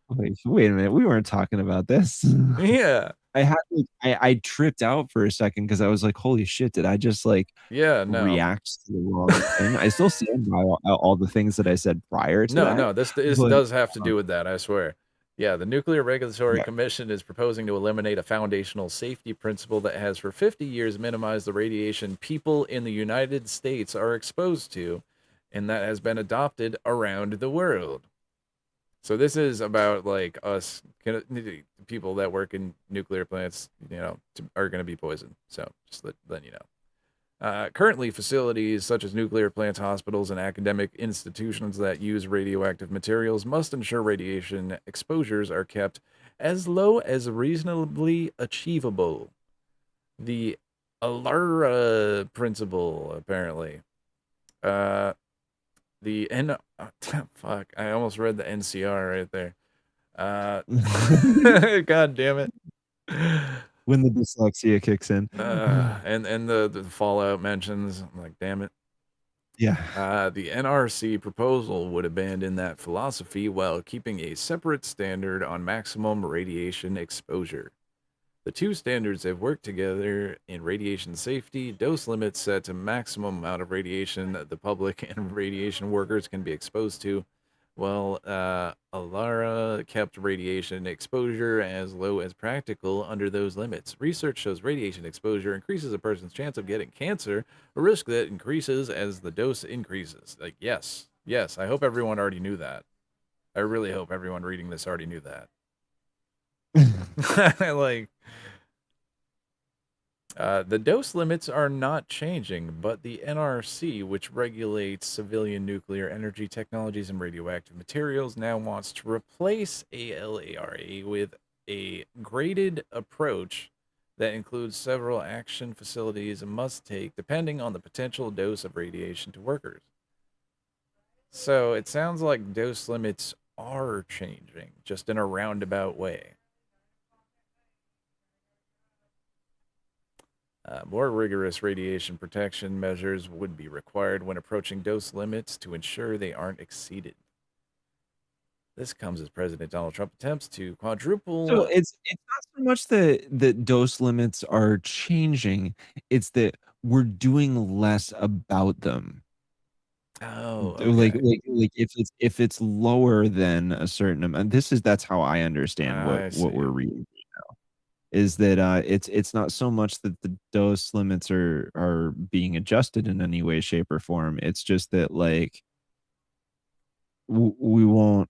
Wait a minute, we weren't talking about this. Yeah. I had like I tripped out for a second because I was like, "Holy shit, did I just, like, Yeah, no. react to the wrong thing?" I still stand by all the things that I said prior to that, No, this but, does have to do with that, I swear. Yeah, the Nuclear Regulatory Yeah. Commission is proposing to eliminate a foundational safety principle that has for 50 years minimized the radiation people in the United States are exposed to, and that has been adopted around the world. So this is about, like, us, people that work in nuclear plants, are going to be poisoned. So just letting you know. Currently, facilities such as nuclear plants, hospitals, and academic institutions that use radioactive materials must ensure radiation exposures are kept as low as reasonably achievable. The ALARA principle, apparently. Fuck, I almost read the NCR right there. God damn it. When the dyslexia kicks in. And the Fallout mentions, I'm like, damn it. Yeah. The NRC proposal would abandon that philosophy while keeping a separate standard on maximum radiation exposure. The two standards have worked together in radiation safety. Dose limits set to maximum amount of radiation that the public and radiation workers can be exposed to, while ALARA kept radiation exposure as low as practical under those limits. Research shows radiation exposure increases a person's chance of getting cancer, a risk that increases as the dose increases. Like, yes, I hope everyone already knew that. I really hope everyone reading this already knew that. Like, the dose limits are not changing, but the NRC, which regulates civilian nuclear energy technologies and radioactive materials, now wants to replace ALARA with a graded approach that includes several action facilities must take depending on the potential dose of radiation to workers. So it sounds like dose limits are changing, just in a roundabout way. More rigorous radiation protection measures would be required when approaching dose limits to ensure they aren't exceeded. This comes as President Donald Trump attempts to quadruple. So it's not so much that the dose limits are changing, it's that we're doing less about them. Oh, Like okay. if it's lower than a certain amount, that's how I understand I what we're see. reading right now. Is that it's not so much that the dose limits are being adjusted in any way, shape, or form. It's just that, like, we won't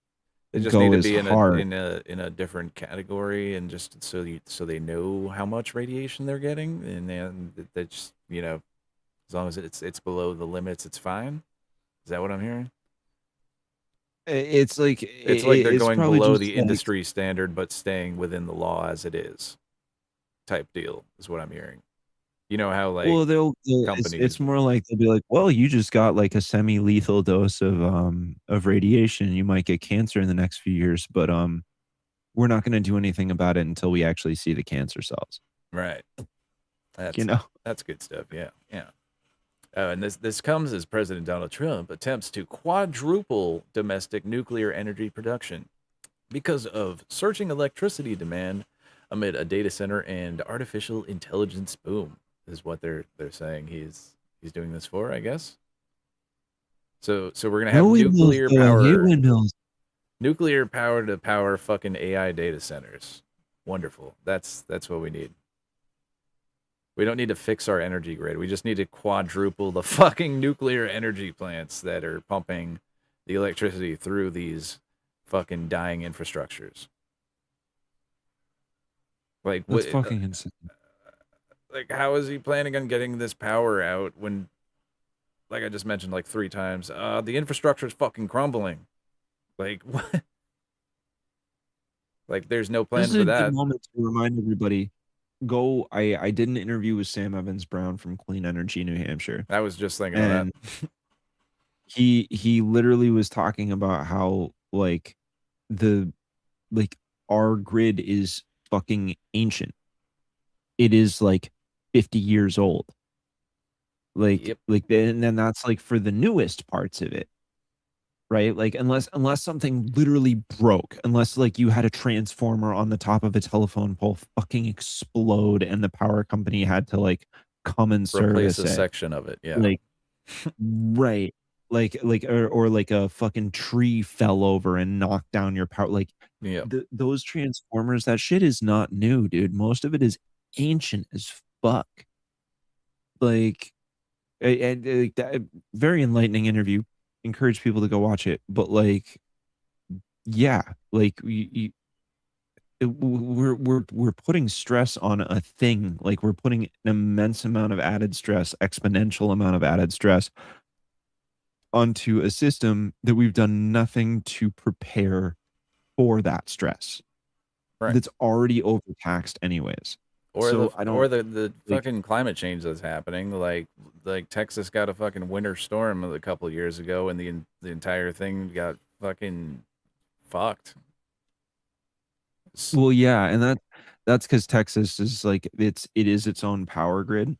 They just need go to as be hard. in a different category, and just so they know how much radiation they're getting, and then they just, as long as it's below the limits, it's fine. Is that what I'm hearing? It's like It's like they're it's going probably below just the like industry standard, but staying within the law as it is. Type deal is what I'm hearing. You know how like Well, companies. it's more like they'll be like, "Well, you just got like a semi-lethal dose of radiation. You might get cancer in the next few years, but we're not going to do anything about it until we actually see the cancer cells." Right. You know? That's good stuff. Yeah. Yeah. And this comes as President Donald Trump attempts to quadruple domestic nuclear energy production because of surging electricity demand amid a data center and artificial intelligence boom. Is what they're saying he's doing this for, I guess. So we're gonna have nuclear power, nuclear power to power fucking AI data centers. Wonderful. That's what we need. We don't need to fix our energy grid. We just need to quadruple the fucking nuclear energy plants that are pumping the electricity through these fucking dying infrastructures. Like That's what? fucking insane. Like, how is he planning on getting this power out when, like I just mentioned like 3 times, the infrastructure is fucking crumbling? Like what? Like there's no plan This is for a that. good moment to remind everybody. I did an interview with Sam Evans Brown from Clean Energy New Hampshire. I was just thinking of that. He literally was talking about how like our grid is fucking ancient. It is like 50 years old. And then that's like for the newest parts of it. Right? Like unless something literally broke, unless like you had a transformer on the top of a telephone pole fucking explode and the power company had to like come and Replace service a it. section of it, yeah. Like right. Or like a fucking tree fell over and knocked down your power. Like those transformers, that shit is not new, dude. Most of it is ancient as fuck. Like and that very enlightening interview. Encourage people to go watch it, but like yeah, like we're putting stress on a thing. Like we're putting an immense amount of added stress, exponential amount of added stress onto a system that we've done nothing to prepare for that stress. Right. That's already overtaxed anyways. Or So the fucking climate change that's happening. Like Texas got a fucking winter storm a couple of years ago, and the entire thing got fucking fucked. Well, yeah, and that's because Texas is like it is its own power grid,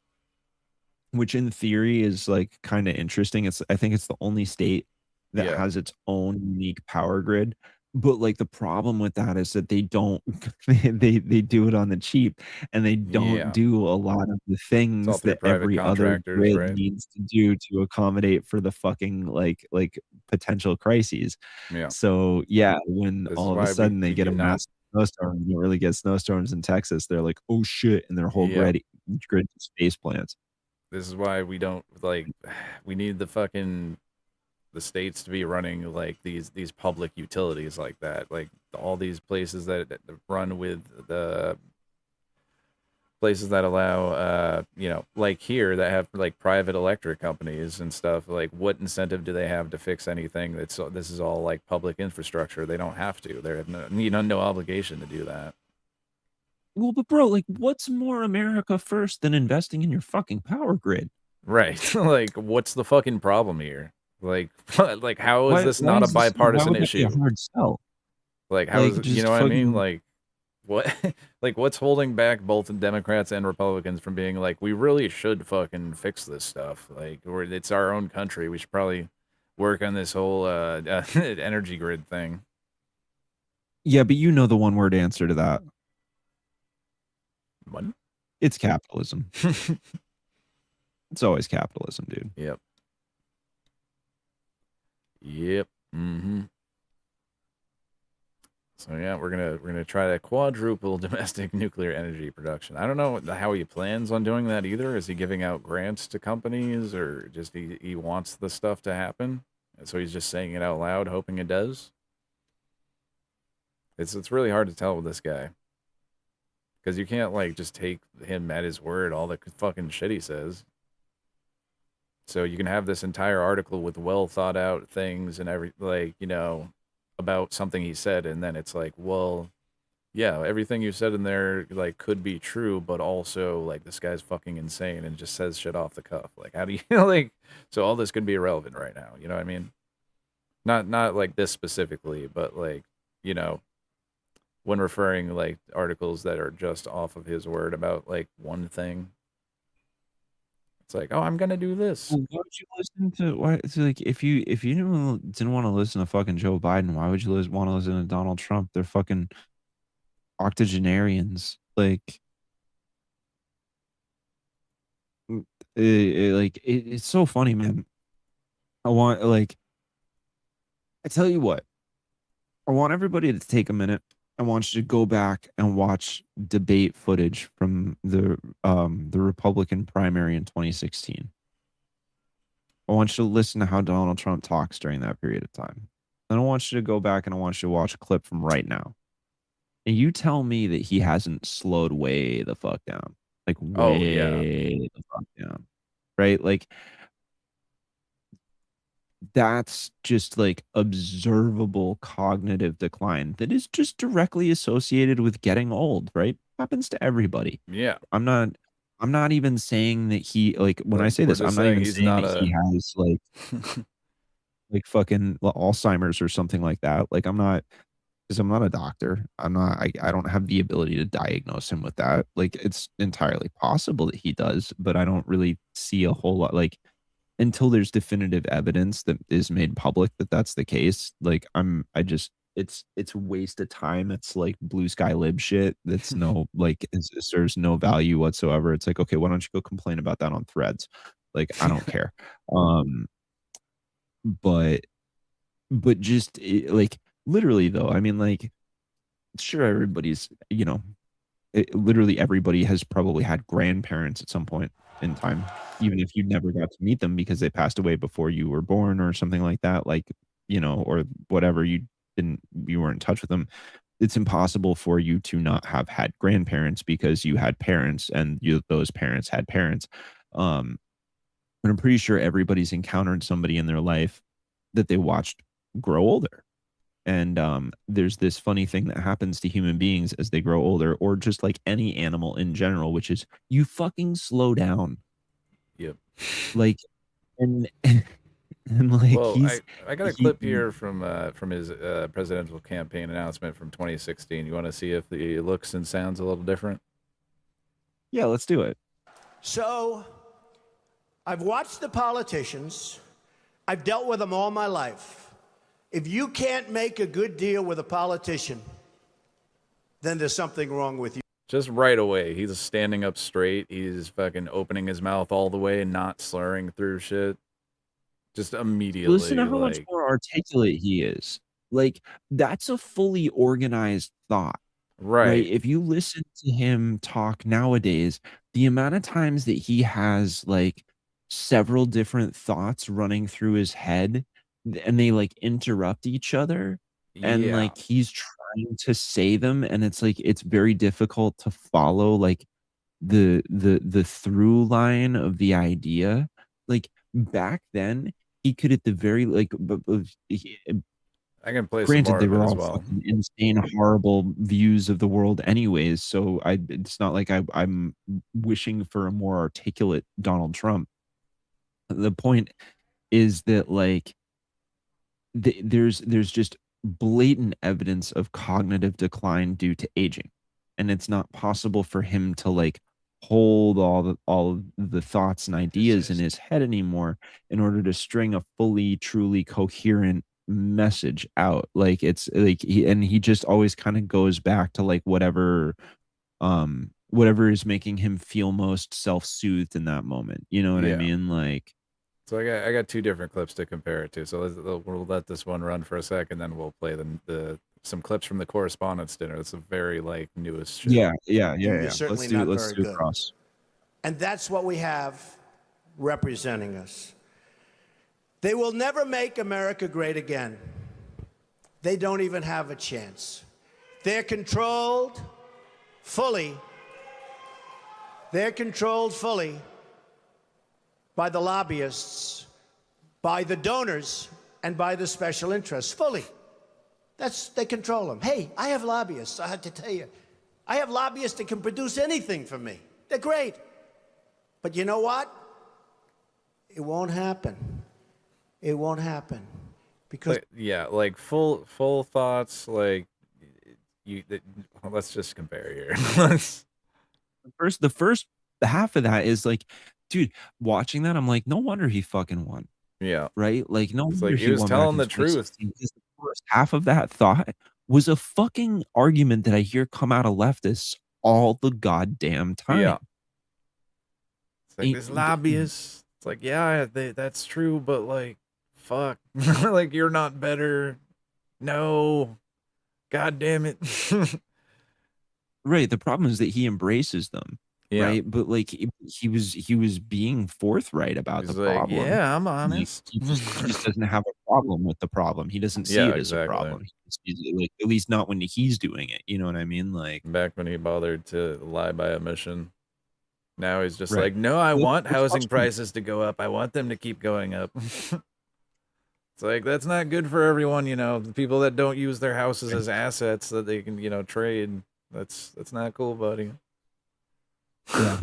which in theory is like kind of interesting. I think it's the only state that has its own unique power grid. But like the problem with that is that they don't they do it on the cheap, and they don't do a lot of the things through that private every other contractors, grid right? needs to do to accommodate for the fucking like potential crises. Yeah. So yeah, when This is all of a why sudden they we get a do not- massive snowstorm, you don't really get snowstorms in Texas. They're like, oh shit, and their whole grid is face plants. This is why we don't like. We need the states to be running like these public utilities like that, like all these places that run with the places that allow like here that have like private electric companies and stuff. Like what incentive do they have to fix anything? This is all like public infrastructure. They don't have to. They have no obligation to do that. Well, but bro, like what's more America first than investing in your fucking power grid? Right. Like what's the fucking problem here? Like how is this not a bipartisan issue? Why would that be a hard sell? Like how is you know what I mean? Like what like what's holding back both Democrats and Republicans from being like, we really should fucking fix this stuff? Like it's our own country. We should probably work on this whole energy grid thing. Yeah, but you know the one word answer to that. What? It's capitalism. It's always capitalism, dude. Yep. Mm-hmm. So yeah, we're gonna try to quadruple domestic nuclear energy production. I don't know how he plans on doing that either. Is he giving out grants to companies, or just he wants the stuff to happen, and so he's just saying it out loud, hoping it does? It's really hard to tell with this guy, because you can't like just take him at his word, all the fucking shit he says. So you can have this entire article with well thought out things and about something he said, and then it's like, well, yeah, everything you said in there like could be true, but also like this guy's fucking insane and just says shit off the cuff. Like, how do you like? So all this could be irrelevant right now. You know what I mean? Not like this specifically, but like, you know, when referring like articles that are just off of his word about like one thing. It's like, oh, I'm gonna do this. Well, why would you listen to why it's like if you didn't want to listen to fucking Joe Biden, why would you want to listen to Donald Trump? They're fucking octogenarians. Like it's so funny, man. I tell you what, I want everybody to take a minute. I want you to go back and watch debate footage from the Republican primary in 2016. I want you to listen to how Donald Trump talks during that period of time. Then I want you to go back and I want you to watch a clip from right now. And you tell me that he hasn't slowed way the fuck down. Like way the fuck down. Right? Like that's just like observable cognitive decline that is just directly associated with getting old, right? Happens to everybody. Yeah. I'm not even saying that he like when I say We're this, just I'm not saying even he's saying not that he has like fucking Alzheimer's or something like that. Like I'm not because I'm not a doctor. I don't have the ability to diagnose him with that. Like it's entirely possible that he does, but I don't really see a whole lot like until there's definitive evidence that is made public that that's the case. Like it's a waste of time. It's like blue sky lib shit. That's no like it serves no value whatsoever. It's like, okay, why don't you go complain about that on Threads? Like I don't care. But just like literally though, I mean like sure everybody's, you know, literally everybody has probably had grandparents at some point in time, even if you never got to meet them because they passed away before you were born or something like that, like, you know, or whatever, you weren't in touch with them. It's impossible for you to not have had grandparents because you had parents and those parents had parents. And I'm pretty sure everybody's encountered somebody in their life that they watched grow older. And there's this funny thing that happens to human beings as they grow older, or just like any animal in general, which is you fucking slow down. Yep. Like, and like well, I got a clip here from his presidential campaign announcement from 2016. You want to see if the looks and sounds a little different? Yeah, let's do it. So, I've watched the politicians. I've dealt with them all my life. If you can't make a good deal with a politician, then there's something wrong with you. Just right away, he's standing up straight. He's fucking opening his mouth all the way and not slurring through shit. Just immediately. Listen to how much more articulate he is. Like, that's a fully organized thought. Right. If you listen to him talk nowadays, the amount of times that he has like several different thoughts running through his head and they like interrupt each other and like he's trying to say them and it's like it's very difficult to follow like the through line of the idea. Like back then he could at the very like I can play granted some more they of were it as all well. fucking insane horrible views of the world anyways, so it's not like I'm wishing for a more articulate Donald Trump. The point is that like there's just blatant evidence of cognitive decline due to aging, and it's not possible for him to like hold all of the thoughts and ideas in his head anymore in order to string a fully truly coherent message out. Like it's like he just always kind of goes back to like whatever is making him feel most self-soothed in that moment, you know what I mean? Like So I got two different clips to compare it to. So we'll let this one run for a second, then we'll play some clips from the correspondence dinner. That's a very like newest shit. Yeah. You're certainly not Let's very do good. cross. And that's what we have representing us. They will never make America great again. They don't even have a chance. They're controlled fully by the lobbyists, by the donors, and by the special interests, fully. They control them. Hey, I have lobbyists. I have to tell you, I have lobbyists that can produce anything for me. They're great. But you know what? It won't happen. It won't happen because yeah, like full thoughts. Like let's just compare here. The first half of that is like, dude, watching that, I'm like, no wonder he fucking won. Yeah. Right? Like, no It's wonder like he was won back telling in the truth. 2016, because the first half of that thought was a fucking argument that I hear come out of leftists all the goddamn time. Yeah. It's like this lobbyists. It's like, yeah, that's true, but like, fuck, like you're not better. No, god damn it. Right. The problem is that he embraces them. Yeah. Right. But like he was being forthright about He's the like, problem. yeah, I'm He, honest. he just doesn't have a problem with the problem. He doesn't see Yeah, it as a exactly. problem. Like, at least not when he's doing it. You know what I mean? Like, Back when he bothered to lie by omission. Now he's just Right. like, no, I Let's- want let's housing watch- prices to go up. I want them to keep going up. It's like, that's not good for everyone, you know. The people that don't use their houses as assets that they can, you know, trade. That's not cool, buddy. Yeah.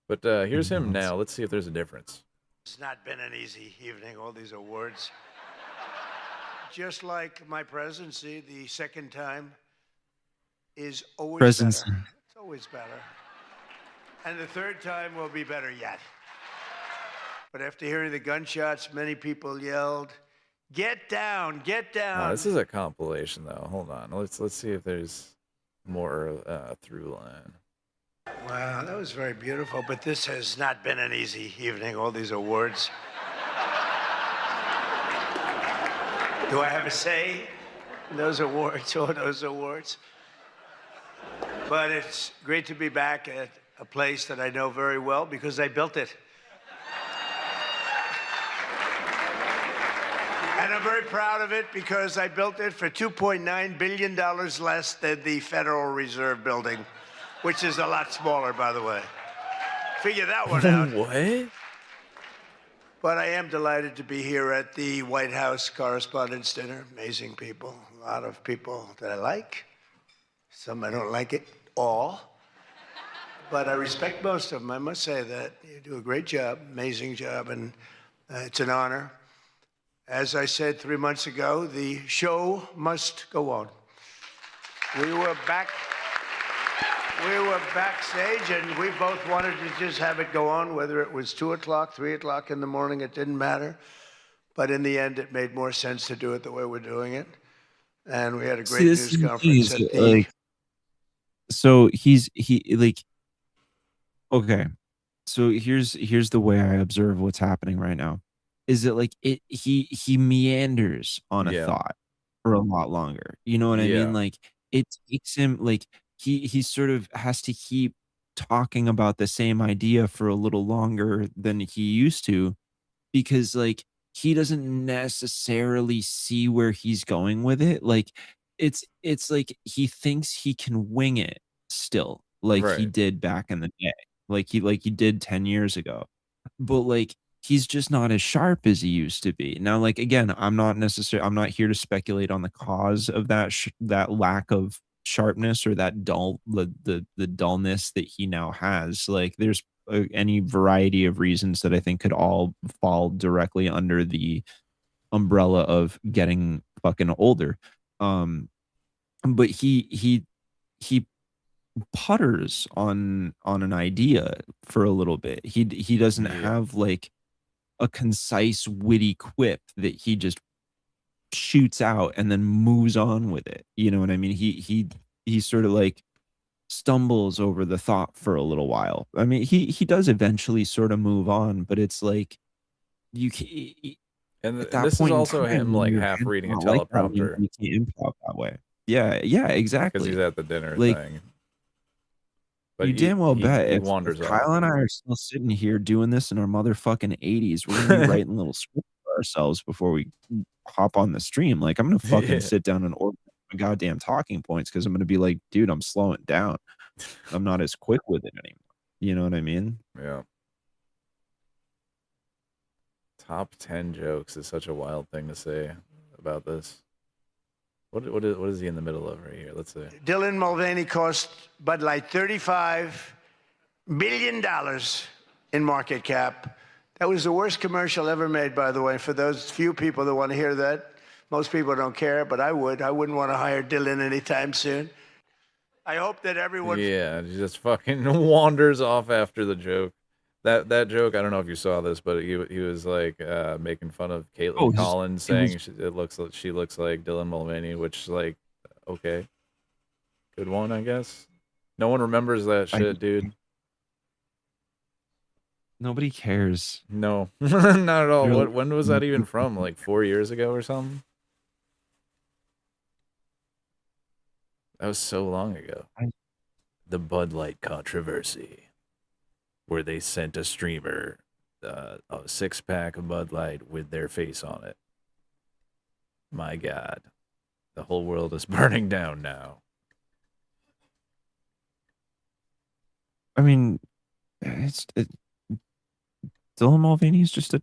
But here's him now. Let's see if there's a difference. it's not been an easy evening, all these awards. Just like my presidency, the second time is always Presidency. better. It's always better. And the third time will be better yet. But after hearing the gunshots, many people yelled, "Get down, get down." This is a compilation, though. Hold on. Let's see if there's more through line. Wow, that was very beautiful, but this has not been an easy evening, all these awards. Do I have a say in those awards, all those awards? But it's great to be back at a place that I know very well because I built it. And I'm very proud of it because I built it for $2.9 billion less than the Federal Reserve building, which is a lot smaller, by the way. Figure that one out. What? But I am delighted to be here at the White House Correspondents' Dinner. Amazing people, a lot of people that I like. Some I don't like at all. But I respect most of them. I must say that you do a great job, amazing job, and it's an honor. As I said 3 months ago, the show must go on. We were backstage, and we both wanted to just have it go on, whether it was 2 o'clock, 3 o'clock in the morning, it didn't matter. But in the end, it made more sense to do it the way we're doing it. And we had a great news conference at the... like, so okay. So here's the way I observe what's happening right now. Is it like he meanders on a thought for a lot longer. You know what I Yeah. mean? Like, it takes him, like, he sort of has to keep talking about the same idea for a little longer than he used to, because like he doesn't necessarily see where he's going with it. Like, it's like he thinks he can wing it still, like he Right. did back in the day, like he did 10 years ago. But like, he's just not as sharp as he used to be. Now, like, again, I'm not here to speculate on the cause of that lack of sharpness or that the dullness that he now has. Like, there's any variety of reasons that I think could all fall directly under the umbrella of getting fucking older. But he putters on an idea for a little bit. He doesn't have like a concise, witty quip that he just shoots out and then moves on with it. You know what I mean? He sort of like stumbles over the thought for a little while. I mean, he does eventually sort of move on, but it's like at that this is point in also time, him when like your half head's reading a not like that, teleprompter you can't improv that way. Yeah, exactly. because he's at the dinner Like, thing. you damn well bet he if wanders off. Kyle and I are still sitting here doing this in our motherfucking 80s, we're gonna be writing little scripts for ourselves before we hop on the stream. Like, I'm gonna fucking Yeah. sit down and organize my goddamn talking points, because I'm gonna be like, dude, I'm slowing down. I'm not as quick with it anymore. You know what I mean? Yeah. Top 10 jokes is such a wild thing to say. about this. What is he in the middle of right here? Let's see. Dylan Mulvaney cost Bud Light $35 billion in market cap. That was the worst commercial ever made, by the way, for those few people that want to hear that. Most people don't care, but I would. I wouldn't want to hire Dylan anytime soon. I hope that everyone... Yeah, he just fucking wanders off after the joke. That joke, I don't know if you saw this, but he was like making fun of Caitlin Collins, saying she looks like Dylan Mulvaney, which like, okay, good one, I guess. No one remembers that shit, dude. Nobody cares. No, not at all. When was that even from? Like 4 years ago or something? That was so long ago. The Bud Light controversy, where they sent a streamer a 6-pack of Bud Light with their face on it. My God, the whole world is burning down now. I mean, Dylan Mulvaney is just a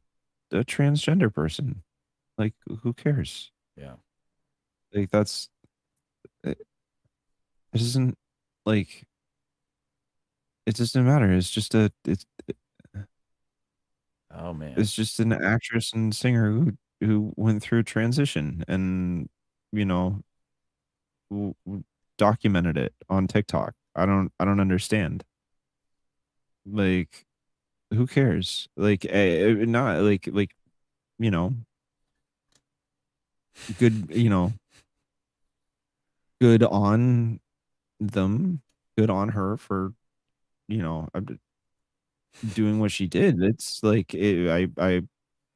transgender person. Like, who cares? Yeah. Like, that's... It doesn't, like... It doesn't matter. It's just oh man, it's just an actress and singer who went through transition and, you know, documented it on TikTok. I don't understand. Like, who cares? Like, not like you know, good, you know, good on them, good on her for, you know, doing what she did. It's like I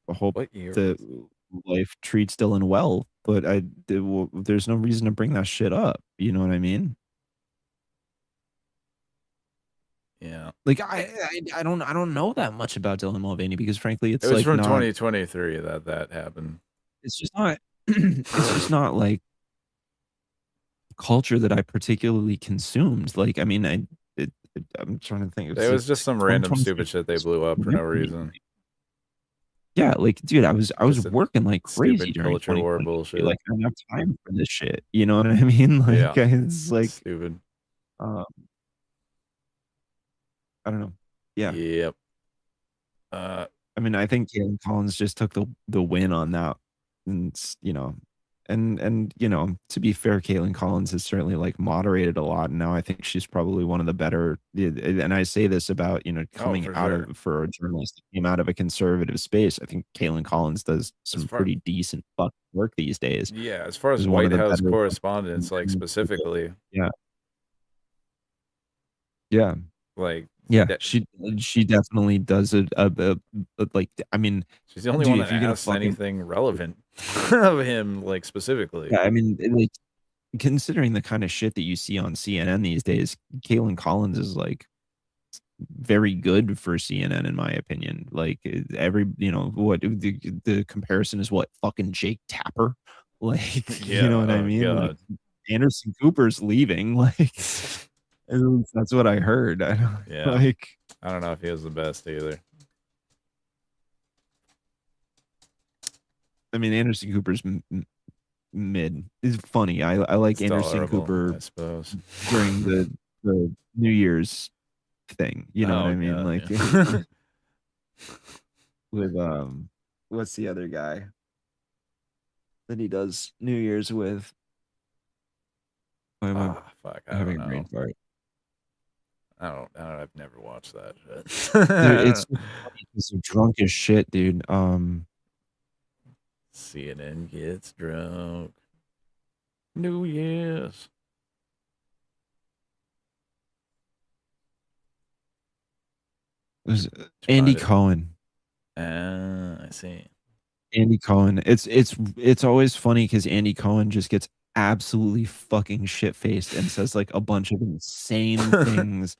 hope that life treats Dylan well, but there's no reason to bring that shit up. You know what I mean? Yeah. Like I don't know that much about Dylan Mulvaney because frankly it's It was like from not, 2023 that happened. it's just not it's just not like culture that I particularly consumed. Like I mean I'm trying to think. It was just some random stupid shit they blew up for no reason. Yeah, like dude, I was working like crazy Stupid during culture war 2020. bullshit. Like I don't have time for this shit. You know what I mean? Like Yeah. it's like Stupid. I don't know. Yeah. Yep. I mean, I think Caitlin Collins just took the win on that, and you know, and you know, to be fair, Caitlin Collins has certainly like moderated a lot, and now I think she's probably one of the better. And I say this about coming for out sure. of for a journalist that came out of a conservative space. I think Caitlin Collins does some pretty decent fucking work these days. Yeah, as far as Is one of White the House better correspondence, like specifically, Yeah. Yeah. like Yeah, she definitely does it. Like I mean, she's the only dude, one if that you're gonna asks fucking anything relevant of him, like specifically. yeah, I mean, like considering the kind of shit that you see on CNN these days, Caitlin Collins is like very good for CNN in my opinion. Like every what the comparison is what fucking Jake Tapper, like Yeah, you know what I oh mean? Like God. Anderson Cooper's leaving, like at least that's what I heard. I don't Yeah. like. I don't know if he was the best either. I mean, Anderson Cooper's mid. It's funny. I like It's Anderson tolerable, Cooper I suppose. during the New Year's thing. You know what Oh, I mean? God, Like yeah. with what's the other guy that he does New Year's with? Why am I Fuck, I having don't a brain know. fart? I've never watched that shit. Dude, it's so funny 'cause they're drunk as shit, dude. CNN gets drunk. New Year's. It was Andy Cohen. I see. Andy Cohen. It's always funny because Andy Cohen just gets absolutely fucking shit faced and says like a bunch of insane things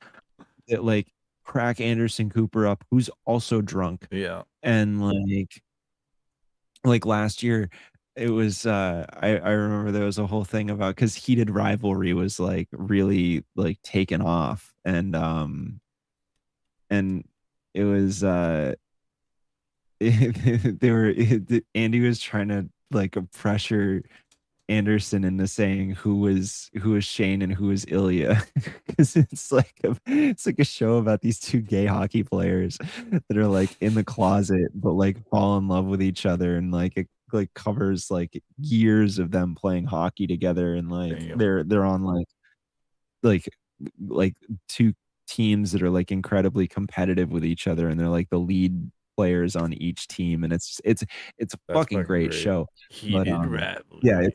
that like crack Anderson Cooper up, who's also drunk. Yeah. And like last year, it was I remember there was a whole thing about because Heated Rivalry was like really like taken off and it was Andy was trying to like a pressure Anderson into saying who was Shane and who was Ilya, because it's like a show about these two gay hockey players that are like in the closet but like fall in love with each other, and like it like covers like years of them playing hockey together, and like they're on like like two teams that are like incredibly competitive with each other, and they're like the lead players on each team, and it's a fucking great show. But yeah, it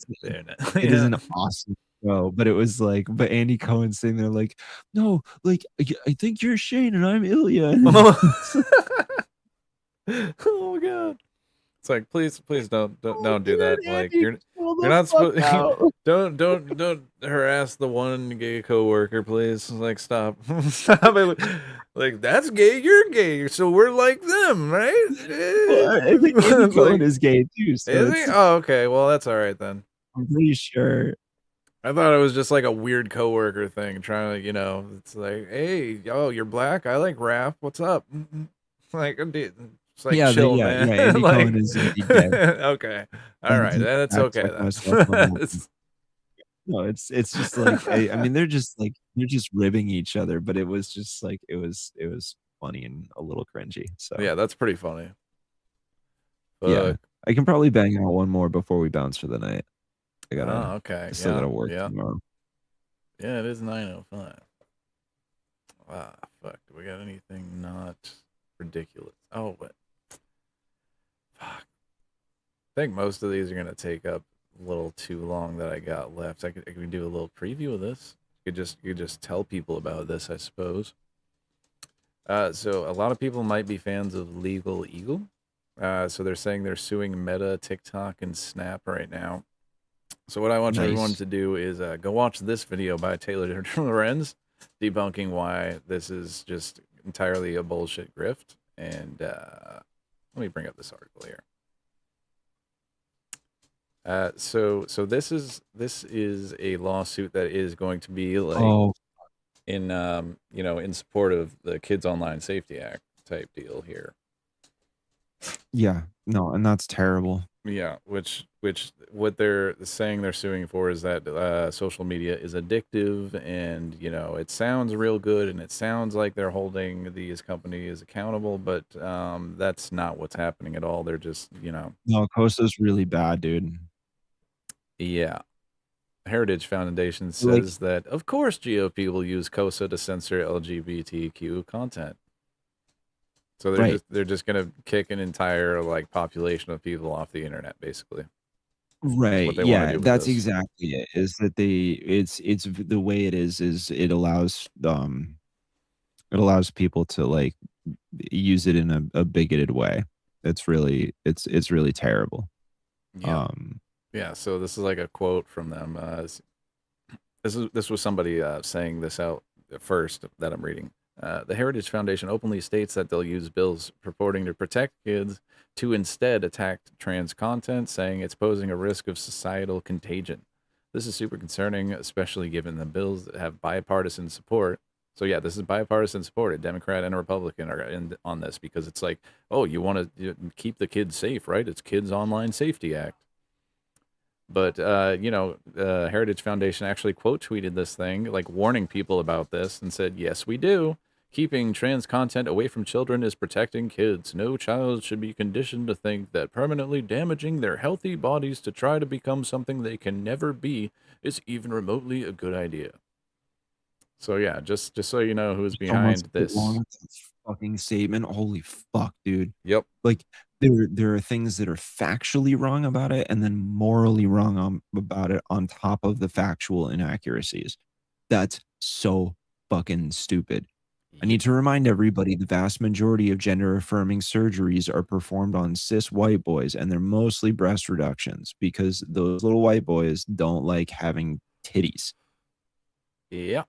is an awesome show. But it was like, but Andy Cohen's sitting there like, no, like I think you're Shane and I'm Ilya. Oh my god. It's like, please don't do that. Like you're not supposed don't harass the one gay coworker, please. Like stop. Stop it. Like that's gay, you're gay, so we're like them, right? Well, I think Andy Cohen is gay too. So Is he? Oh, okay. Well, that's all right then. I'm pretty sure. I thought it was just like a weird coworker thing, trying to, it's like, hey, you're black. I like rap. What's up? Like, it's like chill, man. Yeah, Andy like, Cohen is indeed gay. Okay, all right, that's okay. No, it's just like I mean they're just ribbing each other, but it was just like it was funny and a little cringy. So yeah, that's pretty funny. Yeah, I can probably bang out one more before we bounce for the night. I gotta. Okay. Still gotta work tomorrow. Yeah, it is 9:05. Ah, fuck. Do we got anything not ridiculous? Oh, but fuck. I think most of these are gonna take up a little too long that I got left. I could do a little preview of this. You could just tell people about this, I suppose. So a lot of people might be fans of Legal Eagle. So they're saying they're suing Meta, TikTok, and Snap right now. So what I want everyone to do is go watch this video by Taylor Lorenz debunking why this is just entirely a bullshit grift. And let me bring up this article here. So this is a lawsuit that is going to be like in in support of the Kids Online Safety Act type deal here. Yeah, no, and that's terrible. Yeah, which what they're saying they're suing for is that social media is addictive, and it sounds real good, and it sounds like they're holding these companies accountable, but that's not what's happening at all. They're just No, Costa's really bad, dude. Yeah. Heritage Foundation says that, of course, GOP will use COSA to censor LGBTQ content. So they're just going to kick an entire population of people off the internet, basically. Right. Yeah, that's exactly it. Is that it's the way it is it allows people to use it in a bigoted way. It's really terrible. Yeah. Yeah, so this is like a quote from them. This was somebody saying this out first that I'm reading. The Heritage Foundation openly states that they'll use bills purporting to protect kids to instead attack trans content, saying it's posing a risk of societal contagion. This is super concerning, especially given the bills that have bipartisan support. So yeah, this is bipartisan support. A Democrat and a Republican are on this because it's like, oh, you want to keep the kids safe, right? It's Kids Online Safety Act. But, Heritage Foundation actually quote tweeted this thing, warning people about this, and said, yes, we do. Keeping trans content away from children is protecting kids. No child should be conditioned to think that permanently damaging their healthy bodies to try to become something they can never be is even remotely a good idea. So, yeah, just so you know who's behind this. Fucking statement. Holy fuck, dude. Yep. There are things that are factually wrong about it and then morally wrong about it on top of the factual inaccuracies. That's so fucking stupid. I need to remind everybody the vast majority of gender affirming surgeries are performed on cis white boys, and they're mostly breast reductions because those little white boys don't like having titties. Yeah.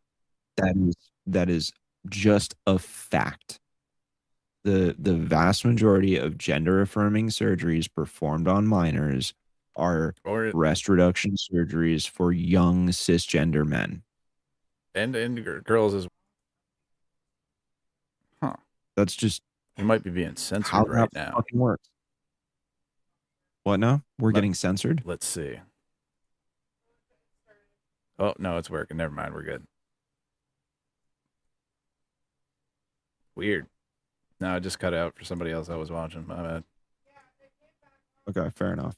That is just a fact. The vast majority of gender affirming surgeries performed on minors are breast reduction surgeries for young cisgender men and girls as well. Huh. That's just you might be being censored how right that now. fucking works. What now? We're getting censored? Let's see. Oh, no, it's working. Never mind. We're good. Weird. No, I just cut out for somebody else I was watching. My bad. Okay, fair enough.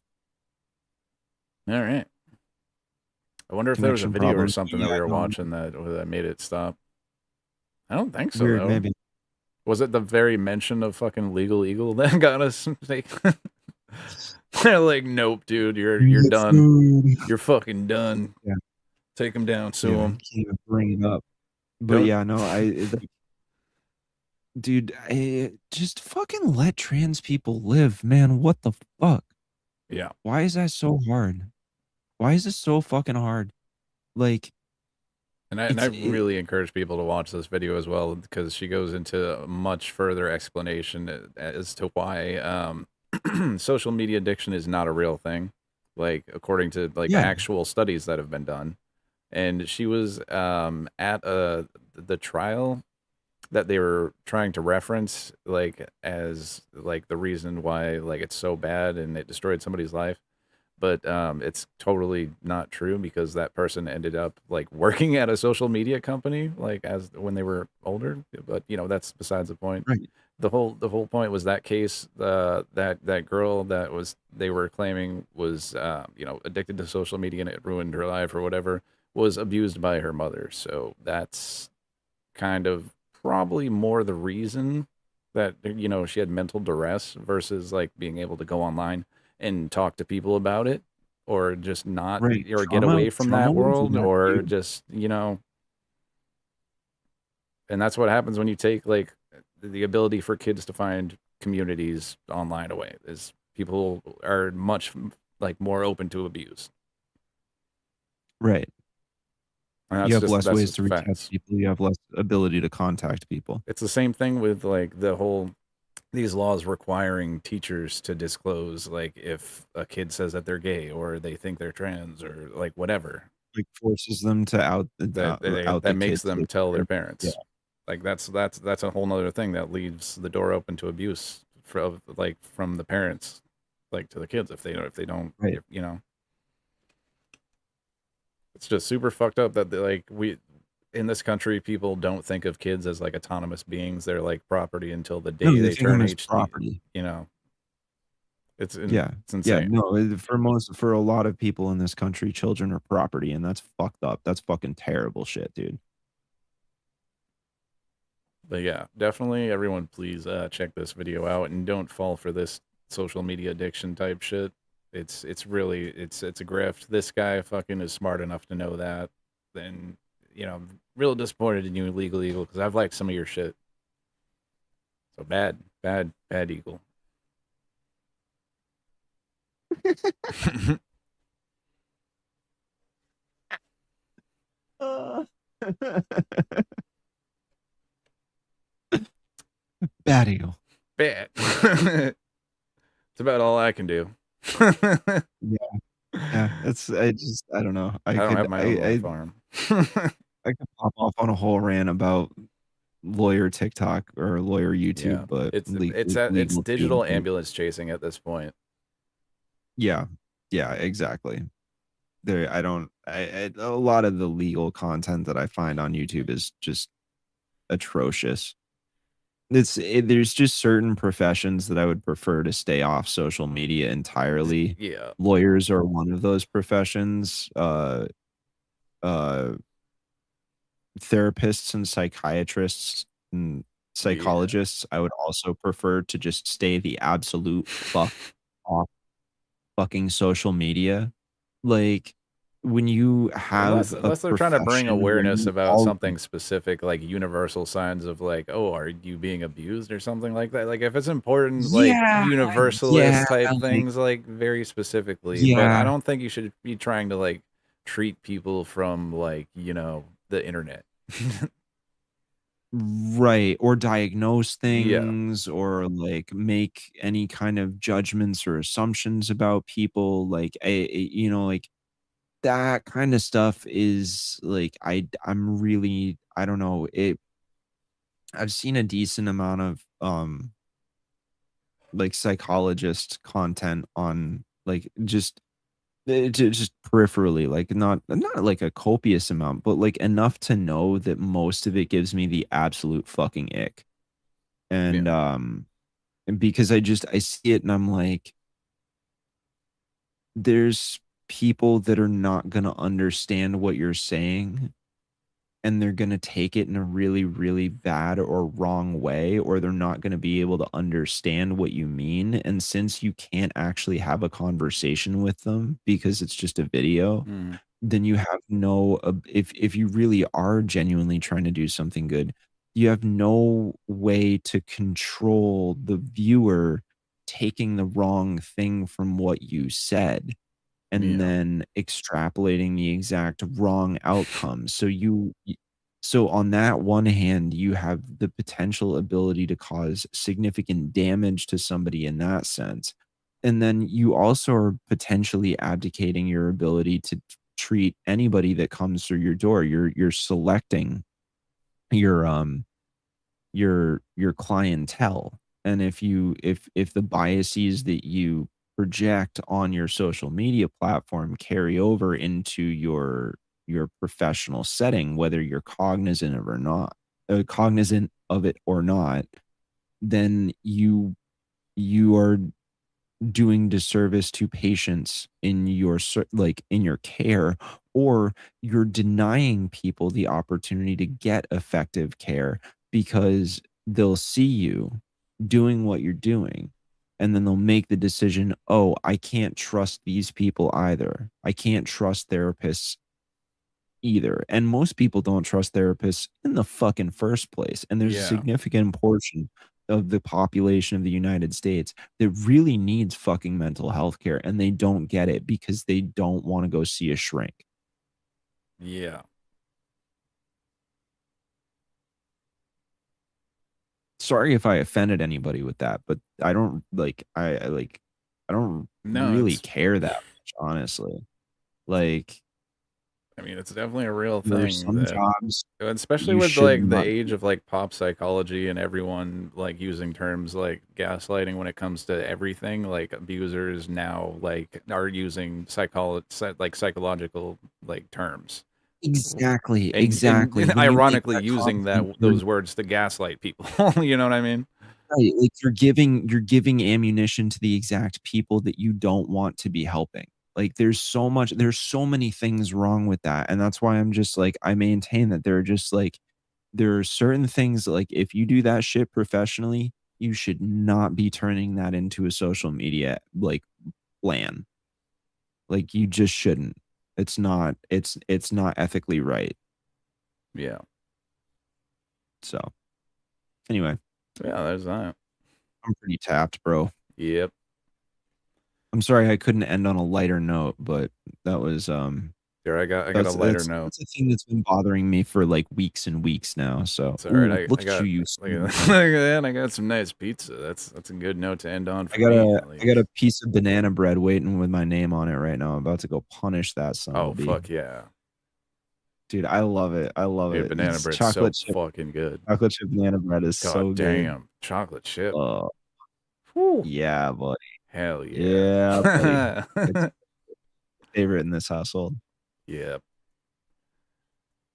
All right. I wonder if there was a Connection video or problems. something that Yeah, we were no. watching that made it stop. I don't think so, Weird, though. maybe. Was it the very mention of fucking Legal Eagle that got us? Like, they're like, nope, dude, you're done. You're fucking done. Yeah. Take him down, sue Yeah, him. can't even bring it up. But yeah, no, dude, just fucking let trans people live, man. What the fuck? Yeah. Why is that so hard? Why is this so fucking hard? Like, And I really encourage people to watch this video as well, because she goes into a much further explanation as to why social media addiction is not a real thing, like according to like Yeah. actual studies that have been done. And she was at the trial that they were trying to reference, like as like the reason why like it's so bad and it destroyed somebody's life. But it's totally not true, because that person ended up like working at a social media company like as when they were older. But you know, that's besides the point. Right. The whole point was that case, that girl that was they were claiming was you know, addicted to social media and it ruined her life or whatever, was abused by her mother. So that's kind of probably more the reason that, you know, she had mental duress versus like being able to go online and talk to people about it, or just not, Right. or get away from that Trauma was world, that or too. just, you know. And that's what happens when you take like the ability for kids to find communities online away, is people are much like more open to abuse. Right. And You have that's less ways just to reach out facts. to people. You have less ability to contact people. It's the same thing with like the whole these laws requiring teachers to disclose like if a kid says that they're gay or they think they're trans or like whatever, Like forces them to out the that makes kid to them their tell their parents. parents. Like that's a whole nother thing that leaves the door open to abuse from the parents, like to the kids if they don't, Right. you know. It's just super fucked up that like we in this country people don't think of kids as like autonomous beings. They're like property until the day No, they they think of them turn as 18. property. You know, it's Yeah. it's Yeah, insane. no, for a lot of people in this country, children are property, and that's fucked up. That's fucking terrible shit, dude. But yeah, definitely everyone please check this video out and don't fall for this social media addiction type shit. It's really it's a grift. This guy fucking is smart enough to know that. Then, you know, I'm real disappointed in you, Legal Eagle, because I've liked some of your shit. So bad Eagle. Bad Eagle. Bad. It's about all I can do. Yeah. Yeah, I don't know. I don't have my own little farm. I could pop off on a whole rant about lawyer TikTok or lawyer YouTube, Yeah, but it's legal digital too. ambulance chasing at this point. Yeah. Yeah, exactly. There, I don't. A lot of the legal content that I find on YouTube is just atrocious. There's just certain professions that I would prefer to stay off social media entirely. Yeah. Lawyers are one of those professions. Therapists and psychiatrists and psychologists, I would also prefer to just stay the absolute fuck off fucking social media. Like, when you have Unless they're trying to bring awareness about something specific, like universal signs of like, oh, are you being abused or something like that? Like if it's important, like universalist type things, like very specifically. But I don't think you should be trying to like treat people from like, you know, the internet. Right, or diagnose things or like make any kind of judgments or assumptions about people, like you know, like that kind of stuff is like I'm really, I don't know, I've seen a decent amount of like psychologist content on like just peripherally, like not like a copious amount, but like enough to know that most of it gives me the absolute fucking ick. And because I see it and I'm like, there's people that are not gonna understand what you're saying, and they're gonna take it in a really, really bad or wrong way, or they're not gonna be able to understand what you mean. And since you can't actually have a conversation with them because it's just a video, then you have no if you really are genuinely trying to do something good, you have no way to control the viewer taking the wrong thing from what you said and then extrapolating the exact wrong outcome. So on that one hand, you have the potential ability to cause significant damage to somebody in that sense. And then you also are potentially abdicating your ability to treat anybody that comes through your door. You're selecting your your clientele. And if the biases that you project on your social media platform carry over into your professional setting, whether you're cognizant of it or not, then you are doing disservice to patients in your in your care, or you're denying people the opportunity to get effective care because they'll see you doing what you're doing, and then they'll make the decision, oh, I can't trust these people either. I can't trust therapists either. And most people don't trust therapists in the fucking first place. And there's a significant portion of the population of the United States that really needs fucking mental health care, and they don't get it because they don't want to go see a shrink. Yeah. Sorry if I offended anybody with that, but I don't I don't really care that much, honestly. Like, I mean, it's definitely a real there are thing some that, jobs especially you with should like the not age of like pop psychology and everyone like using terms like gaslighting when it comes to everything. Like abusers now like are using psychological like terms. Exactly, And exactly. and When you make ironically that using comment, those words to gaslight people. You know what I mean? right, like you're giving ammunition to the exact people that you don't want to be helping. Like there's so many things wrong with that. And that's why I'm just like, I maintain that there are certain things like if you do that shit professionally, you should not be turning that into a social media like plan. Like you just shouldn't. It's not ethically right. Yeah. So anyway, Yeah, there's that. I'm pretty tapped, bro. Yep. I'm sorry I couldn't end on a lighter note, but that was Here, I got a lighter note. That's a thing that's been bothering me for like weeks and weeks now. So It's all right. ooh, look at you, Look at that. I got some nice pizza. That's a good note to end on for me. I got a piece of banana bread waiting with my name on it right now. I'm about to go punish that son of a bee. Fuck yeah. Dude, I love it. I love Dude, it. banana It's bread's chocolate so chip. fucking good. Chocolate chip banana bread is God so good. damn. Chocolate chip. Yeah, buddy. Hell Yeah, yeah. buddy. It's favorite in this household. Yep.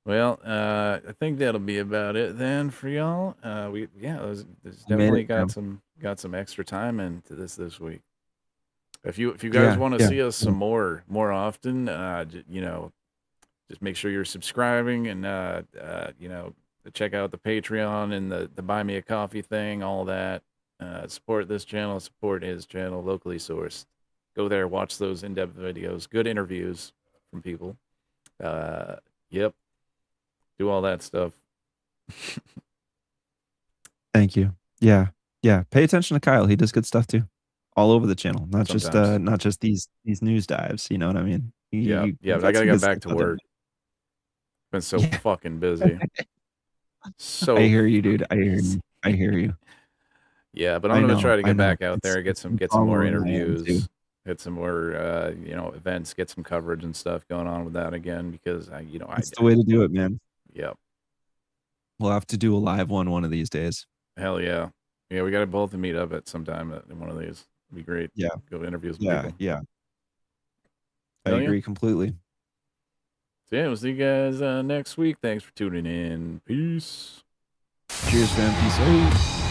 Well, I think that'll be about it then for y'all. There's definitely got some extra time into this week. If you guys want to see us some more often, you know, just make sure you're subscribing and you know, check out the Patreon and the Buy Me a Coffee thing, all that. Support this channel, support his channel, locally sourced. Go there, watch those in-depth videos, good interviews from people. Yep. Do all that stuff. Thank you. Yeah. Yeah. Pay attention to Kyle. He does good stuff too. All over the channel. Not just these news dives. You know what I mean? Yeah. But I gotta get back to work. Been so fucking busy. So I hear you, dude. I hear you. Yeah, but I'm gonna try to get back out there, get some more interviews, get some more you know, events, get some coverage and stuff going on with that again because It's the way to do it, man. Yep. We'll have to do a live one of these days. Hell yeah. Yeah, we got to both meet up at some time in one of these. It'd be great. Yeah. Go to interviews with Yeah, people. yeah. I Hell yeah. agree completely. So yeah, we'll see you guys next week. Thanks for tuning in. Peace. Cheers, fam. Peace out.